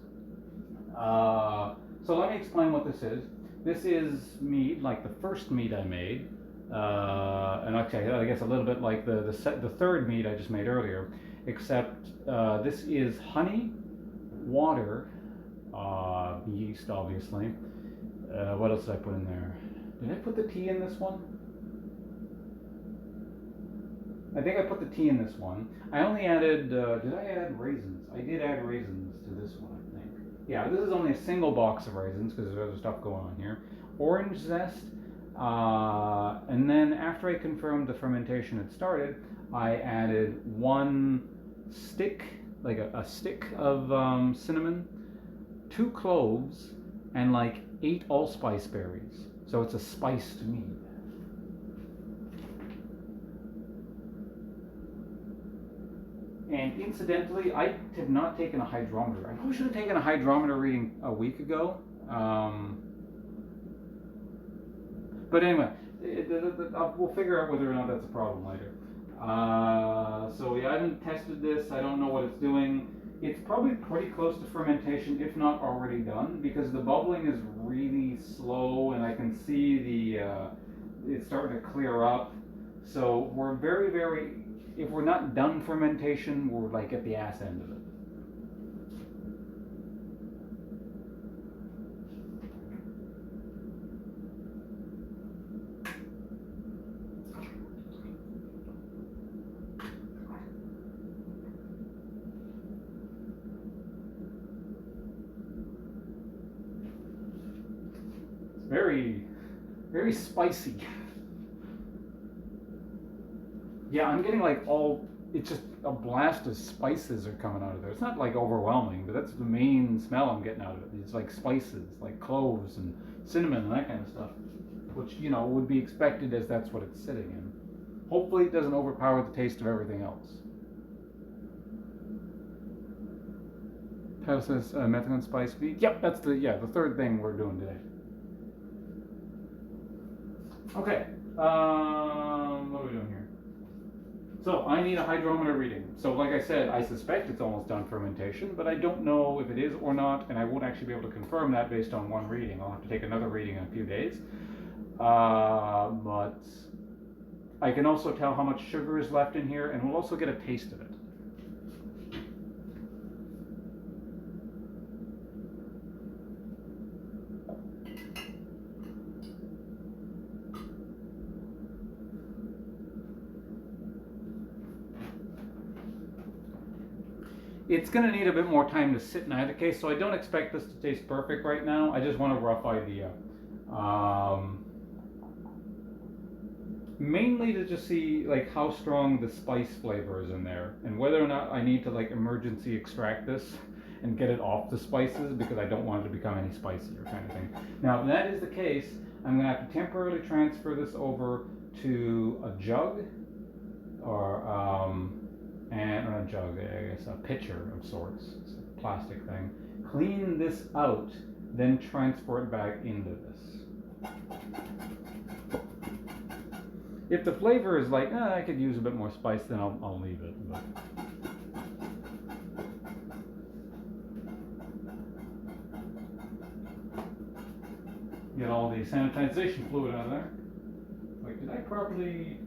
So let me explain what this is. This is mead, like the first mead I made, and okay, I guess a little bit like the third mead I just made earlier, except this is honey, water, yeast, obviously. What else did I put in there? Did I put the tea in this one? I think I put the tea in this one. I only added, did I add raisins? I did add raisins to this one, I think. Yeah, this is only a single box of raisins because there's other stuff going on here. Orange zest, and then after I confirmed the fermentation had started, I added 1 stick, like a stick of cinnamon, 2 cloves, and like 8 allspice berries. So it's a spiced mead. And incidentally, I have not taken a hydrometer. I probably should have taken a hydrometer reading a week ago. But anyway, we'll figure out whether or not that's a problem later. So yeah, I haven't tested this. I don't know what it's doing. It's probably pretty close to fermentation, if not already done, because the bubbling is really slow, and I can see it's starting to clear up. So we're very, very. If we're not done fermentation, we're like at the ass end of it. It's very, very spicy. Yeah, I'm getting like it's just a blast of spices are coming out of there. It's not like overwhelming, but that's the main smell I'm getting out of it. It's like spices, like cloves and cinnamon and that kind of stuff, which, you know, would be expected as that's what it's sitting in. Hopefully it doesn't overpower the taste of everything else. Title says Metheglin spice mead. Yep, that's the third thing we're doing today. Okay, what are we doing here? So I need a hydrometer reading. So like I said, I suspect it's almost done fermentation, but I don't know if it is or not, and I won't actually be able to confirm that based on one reading. I'll have to take another reading in a few days. But I can also tell how much sugar is left in here, and we'll also get a taste of it. It's going to need a bit more time to sit in either case, so I don't expect this to taste perfect right now. I just want a rough idea. Mainly to just see like how strong the spice flavor is in there, and whether or not I need to like emergency extract this and get it off the spices, because I don't want it to become any spicier kind of thing. Now, if that is the case, I'm going to have to temporarily transfer this over to a jug, or and a jug, I guess a pitcher of sorts. It's a plastic thing. Clean this out, then transfer it back into this. If the flavor is like, I could use a bit more spice, then I'll leave it. But get all the sanitization fluid out of there. Wait, did I properly?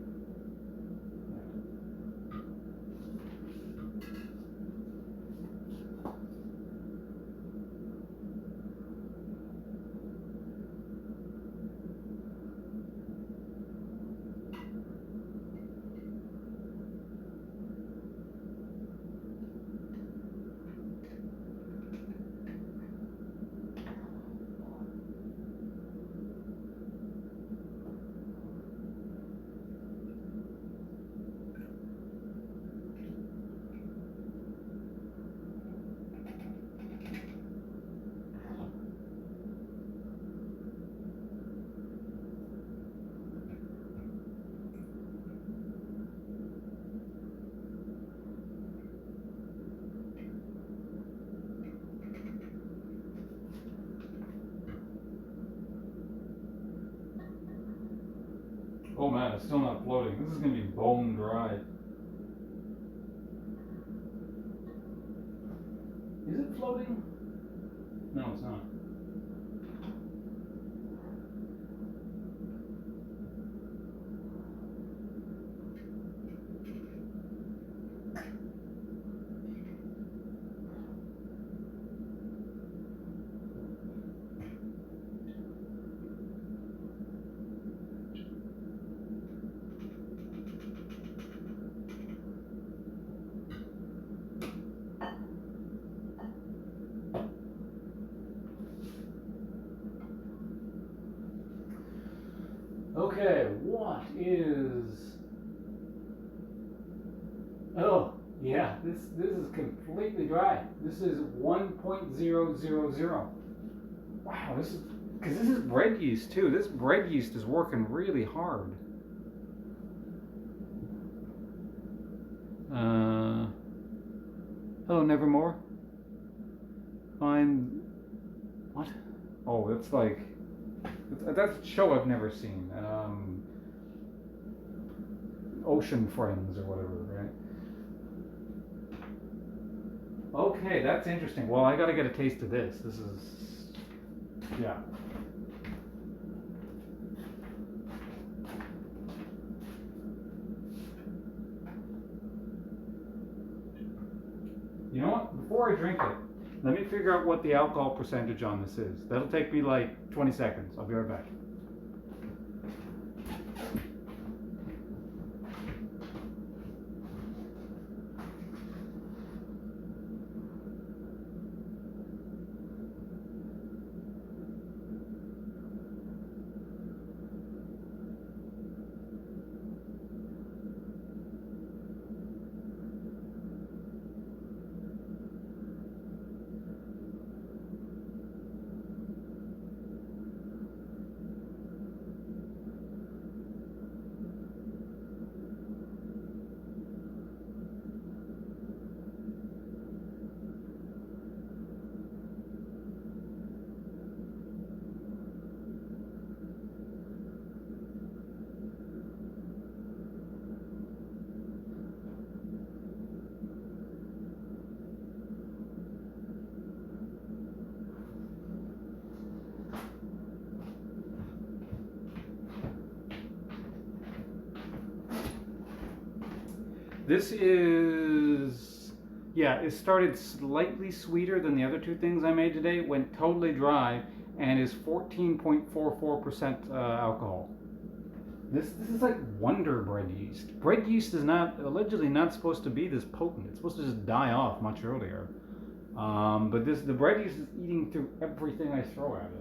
Oh man, it's still not floating. This is going to be bone dry. Is it floating? No, it's not. Okay, what is... Oh, yeah, this is completely dry. This is 1.000. Wow, this is... Because this is bread yeast too. This bread yeast is working really hard. Hello, Nevermore. I'm... What? Oh, it's like... That's a show I've never seen. Ocean Friends or whatever, right? Okay, that's interesting. Well, I gotta get a taste of this. This is... Yeah. You know what? Before I drink it, let me figure out what the alcohol percentage on this is. That'll take me like 20 seconds. I'll be right back. This is, yeah, it started slightly sweeter than the other two things I made today, went totally dry, and is 14.44% alcohol. This is like Wonder Bread yeast. Bread yeast is not allegedly not supposed to be this potent. It's supposed to just die off much earlier. But the bread yeast is eating through everything I throw at it.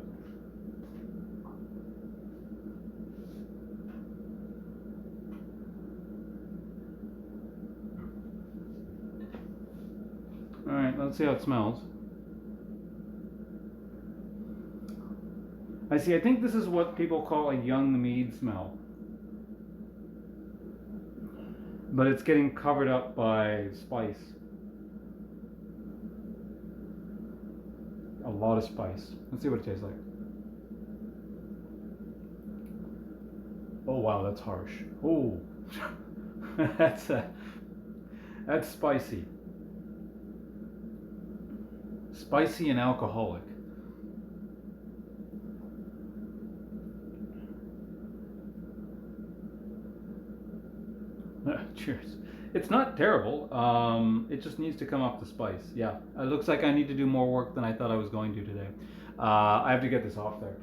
All right, let's see how it smells. I see. I think this is what people call a young mead smell. But it's getting covered up by spice. A lot of spice. Let's see what it tastes like. Oh wow, that's harsh. Oh, that's spicy. Spicy and alcoholic. Cheers. It's not terrible. It just needs to come off the spice. Yeah, it looks like I need to do more work than I thought I was going to today. I have to get this off there.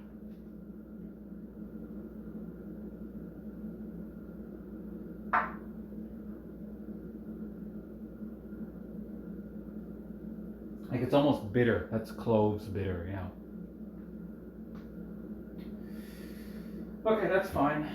Like it's almost bitter. That's cloves bitter, yeah. Okay, that's fine.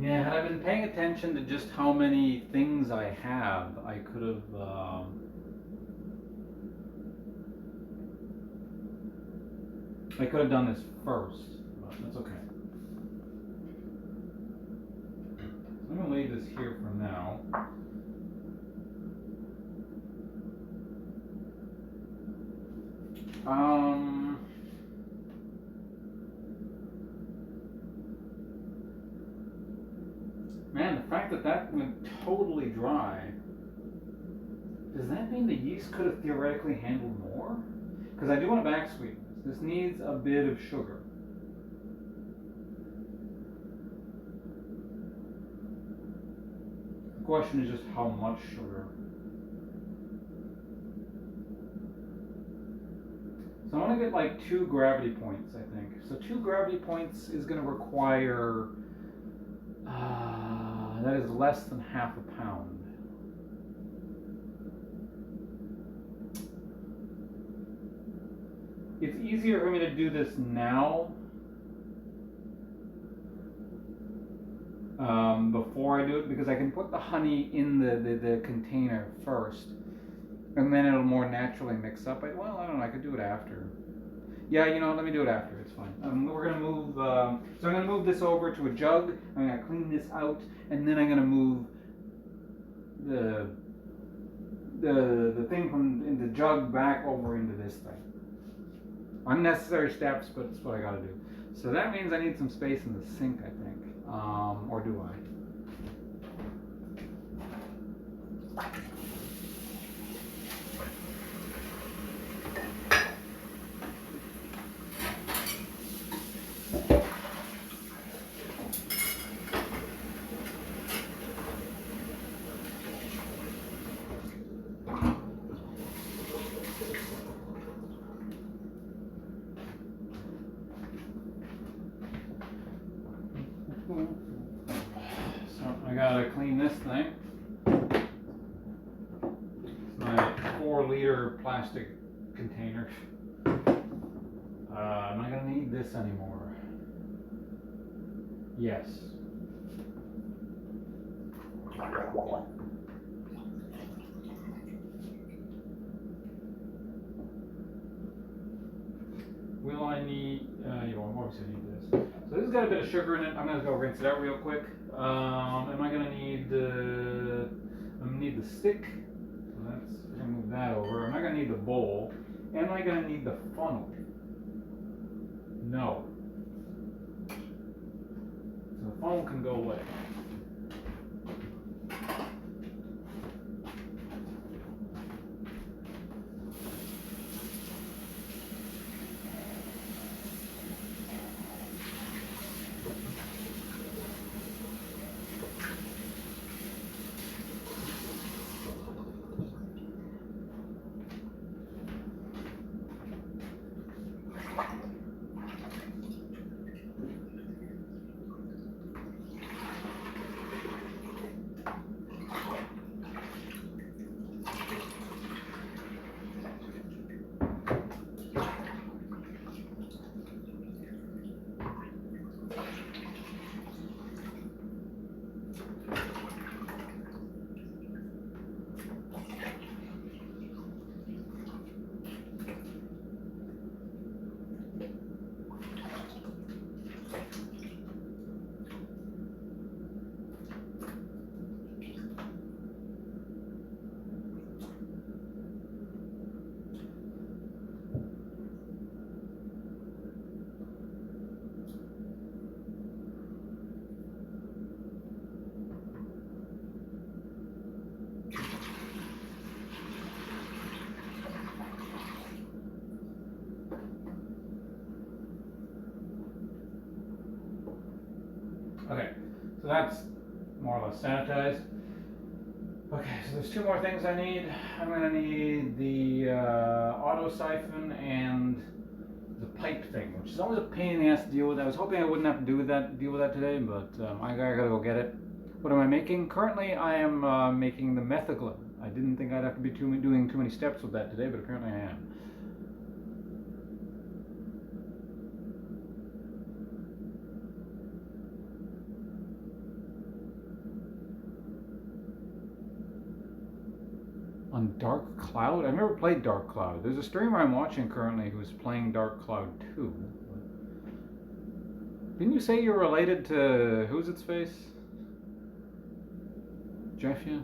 Yeah, had I been paying attention to just how many things I have, I could have done this first, but that's okay. I'm gonna leave this here for now. Man, the fact that that went totally dry, does that mean the yeast could have theoretically handled more? Because I do want to back sweeten this. This needs a bit of sugar. The question is just how much sugar. So I want to get like 2 gravity points, I think. So 2 gravity points is going to require, that is less than half a pound. It's easier for me to do this now before I do it, because I can put the honey in the container first, and then it'll more naturally mix up. Well, I don't know, I could do it after. Yeah, you know, let me do it after, it's fine. We're gonna move, so I'm gonna move this over to a jug, I'm gonna clean this out, and then I'm gonna move the thing from in the jug back over into this thing. Unnecessary steps, but it's what I gotta do. So that means I need some space in the sink, I think. Or do I? So I gotta clean this thing. It's my 4-liter plastic container. Am I gonna need this anymore? Yes. Will I need, you know, obviously need this. So this has got a bit of sugar in it. I'm gonna go rinse it out real quick. Am I gonna need the, I'm gonna need the stick. So that's, I'm gonna move that over. Am I gonna need the bowl? Am I gonna need the funnel? No. So the funnel can go away. Okay, so that's more or less sanitized. Okay, so there's two more things I need. I'm gonna need the auto siphon and the pipe thing, which is always a pain in the ass to deal with. I was hoping I wouldn't have to deal with that today, but I gotta go get it. What am I making? Currently, I am making the Metheglin. I didn't think I'd have to be doing too many steps with that today, but apparently I am. On Dark Cloud? I've never played Dark Cloud. There's a streamer I'm watching currently who's playing Dark Cloud 2. Didn't you say you're related to who's its face? Jeff, yeah?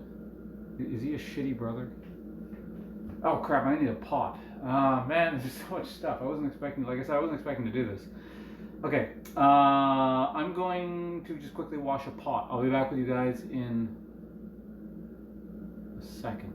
Is he a shitty brother? Oh crap, I need a pot. Man, there's so much stuff. I wasn't expecting, like I said, I wasn't expecting to do this. Okay, I'm going to just quickly wash a pot. I'll be back with you guys in a second.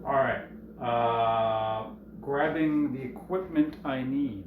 Alright, grabbing the equipment I need.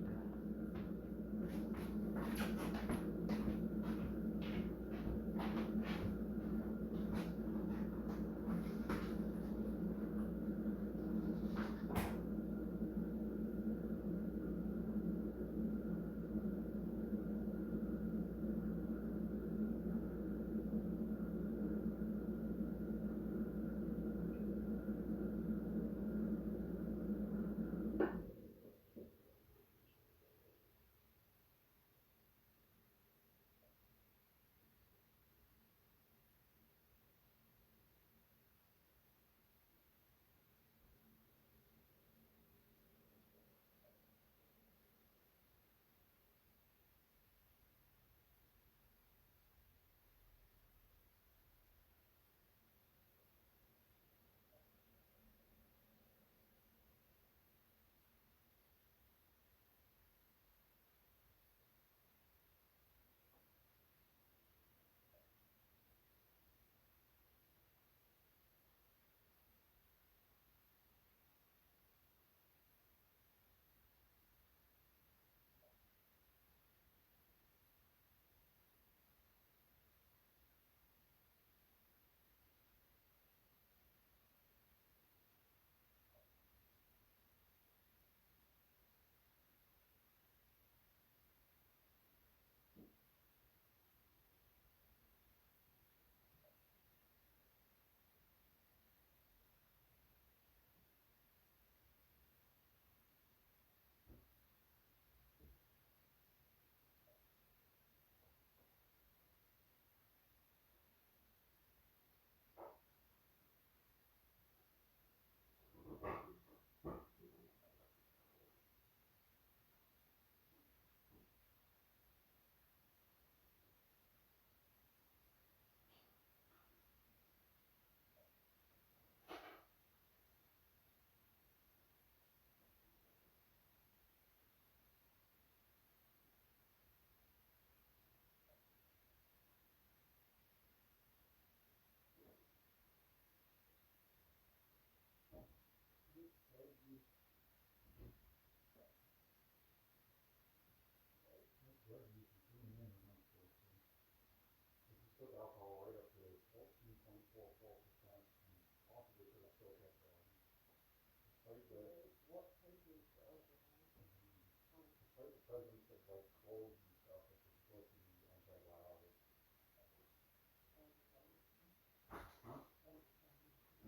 I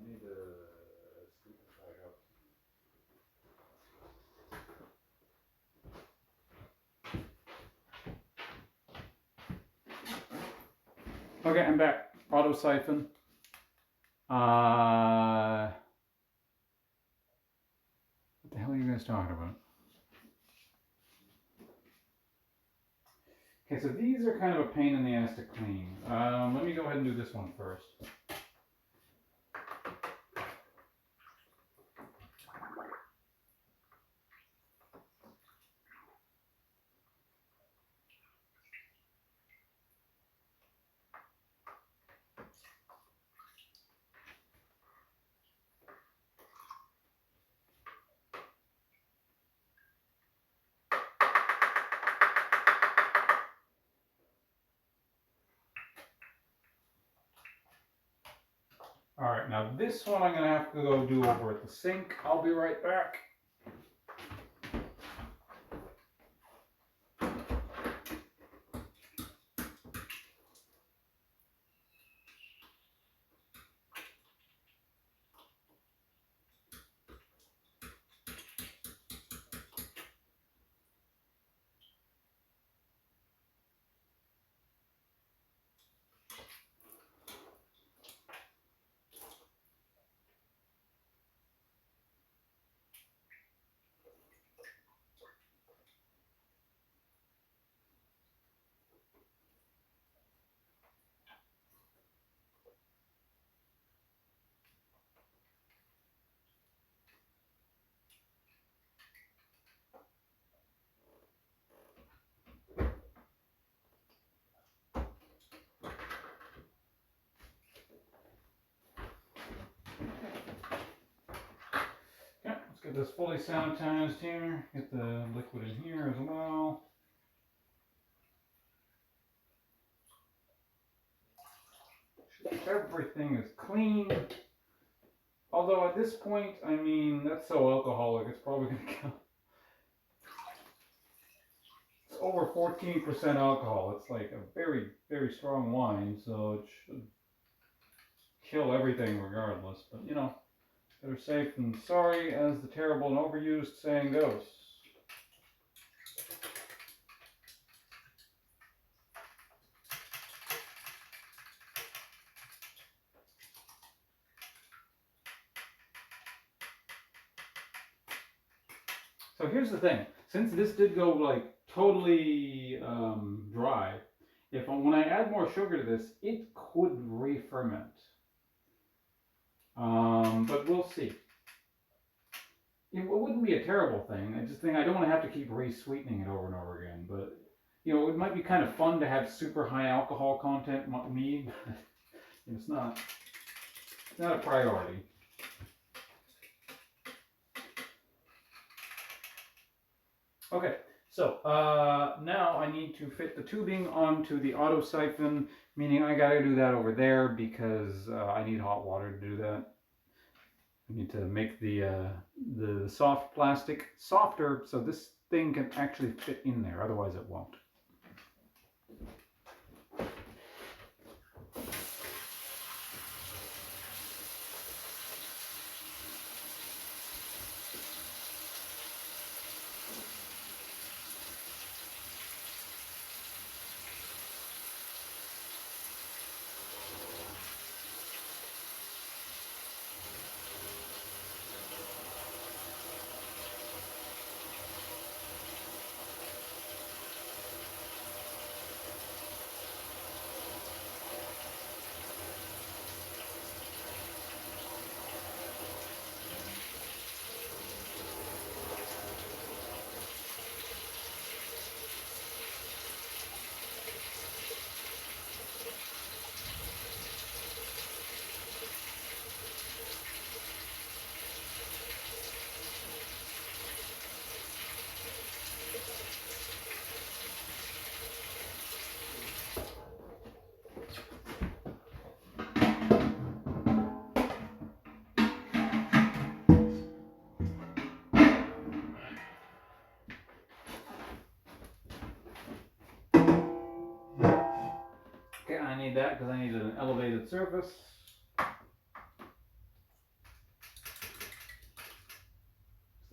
need to scoop it back up. Okay, I'm back. Auto siphon. What the hell are you guys talking about? Okay, so these are kind of a pain in the ass to clean. Let me go ahead and do this one first. All right, now this one I'm going to have to go do over at the sink. I'll be right back. Okay, let's get this fully sanitized here. Get the liquid in here as well. Everything is clean. Although at this point, I mean, that's so alcoholic, it's probably going to kill. It's over 14% alcohol. It's like a very, very strong wine, so it should kill everything regardless. But, you know, better safe than sorry, as the terrible and overused saying goes. So here's the thing. Since this did go like totally dry, when I add more sugar to this, it could re-ferment. But we'll see. It wouldn't be a terrible thing. I just think I don't want to have to keep re-sweetening it over and over again. But you know, it might be kind of fun to have super high alcohol content mead. It's not a priority. Okay, so now I need to fit the tubing onto the auto siphon, meaning I gotta do that over there because I need hot water to do that. I need to make the soft plastic softer so this thing can actually fit in there, otherwise it won't. need that because I needed an elevated surface.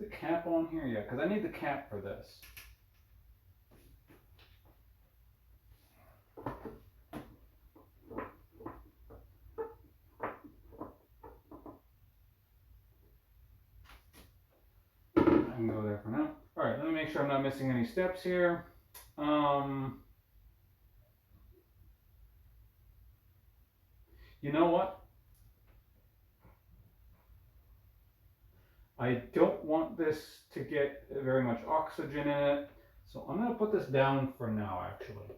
Is the cap on here? Yeah, because I need the cap for this. I can go there for now. All right, let me make sure I'm not missing any steps here. You know what? I don't want this to get very much oxygen in it, so I'm going to put this down for now, actually.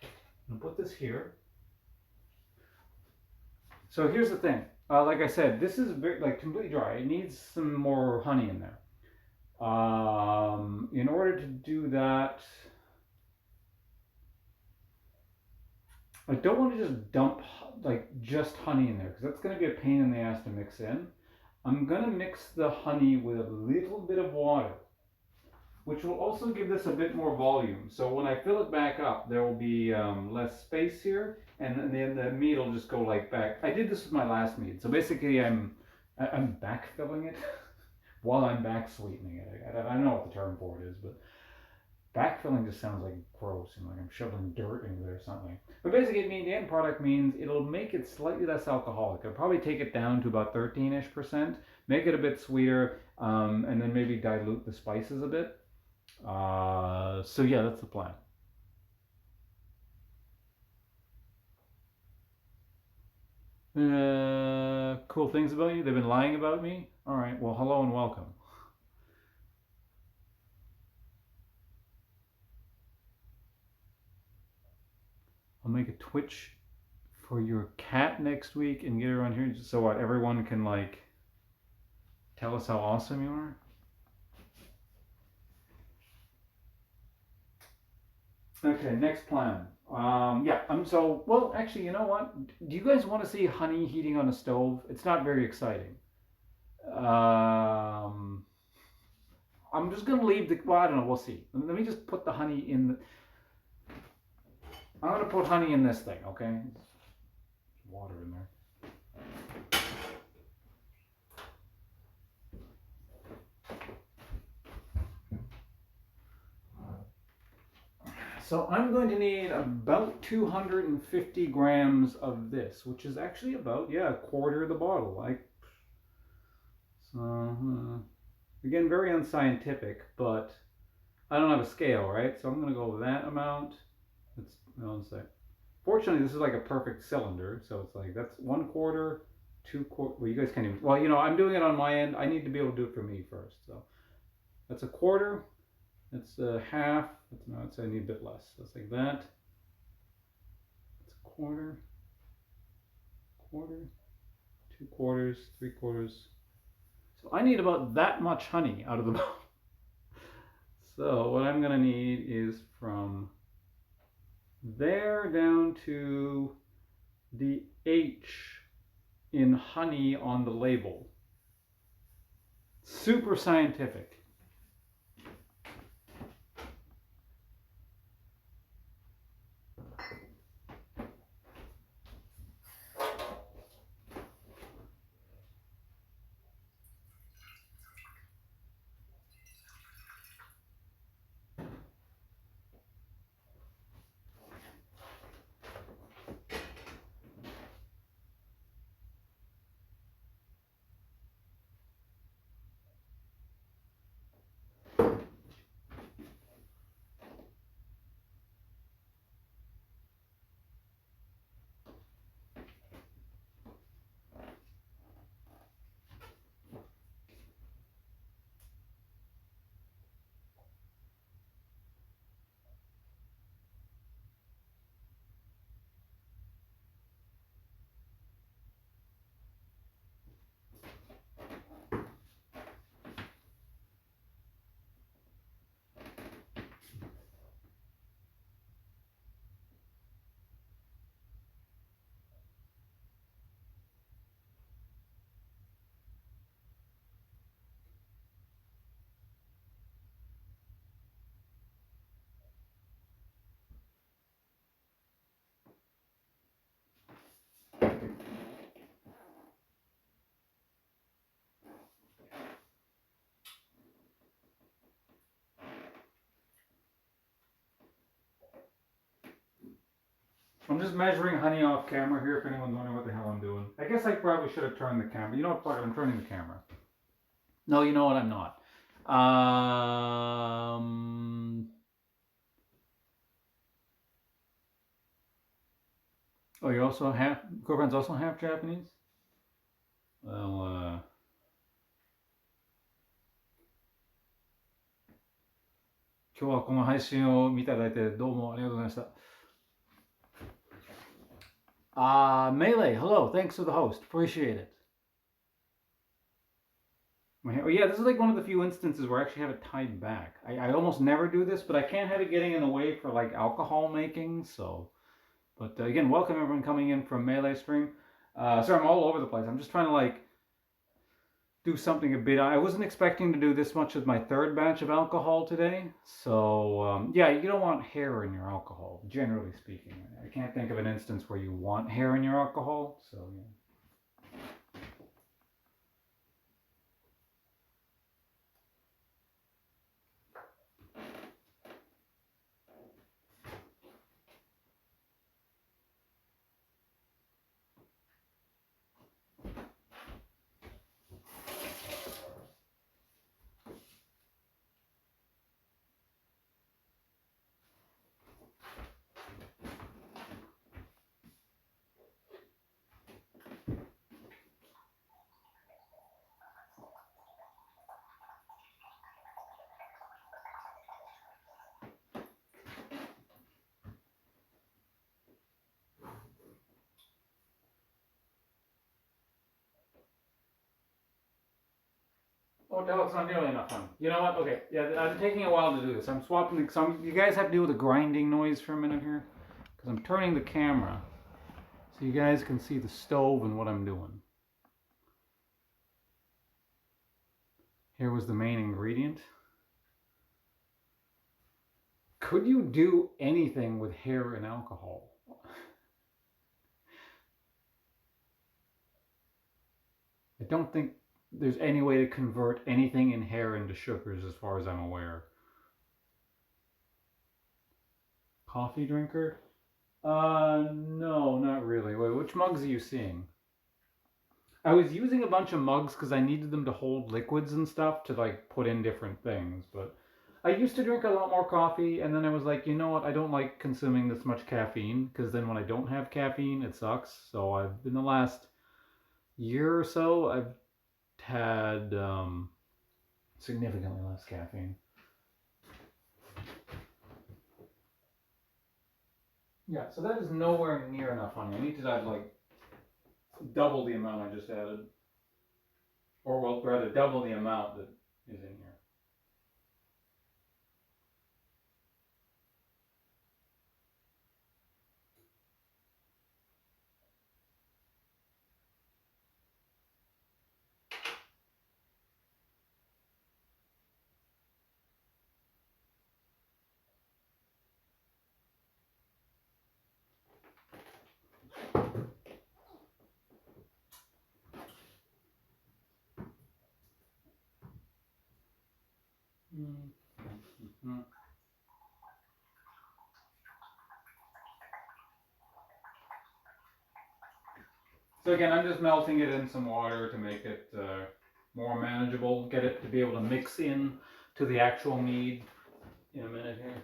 I'm going to put this here. So here's the thing. Like I said, this is very, completely dry. It needs some more honey in there. In order to do that, I don't want to just dump just honey in there because that's going to be a pain in the ass to mix in. I'm going to mix the honey with a little bit of water, which will also give this a bit more volume. So when I fill it back up, there will be less space here, and then the mead will just go back. I did this with my last mead. So basically I'm backfilling it while I'm back sweetening it. I don't know what the term for it is, but backfilling just sounds like gross, like I'm shoveling dirt into there or something. But basically, the end product means it'll make it slightly less alcoholic. It'll probably take it down to about 13-ish%, make it a bit sweeter, and then maybe dilute the spices a bit. So yeah, that's the plan. Cool things about you? They've been lying about me? All right, well, hello and welcome. I'll make a Twitch for your cat next week and get her on here so what everyone can tell us how awesome you are. Okay, next plan. Well, actually, you know what? Do you guys want to see honey heating on a stove? It's not very exciting. I'm just gonna leave well, I don't know, we'll see. Let me just put the honey in the, I'm gonna put honey in this thing, okay? There's water in there. So I'm going to need about 250 grams of this, which is actually about, a quarter of the bottle. Again, very unscientific, but I don't have a scale, right? So I'm going to go with that amount. Fortunately, this is like a perfect cylinder, so it's that's 1/4, 2/4. Well, you guys can't even. Well, I'm doing it on my end. I need to be able to do it for me first. So that's 1/4. That's a half. I need a bit less. That's like that. That's 1/4, 1/4, 2/4, 3/4. So I need about that much honey out of the bottle. So what I'm gonna need is from there down to the H in honey on the label. Super scientific. I'm just measuring honey off camera here if anyone's wondering what the hell I'm doing. I guess I probably should have turned the camera. You know what, fuck it, I'm turning the camera. No, you know what, I'm not. Oh, you're also half, girlfriend's also half Japanese? Well, 今日はこの配信を見ていただいてどうもありがとうございました。Melee, hello, thanks for the host, appreciate it. Oh yeah, this is like one of the few instances where I actually have it tied back. I almost never do this, but I can't have it getting in the way for like alcohol making, so. But again, welcome everyone coming in from Melee stream. Sorry, I'm all over the place. I'm just trying to like do something a bit. I wasn't expecting to do this much with my third batch of alcohol today. So yeah, you don't want hair in your alcohol, generally speaking. I can't think of an instance where you want hair in your alcohol, so yeah. Oh no, it's not nearly enough fun. You know what? Okay, yeah, I'm taking a while to do this. I'm swapping some. You guys have to deal with the grinding noise for a minute here, because I'm turning the camera so you guys can see the stove and what I'm doing. Here was the main ingredient. Could you do anything with hair and alcohol? I don't think there's any way to convert anything in hair into sugars as far as I'm aware. Coffee drinker? No, not really. Wait, which mugs are you seeing? I was using a bunch of mugs because I needed them to hold liquids and stuff to like put in different things, but I used to drink a lot more coffee, and then I was like, you know what, I don't like consuming this much caffeine, because then when I don't have caffeine, it sucks. So I've, in the last year or so, I've had significantly less caffeine. Yeah, so that is nowhere near enough honey. I need to add like double the amount I just added. Or well, rather double the amount that is in here. Mm-hmm. So again, I'm just melting it in some water to make it more manageable, get it to be able to mix in to the actual mead in a minute here.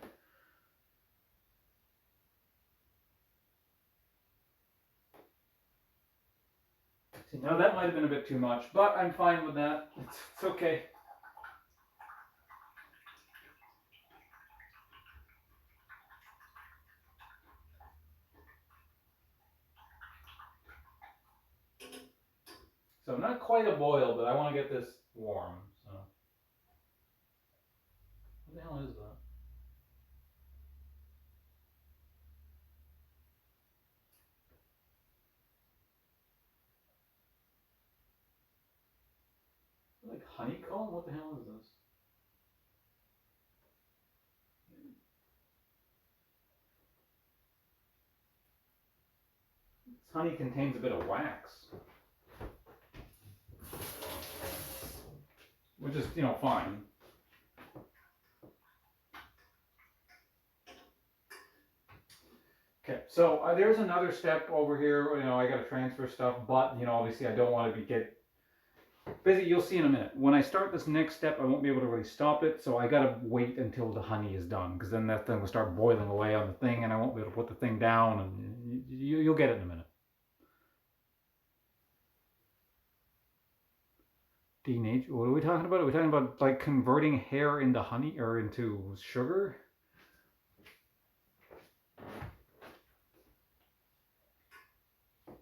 See, now that might have been a bit too much, but I'm fine with that. It's okay. So not quite a boil, but I want to get this warm. So what the hell is that? Like honeycomb? What the hell is this? This honey contains a bit of wax, which is, you know, fine. Okay, so there's another step over here. You know, I got to transfer stuff, but you know, obviously, I don't want to get busy. You'll see in a minute. When I start this next step, I won't be able to really stop it, so I got to wait until the honey is done, because then that thing will start boiling away on the thing, and I won't be able to put the thing down, and you'll get it in a minute. Denatured. What are we talking about? Are we talking about like converting hair into honey or into sugar?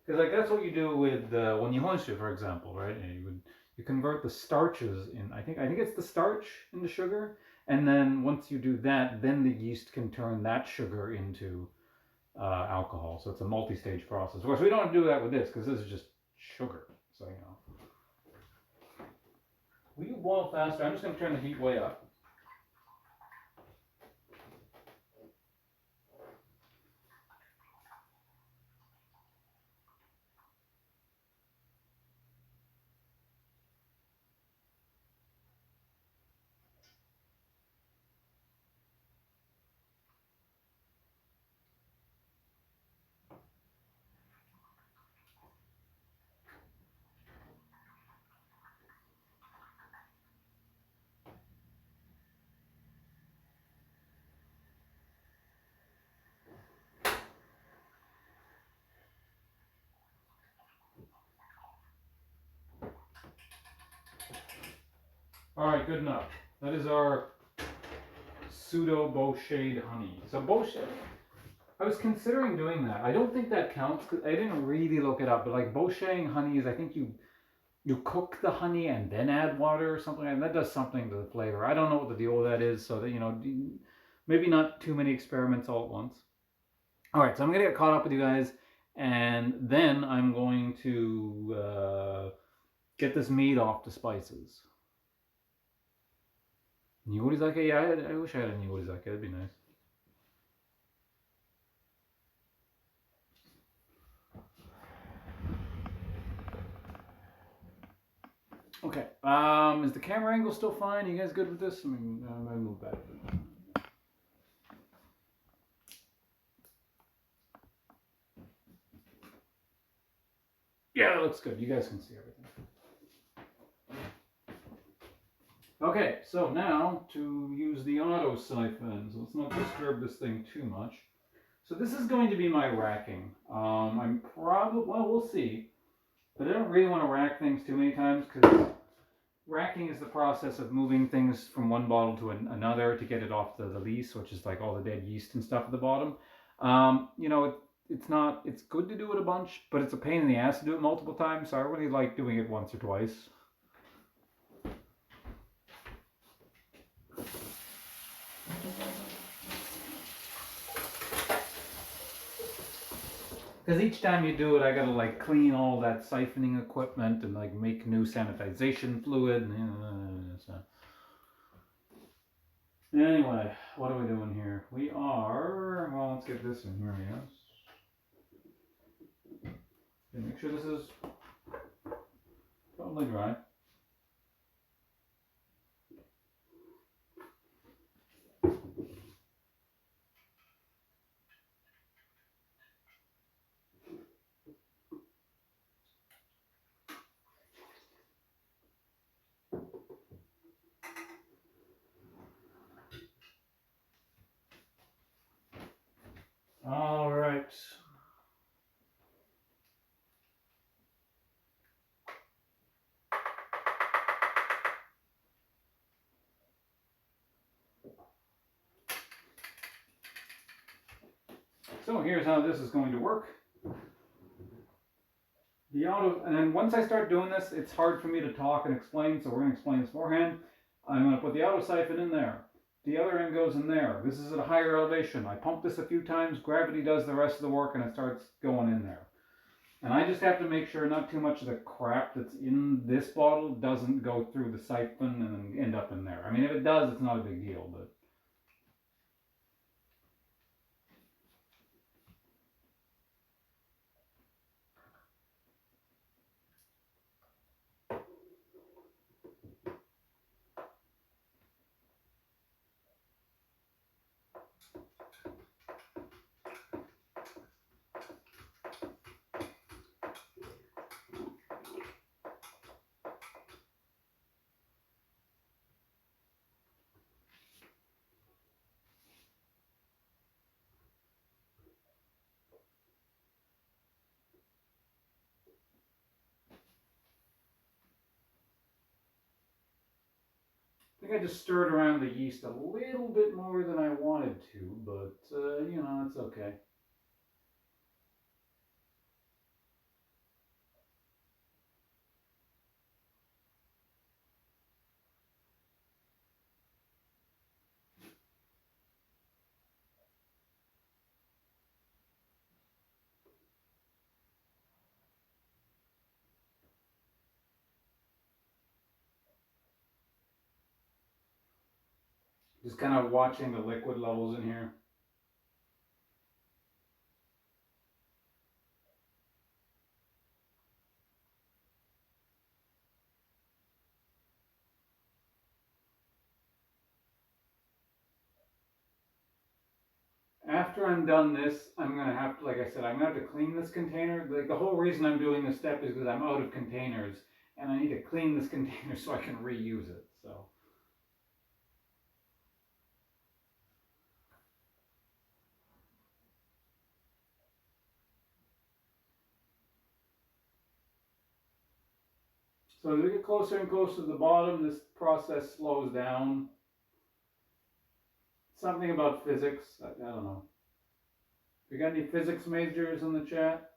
Because like that's what you do with when you Nihonshu, for example, right? And you convert the starches in. I think it's the starch into sugar, and then once you do that, then the yeast can turn that sugar into alcohol. So it's a multi-stage process. Of course, we don't do that with this because this is just sugar. So you know. Will you boil faster? I'm just going to turn the heat way up. All right, good enough. That is our pseudo bochet honey. So bochet, I was considering doing that. I don't think that counts because I didn't really look it up. But like bochetting honey is, I think you cook the honey and then add water or something, and that does something to the flavor. I don't know what the deal with that is. So that you know, maybe not too many experiments all at once. All right, so I'm gonna get caught up with you guys, and then I'm going to get this meat off the spices. Nigorizake? Yeah, I wish I had a nigorizake. That'd be nice. Okay. Is the camera angle still fine? You guys good with this? I mean, I'm gonna move back. Yeah, that looks good. You guys can see everything. Okay, so now to use the auto siphon. So let's not disturb this thing too much. So this is going to be my racking. I'm probably, well, we'll see. But I don't really want to rack things too many times because racking is the process of moving things from one bottle to another to get it off the lees, which is like all the dead yeast and stuff at the bottom. You know, it's good to do it a bunch, but it's a pain in the ass to do it multiple times. So I really like doing it once or twice. Because each time you do it, I gotta like clean all that siphoning equipment and like make new sanitization fluid. And, so. Anyway, what are we doing here? We are, well, let's get this in here, yes. Okay, make sure this is totally dry. All right. So here's how this is going to work. The auto, and then once I start doing this, it's hard for me to talk and explain, so we're going to explain this beforehand. I'm going to put the auto siphon in there. The other end goes in there. This is at a higher elevation. I pump this a few times, gravity does the rest of the work, and it starts going in there. And I just have to make sure not too much of the crap that's in this bottle doesn't go through the siphon and then end up in there. I mean, if it does, it's not a big deal, but... I think I just stirred around the yeast a little bit more than I wanted to, but you know, it's okay. Just kind of watching the liquid levels in here. After I'm done this, I'm gonna have to, like I said, I'm gonna have to clean this container. Like the whole reason I'm doing this step is because I'm out of containers, and I need to clean this container so I can reuse it. So as we get closer and closer to the bottom, this process slows down. Something about physics. I don't know. We got any physics majors in the chat?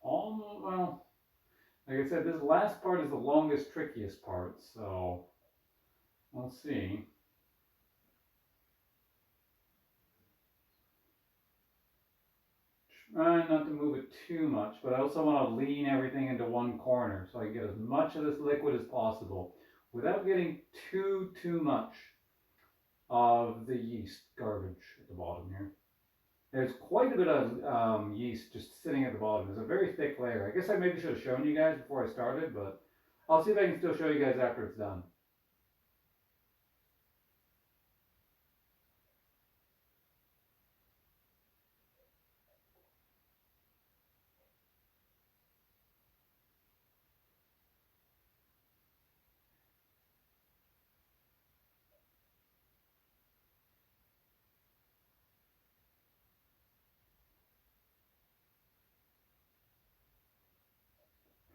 Almost. Well, like I said, this last part is the longest, trickiest part. So we'll see. Try not to move it too much, but I also want to lean everything into one corner so I get as much of this liquid as possible without getting too much of the yeast garbage at the bottom here. There's quite a bit of yeast just sitting at the bottom. It's a very thick layer. I guess I maybe should have shown you guys before I started, but I'll see if I can still show you guys after it's done.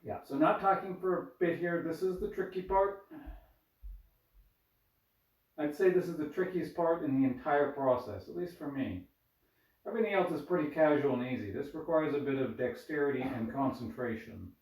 Yeah, so not talking for a bit here. This is the tricky part. I'd say this is the trickiest part in the entire process, at least for me. Everything else is pretty casual and easy. This requires a bit of dexterity and concentration.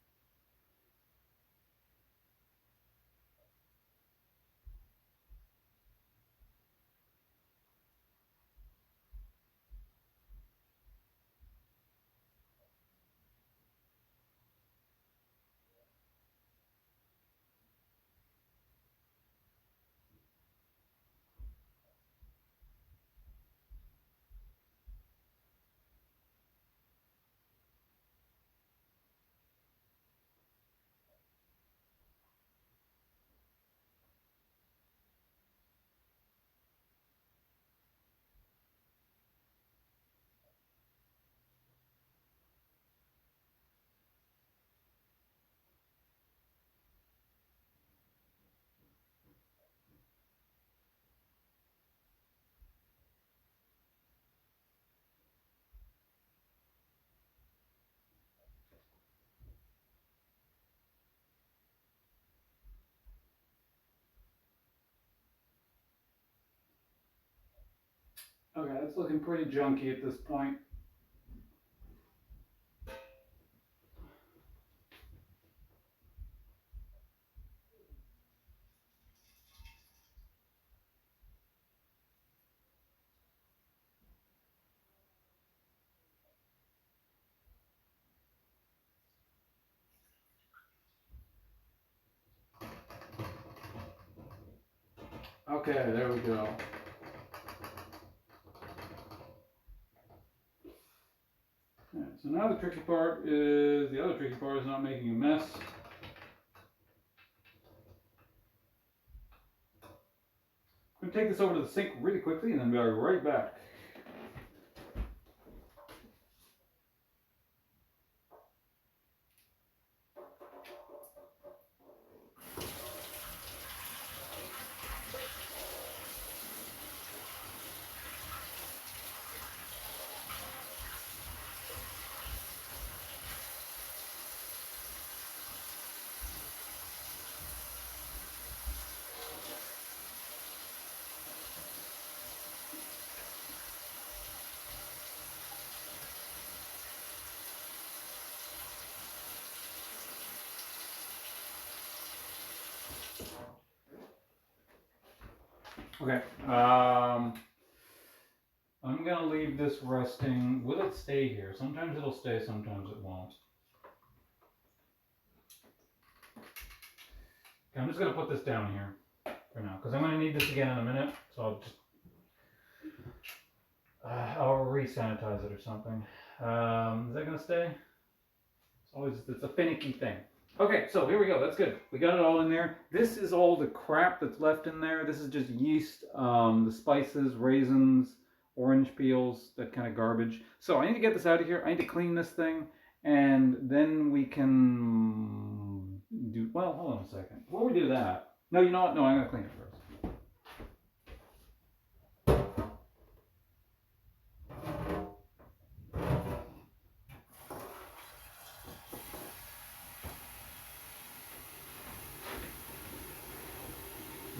Okay, that's looking pretty junky at this point. Okay, there we go. Right, so now the other tricky part is not making a mess. to take this over to the sink really quickly and then be right back. Okay, I'm gonna leave this resting. Will it stay here? Sometimes it'll stay, sometimes it won't. Okay, I'm just gonna put this down here for now, because I'm gonna need this again in a minute, so I'll just, I'll re-sanitize it or something. Is that gonna stay? It's a finicky thing. Okay, so here we go. That's good. We got it all in there. This is all the crap that's left in there. This is just yeast, the spices, raisins, orange peels, that kind of garbage. So I need to get this out of here. I need to clean this thing, and then we can do, well, hold on a second. Before we do that, no, you know what? No, I'm going to clean it first.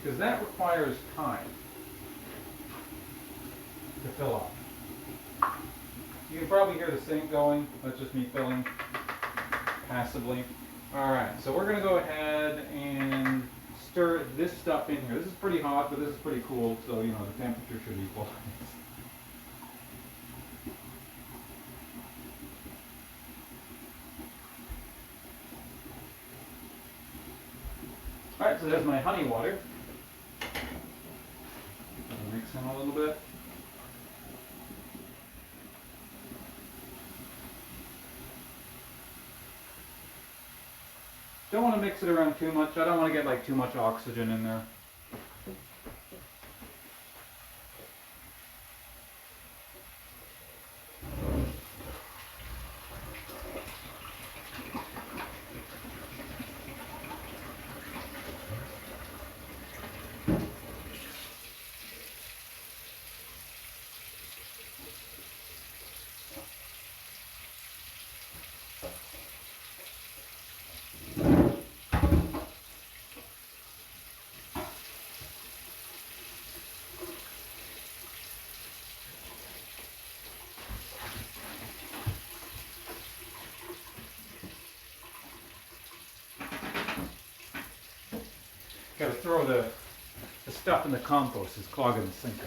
Because that requires time to fill up. You can probably hear the sink going. That's just me filling passively. Alright, so we're going to go ahead and stir this stuff in here. This is pretty hot, but this is pretty cool, so you know the temperature should equalize. Alright, so there's my honey water. Mix in a little bit. Don't want to mix it around too much. I don't want to get like too much oxygen in there. Got to throw the stuff in the compost. It's clogging the sink up.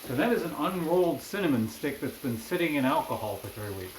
So that is an unrolled cinnamon stick that's been sitting in alcohol for 3 weeks.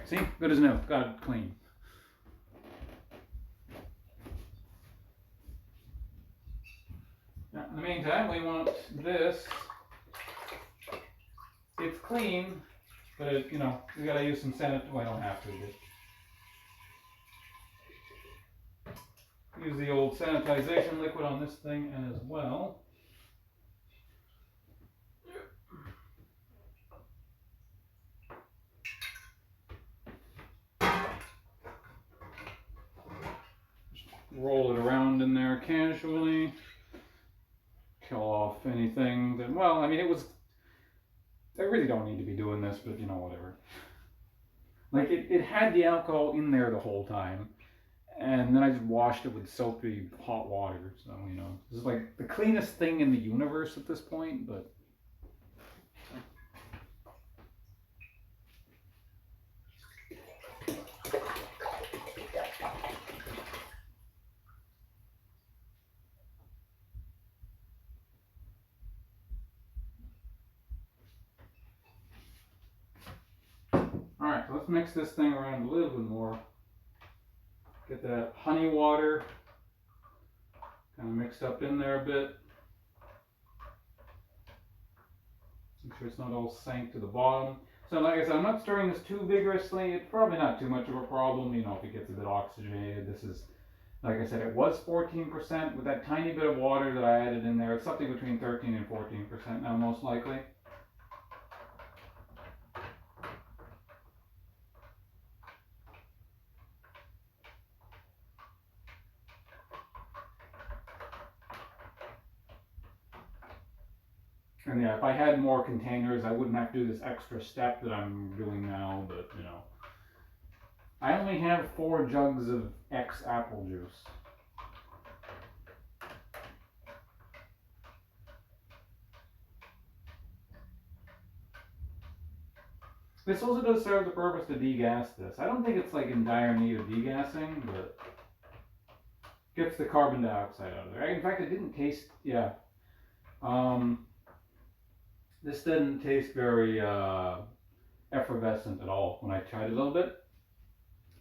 see? Good as new. Got it clean. Now, in the meantime, we want this. It's clean, but it, you know, we gotta use some sanitizer. Well, I don't have to. But use the old sanitization liquid on this thing as well. Roll it around in there casually. Kill off anything that, well, I mean, I really don't need to be doing this, but you know, whatever. Like, it had the alcohol in there the whole time, and then I just washed it with soapy hot water, so, you know, this is like the cleanest thing in the universe at this point, but... Alright, so let's mix this thing around a little bit more. Get that honey water kind of mixed up in there a bit. Make sure it's not all sank to the bottom. So like I said, I'm not stirring this too vigorously. It's probably not too much of a problem, you know, if it gets a bit oxygenated. This is, like I said, it was 14%. With that tiny bit of water that I added in there, it's something between 13 and 14% now, most likely. And yeah, if I had more containers, I wouldn't have to do this extra step that I'm doing now, but you know. I only have 4 jugs of X apple juice. This also does serve the purpose to degas this. I don't think it's like in dire need of degassing, but gets the carbon dioxide out of there. In fact, it didn't taste, yeah. This didn't taste very effervescent at all when I tried it a little bit.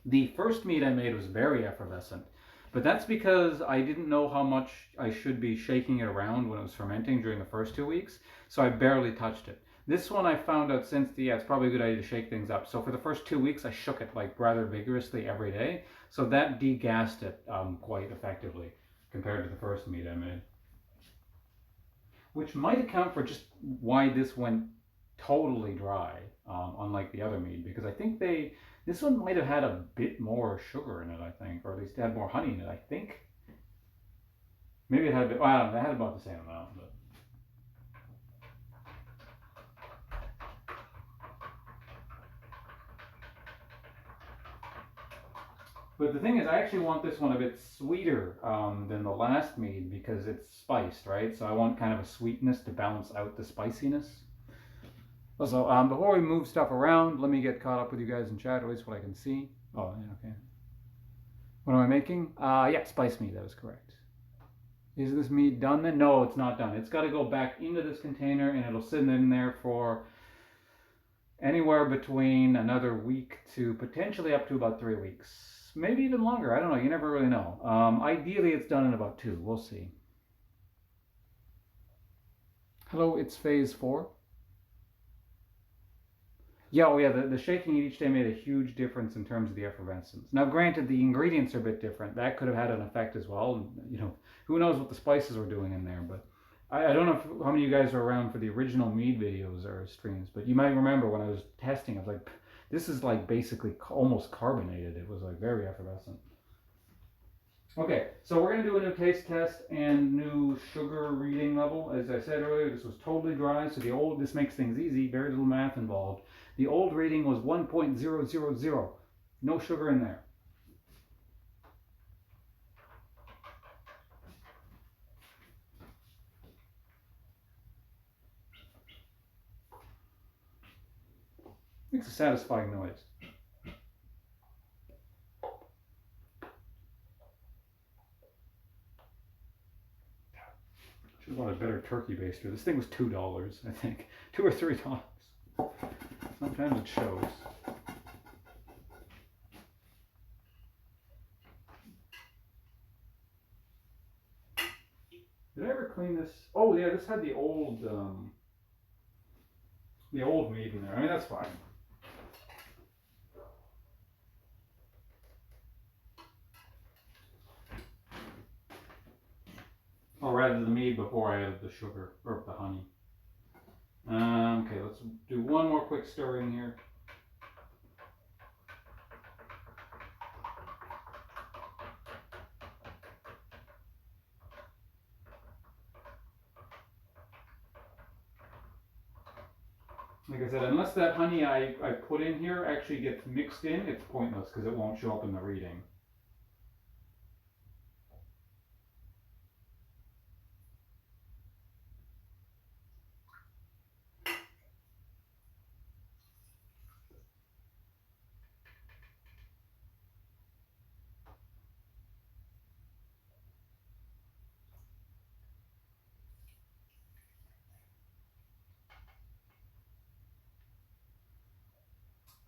The first mead I made was very effervescent, but that's because I didn't know how much I should be shaking it around when it was fermenting during the first 2 weeks, so I barely touched it. This one I found out since, yeah, it's probably a good idea to shake things up. So for the first 2 weeks, I shook it like rather vigorously every day, so that degassed it quite effectively compared to the first mead I made. Which might account for just why this went totally dry, unlike the other mead, because I think this one might have had a bit more sugar in it, I think, or at least had more honey in it, I think. Maybe it had a bit, well, I don't know, it had about the same amount, but. But the thing is, I actually want this one a bit sweeter than the last mead because it's spiced, right? So I want kind of a sweetness to balance out the spiciness. Also, before we move stuff around, let me get caught up with you guys in chat, or at least what I can see. Oh, yeah, okay. What am I making? Yeah, spice mead, that is correct. Is this mead done then? No, it's not done. It's got to go back into this container and it'll sit in there for anywhere between another week to potentially up to about 3 weeks. Maybe even longer. I don't know. You never really know. Ideally, it's done in about 2. We'll see. Hello, it's phase 4. Yeah, oh yeah, the shaking each day made a huge difference in terms of the effervescence. Now, granted, the ingredients are a bit different. That could have had an effect as well. You know, who knows what the spices were doing in there, but I don't know how many of you guys were around for the original mead videos or streams, but you might remember when I was testing, I was like, this is like basically almost carbonated. It was like very effervescent. Okay, so we're going to do a new taste test and new sugar reading level. As I said earlier, this was totally dry, so this makes things easy, very little math involved. The old reading was 1.000. No sugar in there. Makes a satisfying noise. Should have bought a better turkey baster. This thing was $2, I think. $2 or $3. Sometimes it shows. Did I ever clean this? Oh yeah, this had the old mead in there. I mean, that's fine. Or rather, the mead before I added the sugar or the honey. Okay, let's do one more quick stir in here. Like I said, unless that honey I put in here actually gets mixed in, it's pointless because it won't show up in the reading.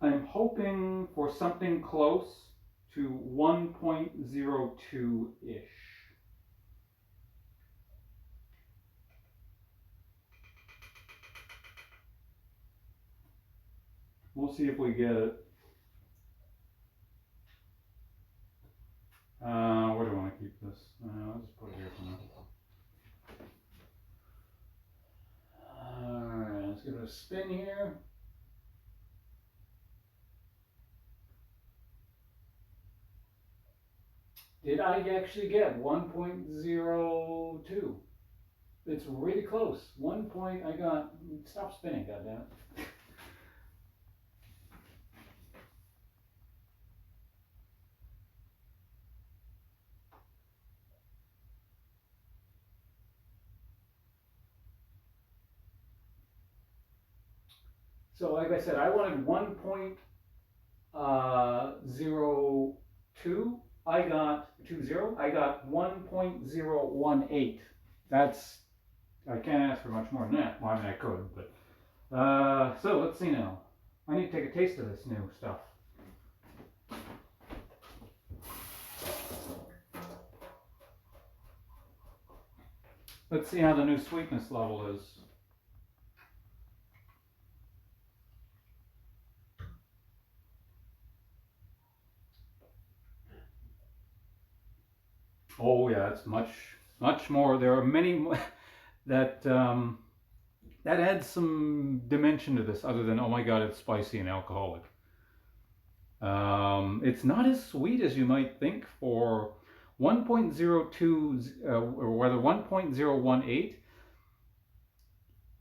I'm hoping for something close to 1.02-ish. We'll see if we get it. Where do I want to keep this? I'll just put it here for now. Alright, let's give it a spin here. Did I actually get 1.02? It's really close. I got, stop spinning, goddammit. So like I said, I wanted 1.02. I got 20. I got 1.018. That's, I can't ask for much more than that. Well, I mean, I could, but so let's see now. I need to take a taste of this new stuff. Let's see how the new sweetness level is. Oh yeah, it's much more. There are many that that adds some dimension to this, other than oh my god, it's spicy and alcoholic. It's not as sweet as you might think for 1.02 or whether 1.018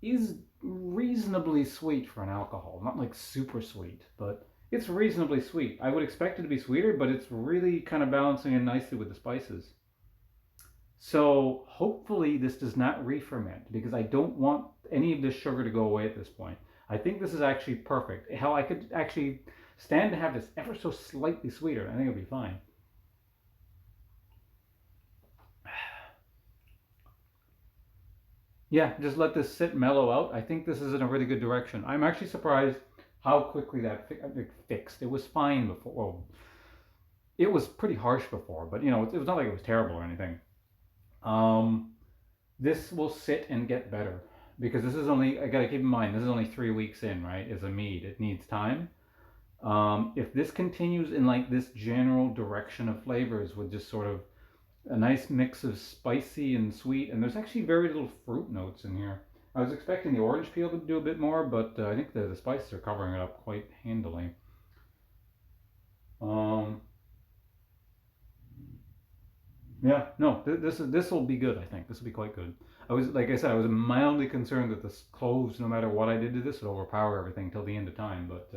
is reasonably sweet for an alcohol. Not like super sweet, but it's reasonably sweet. I would expect it to be sweeter, but it's really kind of balancing in nicely with the spices. So hopefully this does not re-ferment, because I don't want any of this sugar to go away at this point. I think this is actually perfect. Hell, I could actually stand to have this ever so slightly sweeter. I think it'll be fine. Yeah, just let this sit, mellow out. I think this is in a really good direction. I'm actually surprised how quickly that fixed. It was fine before. Well, it was pretty harsh before, but you know, it was not like it was terrible or anything. This will sit and get better, because this is only, I gotta keep in mind, this is only 3 weeks in, right? It's a mead, it needs time. If this continues in like this general direction of flavors with just sort of a nice mix of spicy and sweet, and there's actually very little fruit notes in here. I was expecting the orange peel to do a bit more, but I think the spices are covering it up quite handily. Yeah, no, this will be good. I think this will be quite good. Like I said, I was mildly concerned that the cloves, no matter what I did to this, would overpower everything till the end of time. But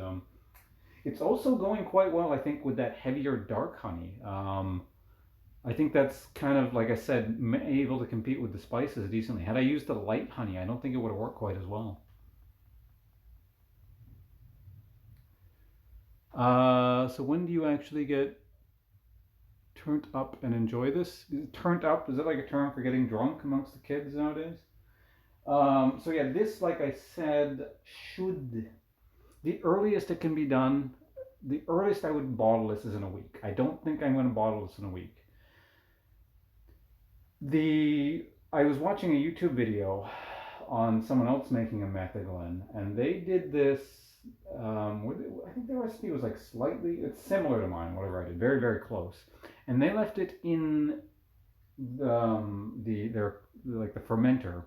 it's also going quite well, I think, with that heavier dark honey. I think that's kind of, like I said, able to compete with the spices decently. Had I used the light honey, I don't think it would have worked quite as well. So when do you actually get turned up and enjoy this? Turned up, is that like a term for getting drunk amongst the kids nowadays? So yeah, this, like I said, the earliest it can be done, the earliest I would bottle this is in a week. I don't think I'm going to bottle this in a week. The I was watching a YouTube video on someone else making a Metheglin, and they did this. I think the recipe was like slightly, it's similar to mine, whatever I did, very, very close. And they left it in their like the fermenter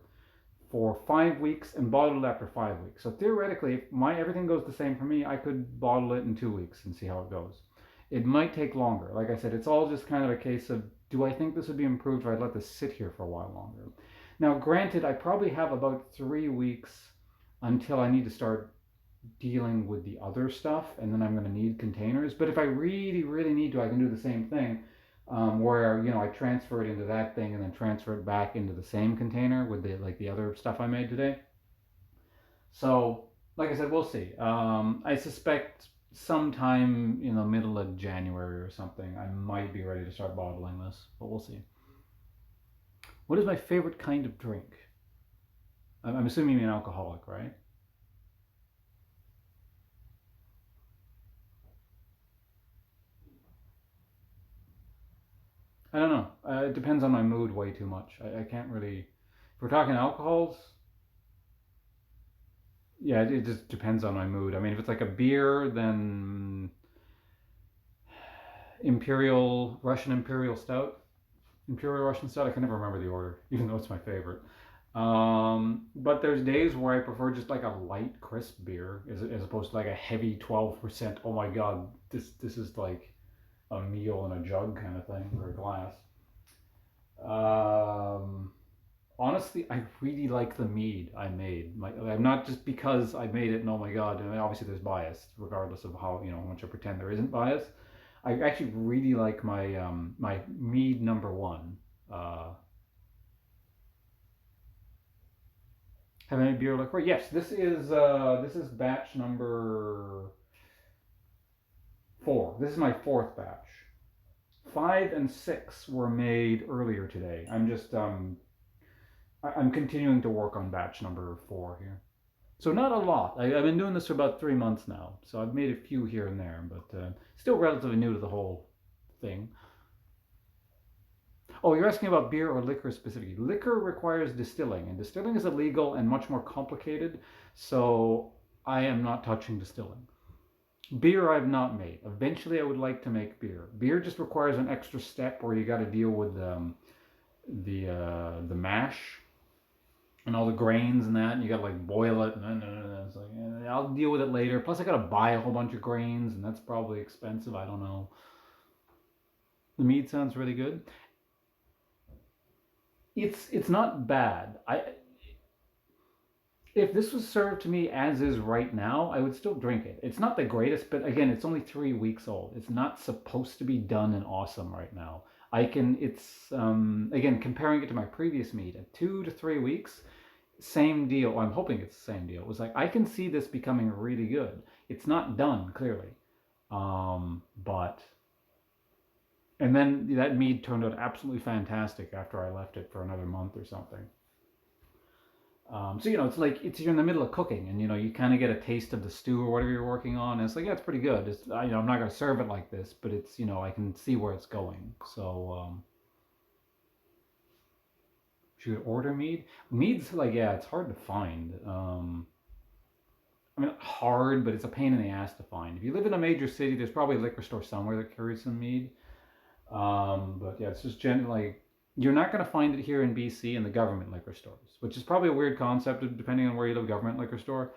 for 5 weeks and bottled it after 5 weeks. So theoretically, if my everything goes the same for me, I could bottle it in 2 weeks and see how it goes. It might take longer. Like I said, it's all just kind of a case of, do I think this would be improved if I'd let this sit here for a while longer? Now, granted, I probably have about 3 weeks until I need to start dealing with the other stuff, and then I'm going to need containers. But if I really, really need to, I can do the same thing, where I transfer it into that thing and then transfer it back into the same container with the other stuff I made today. So, like I said, we'll see. I suspect sometime in the middle of January or something, I might be ready to start bottling this, but we'll see. What is my favorite kind of drink? I'm assuming you're an alcoholic, right? I don't know. It depends on my mood way too much. I can't really. If we're talking alcohols, yeah, it just depends on my mood. I mean, if it's like a beer, then Russian Imperial Stout. Imperial Russian Stout. I can never remember the order, even though it's my favorite. But there's days where I prefer just like a light, crisp beer as opposed to like a heavy 12%. Oh my God, this is like a meal in a jug kind of thing, or a glass. Um, Honestly, I really like the mead I made. I'm not just because I made it and oh my God, and obviously there's bias, regardless of how much I pretend there isn't bias. I actually really like my mead number one. Uh, have any beer liqueur? Yes, this is batch number 4. This is my 4th batch. 5 and 6 were made earlier today. I'm continuing to work on batch number 4 here. So not a lot. I've been doing this for about 3 months now. So I've made a few here and there, but still relatively new to the whole thing. Oh, you're asking about beer or liquor specifically. Liquor requires distilling, and distilling is illegal and much more complicated. So I am not touching distilling. Beer I've not made. Eventually I would like to make beer. Beer just requires an extra step where you got to deal with the mash and all the grains and that, and you gotta like boil it, and it's like, I'll deal with it later. Plus, I gotta buy a whole bunch of grains, and that's probably expensive. I don't know. The mead sounds really good. It's not bad. If this was served to me as is right now, I would still drink it. It's not the greatest, but again, it's only 3 weeks old. It's not supposed to be done and awesome right now. It's again comparing it to my previous mead at 2 to 3 weeks. Same deal. I'm hoping it's the same deal. It was like I can see this becoming really good. It's not done clearly, but and then that mead turned out absolutely fantastic after I left it for another month or something. So it's like you're in the middle of cooking, and you kind of get a taste of the stew or whatever you're working on. And it's like, yeah, it's pretty good. I'm not gonna serve it like this, but it's I can see where it's going. So should order mead. Mead's like, yeah, it's hard to find. I mean, hard, but it's a pain in the ass to find. If you live in a major city, there's probably a liquor store somewhere that carries some mead. But yeah, it's just generally you're not going to find it here in BC in the government liquor stores, which is probably a weird concept depending on where you live. Government liquor store,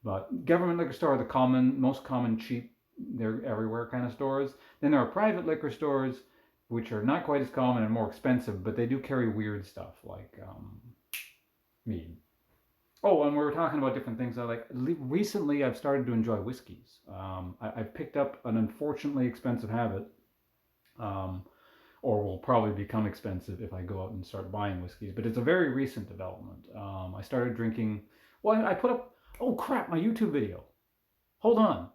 but government liquor store are the most common cheap, they're everywhere kind of stores. Then there are private liquor stores, which are not quite as common and more expensive, but they do carry weird stuff like mead. Oh, and we were talking about different things. Recently I've started to enjoy whiskeys. I've picked up an unfortunately expensive habit. Or will probably become expensive if I go out and start buying whiskeys. But it's a very recent development. I started drinking. Well, I put up. Oh crap! My YouTube video. Hold on.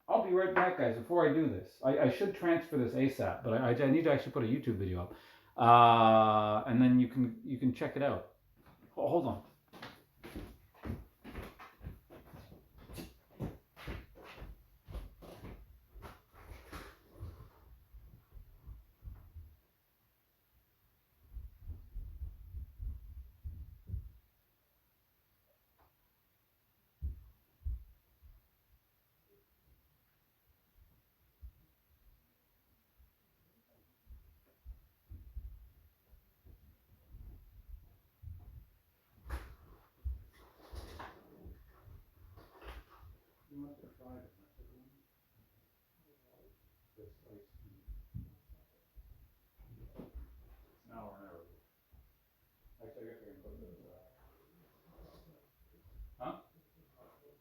I'll be right back, guys. Before I do this, I should transfer this ASAP, but I need to actually put a YouTube video up, and then you can check it out. Hold on. tried a Metheglin. This iced tea. It's now or never. Actually, I guess I can put this. Huh?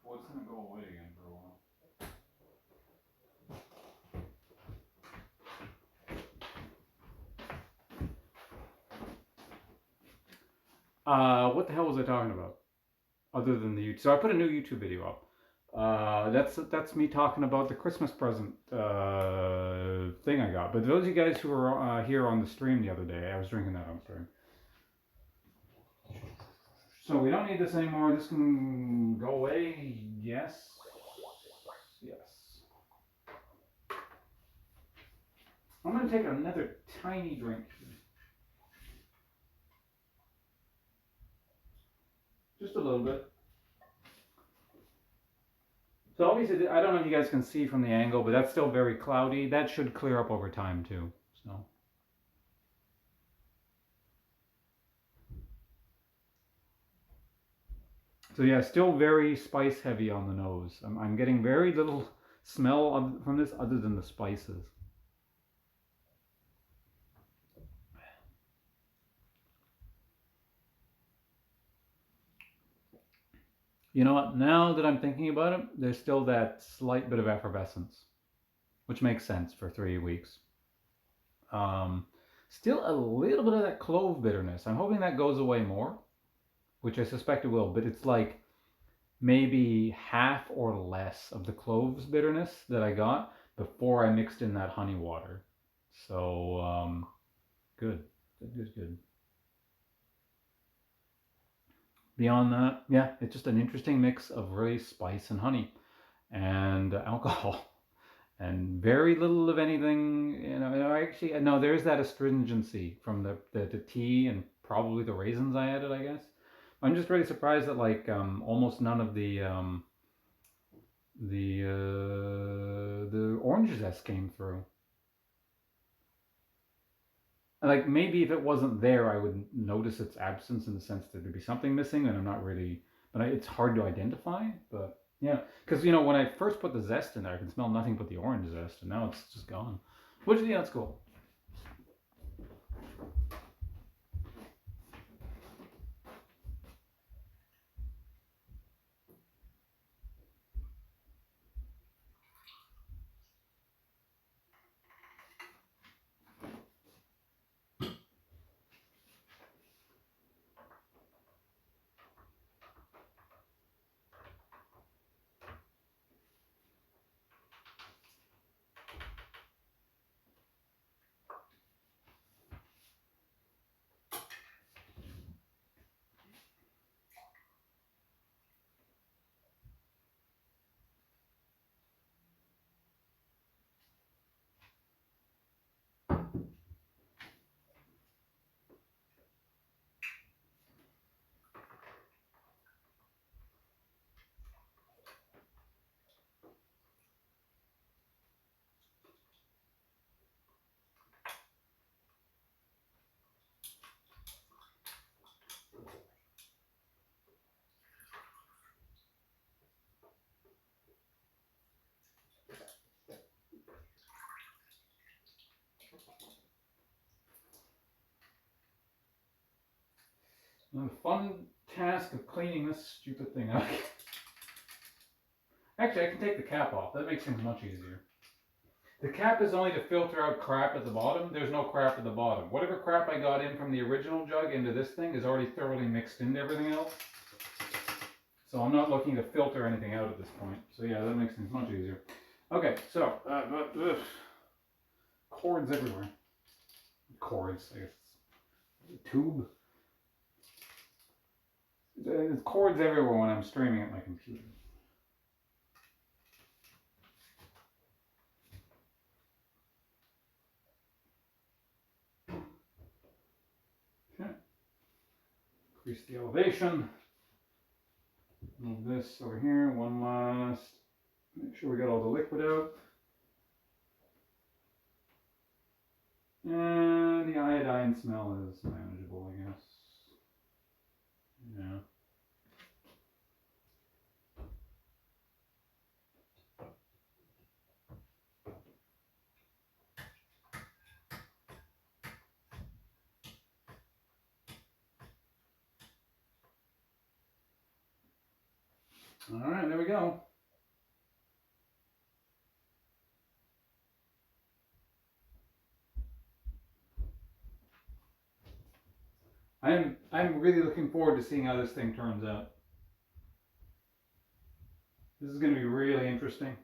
Well, it's gonna go away again for a while. What the hell was I talking about? Other than the YouTube, so I put a new YouTube video up. That's me talking about the Christmas present thing I got. But those of you guys who were here on the stream the other day, I was drinking that on stream. So we don't need this anymore. This can go away. Yes. Yes. I'm going to take another tiny drink. Just a little bit. So obviously, I don't know if you guys can see from the angle, but that's still very cloudy. That should clear up over time too. So yeah, still very spice heavy on the nose. I'm getting very little smell from this other than the spices. You know what? Now that I'm thinking about it, there's still that slight bit of effervescence, which makes sense for 3 weeks. Still a little bit of that clove bitterness. I'm hoping that goes away more, which I suspect it will, but it's like maybe half or less of the cloves bitterness that I got before I mixed in that honey water. So, good. Good. Beyond that, yeah, it's just an interesting mix of really spice and honey and alcohol. And very little of anything, actually, no, there's that astringency from the tea and probably the raisins I added, I guess. I'm just really surprised that like almost none of the orange zest came through. Like maybe if it wasn't there, I would notice its absence in the sense that there'd be something missing, and I'm not really. But it's hard to identify. But yeah, because when I first put the zest in there, I can smell nothing but the orange zest, and now it's just gone. Which yeah, that's cool. The fun task of cleaning this stupid thing up. Actually, I can take the cap off. That makes things much easier. The cap is only to filter out crap at the bottom. There's no crap at the bottom. Whatever crap I got in from the original jug into this thing is already thoroughly mixed into everything else. So I'm not looking to filter anything out at this point. So yeah, that makes things much easier. Okay, so cords everywhere. Cords, I guess. Tube. There's cords everywhere when I'm streaming at my computer. Okay. Increase the elevation. Move this over here. One last. Make sure we got all the liquid out. And the iodine smell is manageable, I guess. Yeah. All right, there we go. I'm really looking forward to seeing how this thing turns out. This is going to be really interesting.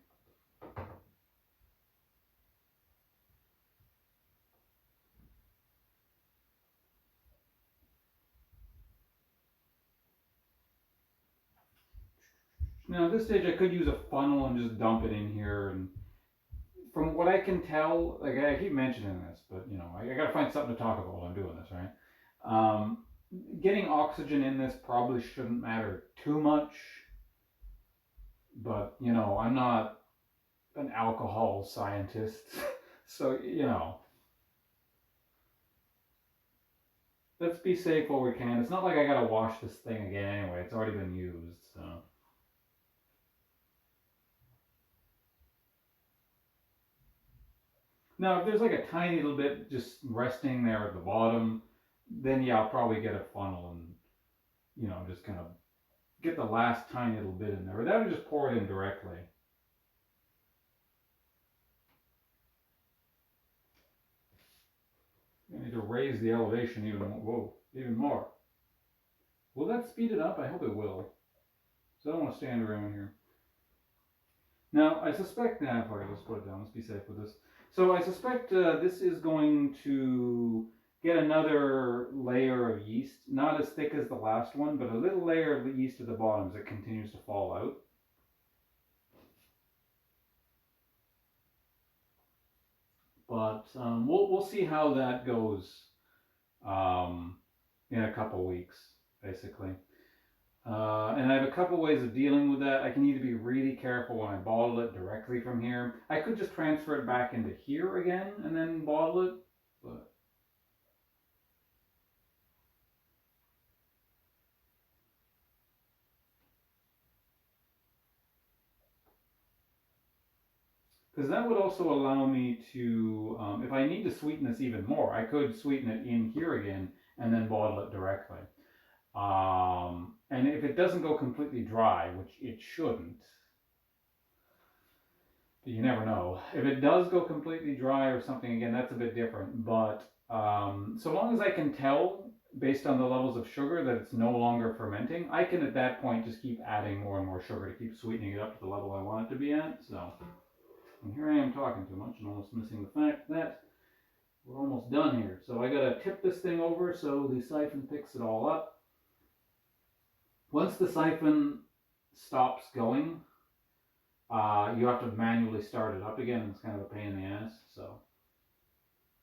Now, at this stage, I could use a funnel and just dump it in here. And from what I can tell, like I keep mentioning this, but you know, I got to find something to talk about while I'm doing this, right? Um, Getting oxygen in this probably shouldn't matter too much, but you know, I'm not an alcohol scientist, so you know, let's be safe while we can. It's not like I gotta wash this thing again anyway. It's already been used, so. Now, if there's like a tiny little bit just resting there at the bottom, then yeah, I'll probably get a funnel and, you know, just kind of get the last tiny little bit in there. Or that would just pour it in directly. I need to raise the elevation even more. Whoa, even more. Will that speed it up? I hope it will. So I don't want to stand around here. Now, I suspect, nah, fuck it, let's put it down, let's be safe with this. So I suspect this is going to get another layer of yeast, not as thick as the last one, but a little layer of yeast at the bottom as it continues to fall out. But we'll see how that goes in a couple weeks, basically. And I have a couple ways of dealing with that. I can either be really careful when I bottle it directly from here. I could just transfer it back into here again and then bottle it, but because that would also allow me to, if I need to sweeten this even more, I could sweeten it in here again and then bottle it directly. And if it doesn't go completely dry, which it shouldn't, but you never know. If it does go completely dry or something, again, that's a bit different. But so long as I can tell based on the levels of sugar that it's no longer fermenting, I can at that point just keep adding more and more sugar to keep sweetening it up to the level I want it to be at. So, and here I am talking too much and almost missing the fact that we're almost done here. So I gotta tip this thing over so the siphon picks it all up. Once the siphon stops going, you have to manually start it up again. It's kind of a pain in the ass. So,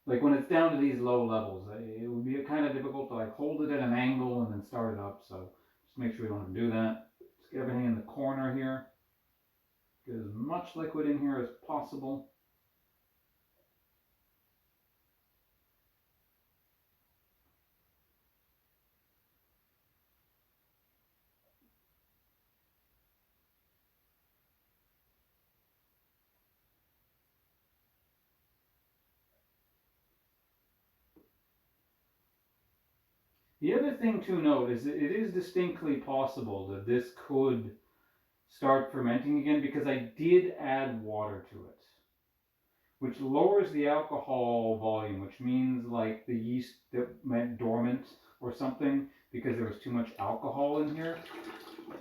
like when it's down to these low levels, it would be kind of difficult to like hold it at an angle and then start it up. So just make sure we don't do that. Just get everything in the corner here. Get as much liquid in here as possible. The other thing to note is that it is distinctly possible that this could start fermenting again because I did add water to it, which lowers the alcohol volume, which means like the yeast that went dormant or something because there was too much alcohol in here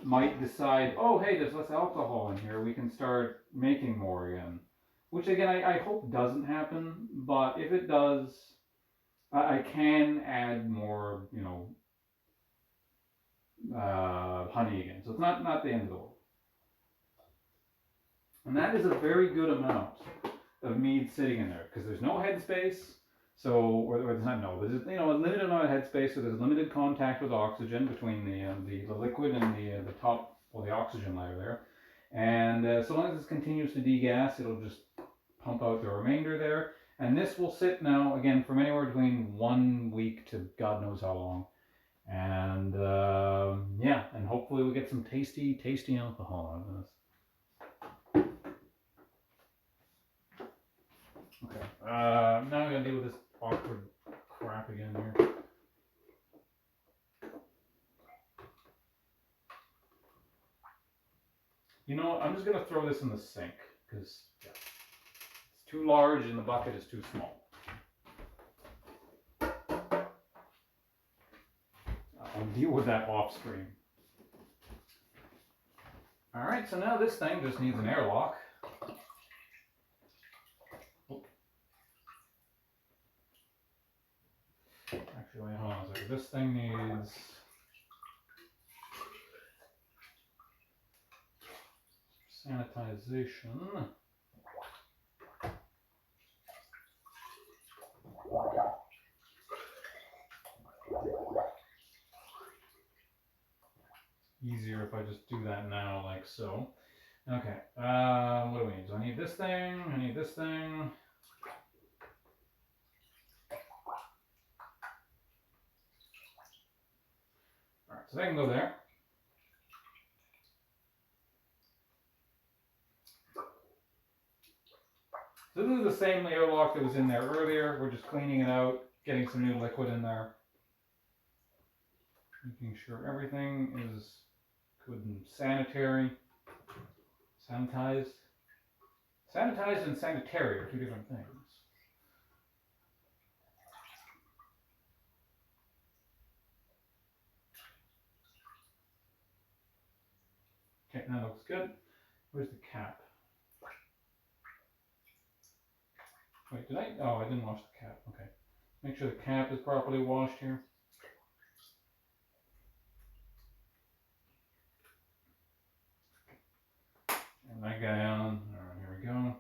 might decide, oh, hey, there's less alcohol in here, we can start making more again. Which again, I hope doesn't happen, but if it does, I can add more, you know, honey again. So it's not the end of the world. And that is a very good amount of mead sitting in there because there's no headspace. So, or there's not no, there's you know a limited amount of headspace. So there's limited contact with oxygen between the liquid and the top or the oxygen layer there. And so long as it continues to degas, it'll just pump out the remainder there. And this will sit now again from anywhere between 1 week to God knows how long. And yeah, and hopefully we'll get some tasty alcohol out of this. Okay. Now I'm gonna deal with this awkward crap again here. just going to throw this in the sink because it's too large and the bucket is too small. I'll deal with that off screen. All right, so now this thing just needs an airlock. Actually, hold on a second. This thing needs sanitization. Easier if I just do that now, like so. Okay, what do we need? So I need this thing, I need this thing. Alright, so they can go there. So this is the same airlock that was in there earlier. We're just cleaning it out, getting some new liquid in there. Making sure everything is good and sanitary. Sanitized. Sanitized and sanitary are two different things. Okay, that looks good. Where's the cap? Wait, did I? Oh, I didn't wash the cap. Okay. Make sure the cap is properly washed here. And that guy on. All right, here we go.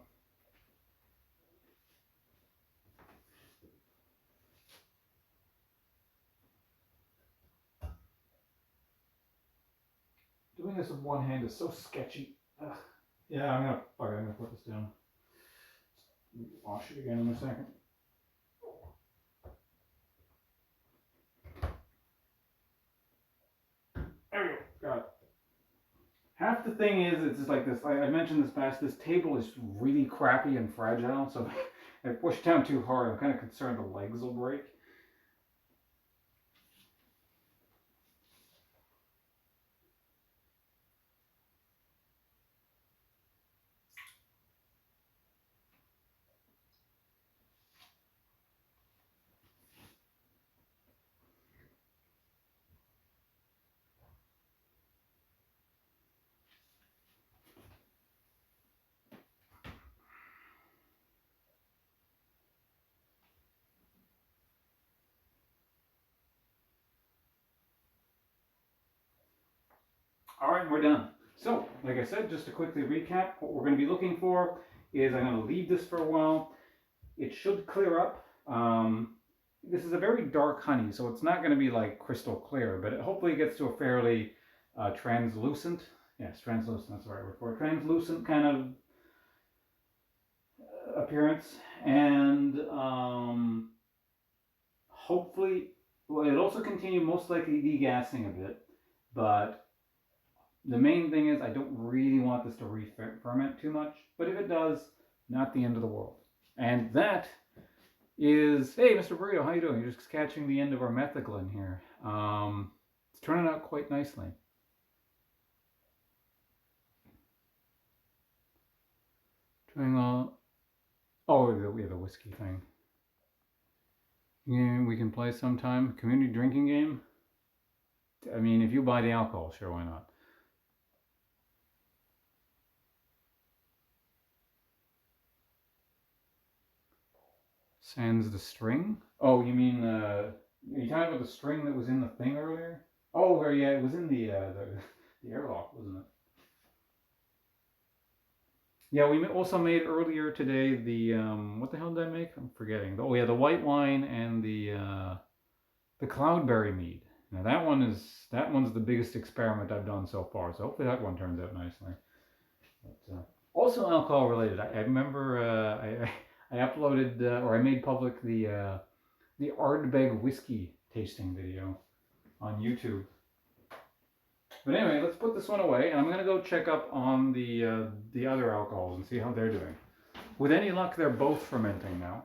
Doing this with one hand is so sketchy. Ugh. Yeah, I'm gonna put this down. Wash it again in a second. There we go. Got it. Half the thing is, it's just like this. I mentioned this past. This table is really crappy and fragile. So if I push down too hard, I'm kind of concerned the legs will break. All right, we're done. So, like I said, just to quickly recap, what we're going to be looking for is I'm going to leave this for a while. It should clear up. This is a very dark honey, so it's not going to be like crystal clear, but it hopefully gets to a fairly translucent, yes, translucent, that's the right word for it, translucent kind of appearance. And hopefully, well, it'll also continue most likely degassing a bit, but the main thing is I don't really want this to re-ferment too much, but if it does, not the end of the world. And that is, hey, Mr. Burrito, how you doing? You're just catching the end of our Metheglin here. It's turning out quite nicely. Doing all, oh, we have the whiskey thing. Yeah, we can play sometime. Community drinking game. I mean, if you buy the alcohol, sure, why not? Sans the string? Oh, you mean, are you talking about the string that was in the thing earlier? Oh, yeah, it was in the airlock, wasn't it? Yeah, we also made earlier today the, what the hell did I make? I'm forgetting. Oh, yeah, the white wine and the Cloudberry mead. Now that one's the biggest experiment I've done so far, so hopefully that one turns out nicely. But, also alcohol related. I remember I uploaded or I made public the Ardbeg whiskey tasting video on YouTube. But anyway, let's put this one away, and I'm gonna go check up on the other alcohols and see how they're doing. With any luck, they're both fermenting now.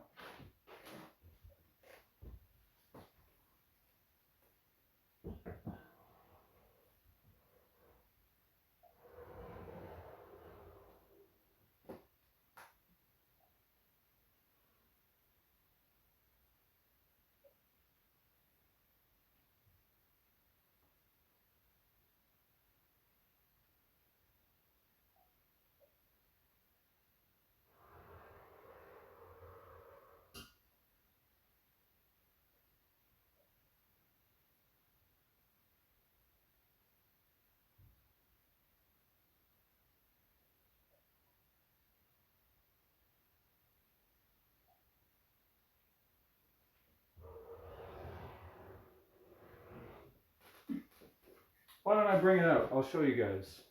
Why don't I bring it out? I'll show you guys.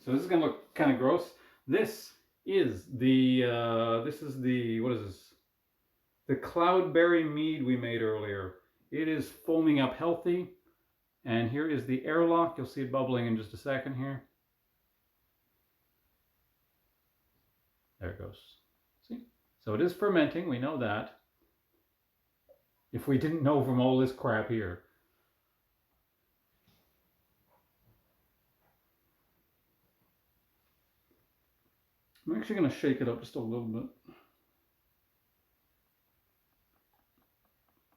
So this is gonna look kind of gross. This is the what is this? The Cloudberry mead we made earlier. It is foaming up healthy, and here is the airlock. You'll see it bubbling in just a second here. There it goes. See? So it is fermenting. We know that. If we didn't know from all this crap here. I'm actually going to shake it up just a little bit.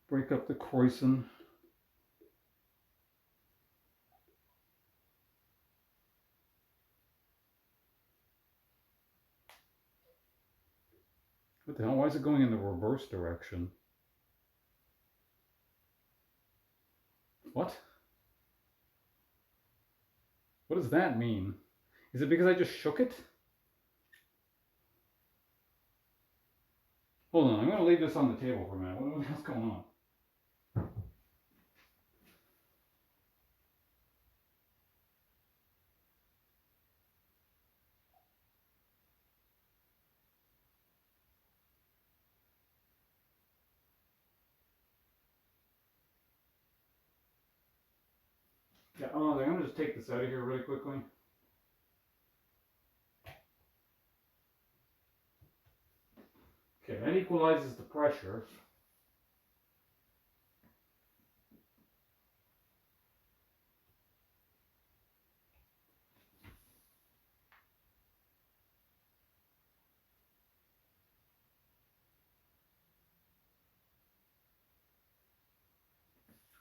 Break up the krausen. What the hell? Why is it going in the reverse direction? What? What does that mean? Is it because I just shook it? Hold on, I'm going to leave this on the table for a minute. What the hell's going on? Yeah, I'm going to just take this out of here really quickly. Okay, that equalizes the pressure.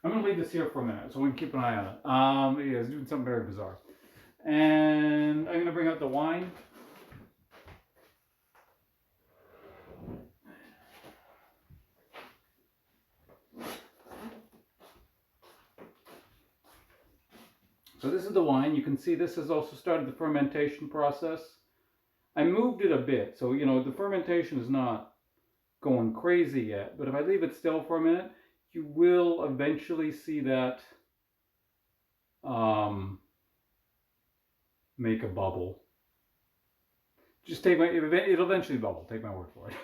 I'm going to leave this here for a minute so we can keep an eye on it. Yeah, it's doing something very bizarre. And I'm going to bring out the wine. So this is the wine. You can see this has also started the fermentation process. I moved it a bit, so you know the fermentation is not going crazy yet. But if I leave it still for a minute, you will eventually see that make a bubble. Just take my, it'll eventually bubble. Take my word for it.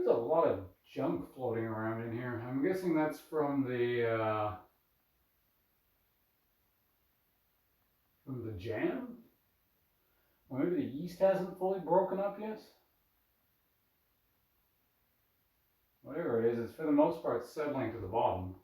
There's a lot of junk floating around in here. I'm guessing that's from the jam? Or maybe the yeast hasn't fully broken up yet? Whatever it is, it's for the most part settling to the bottom.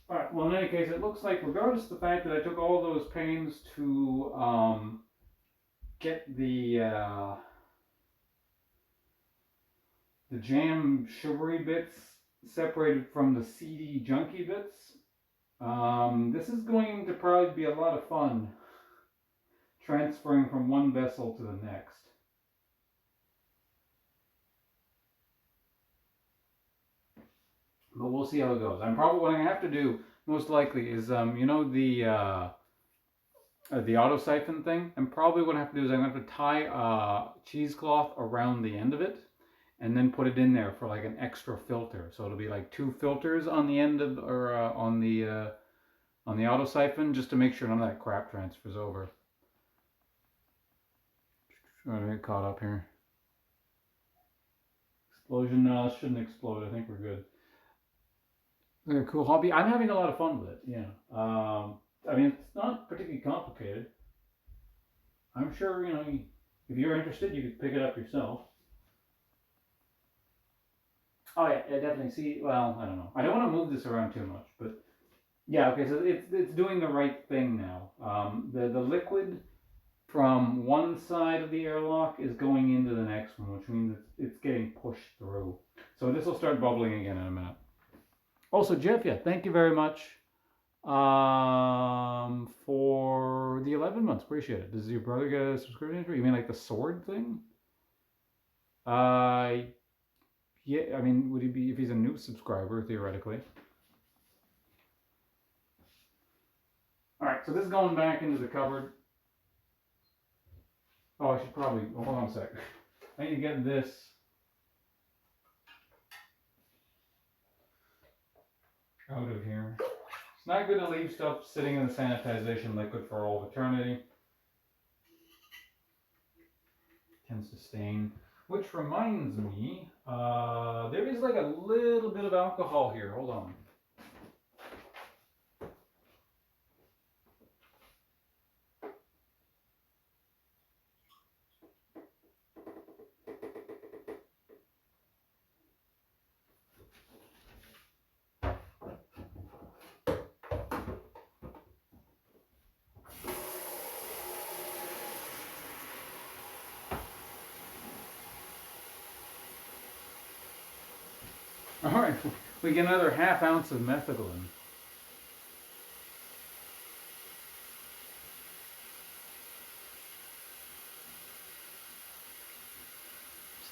Alright, well in any case, it looks like regardless of the fact that I took all those pains to get the jam sugary bits separated from the seedy junky bits, this is going to probably be a lot of fun transferring from one vessel to the next. But we'll see how it goes. I'm probably what I have to do most likely is you know the auto siphon thing. And probably what I have to do is I'm going to have to tie a cheesecloth around the end of it, and then put it in there for like an extra filter. So it'll be like 2 filters on the end of, or on the auto siphon, just to make sure none of that crap transfers over. Trying to get caught up here. Explosion, no, it shouldn't explode. I think we're good. A cool hobby. I'm having a lot of fun with it. Yeah. I mean, it's not particularly complicated. I'm sure, you know, if you're interested, you could pick it up yourself. Oh yeah, definitely. See, well, I don't know. I don't want to move this around too much, but yeah. Okay, so it's doing the right thing now. The liquid from one side of the airlock is going into the next one, which means it's getting pushed through. So this will start bubbling again in a minute. Also, Jeff, yeah, thank you very much for the 11 months. Appreciate it. Does your brother get a subscription? You mean like the sword thing? Yeah, I mean, would he be, if he's a new subscriber, theoretically? Alright, so this is going back into the cupboard. Oh, I should probably, hold on a sec. I need to get this. Out of here. It's not good to leave stuff sitting in the sanitization liquid for all eternity. Tends to stain. Which reminds me, there is like a little bit of alcohol here. Hold on. Alright, we get another ½ ounce of Metheglin.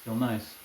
Still nice.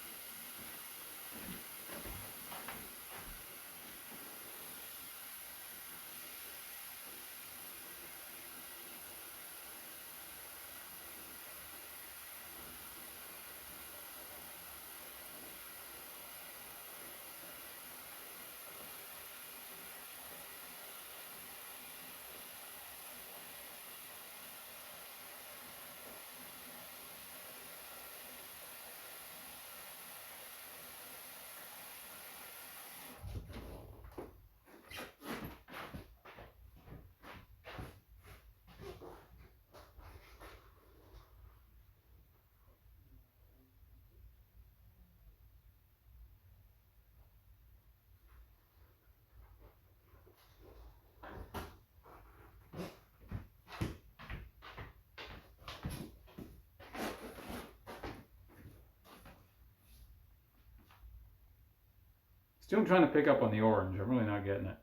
Still trying to pick up on the orange. I'm really not getting it.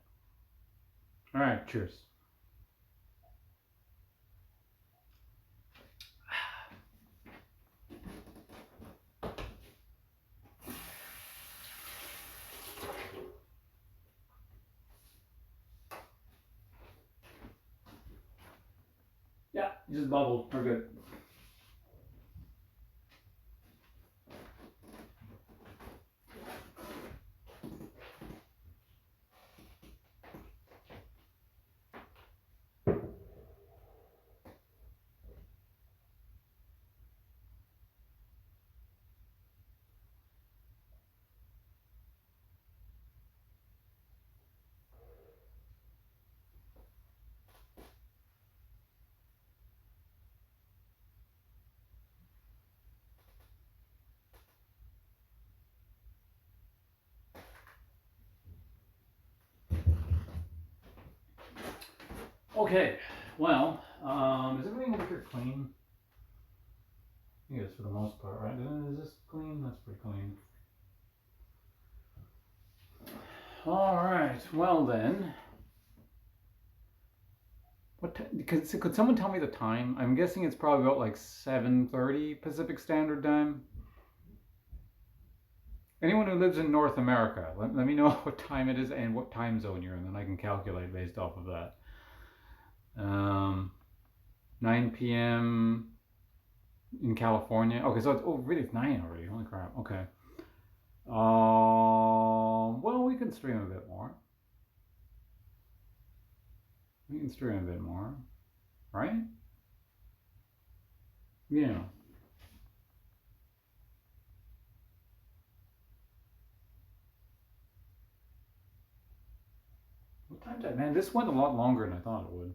Alright, cheers. Yeah, just bubbled. We're good. Okay, well, is everything over here clean? I think it's for the most part, right? Is this clean? That's pretty clean. Alright, well then. Could someone tell me the time? I'm guessing it's probably about like 7:30 Pacific Standard Time. Anyone who lives in North America, let me know what time it is and what time zone you're in, then I can calculate based off of that. 9 p.m. in California. Okay, so it's, oh, really, it's 9 already. Holy crap. Okay. Well, we can stream a bit more. We can stream a bit more, right? Yeah. What time did man? This went a lot longer than I thought it would.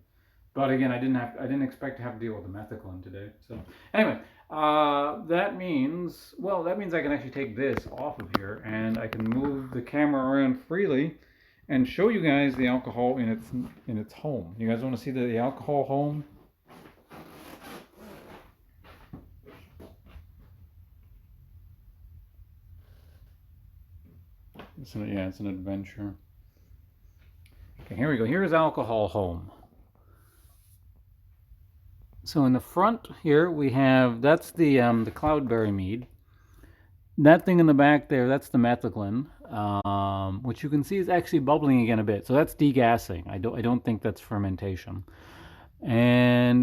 But again, I didn't expect to have to deal with the Metheglin today. So anyway, that means I can actually take this off of here and I can move the camera around freely and show you guys the alcohol in its home. You guys want to see the alcohol home? It's an adventure. Okay, here we go. Here's alcohol home. So in the front here we have that's the Cloudberry mead. That thing in the back there, that's the Metheglin, which you can see is actually bubbling again a bit. So that's degassing. I don't think that's fermentation. And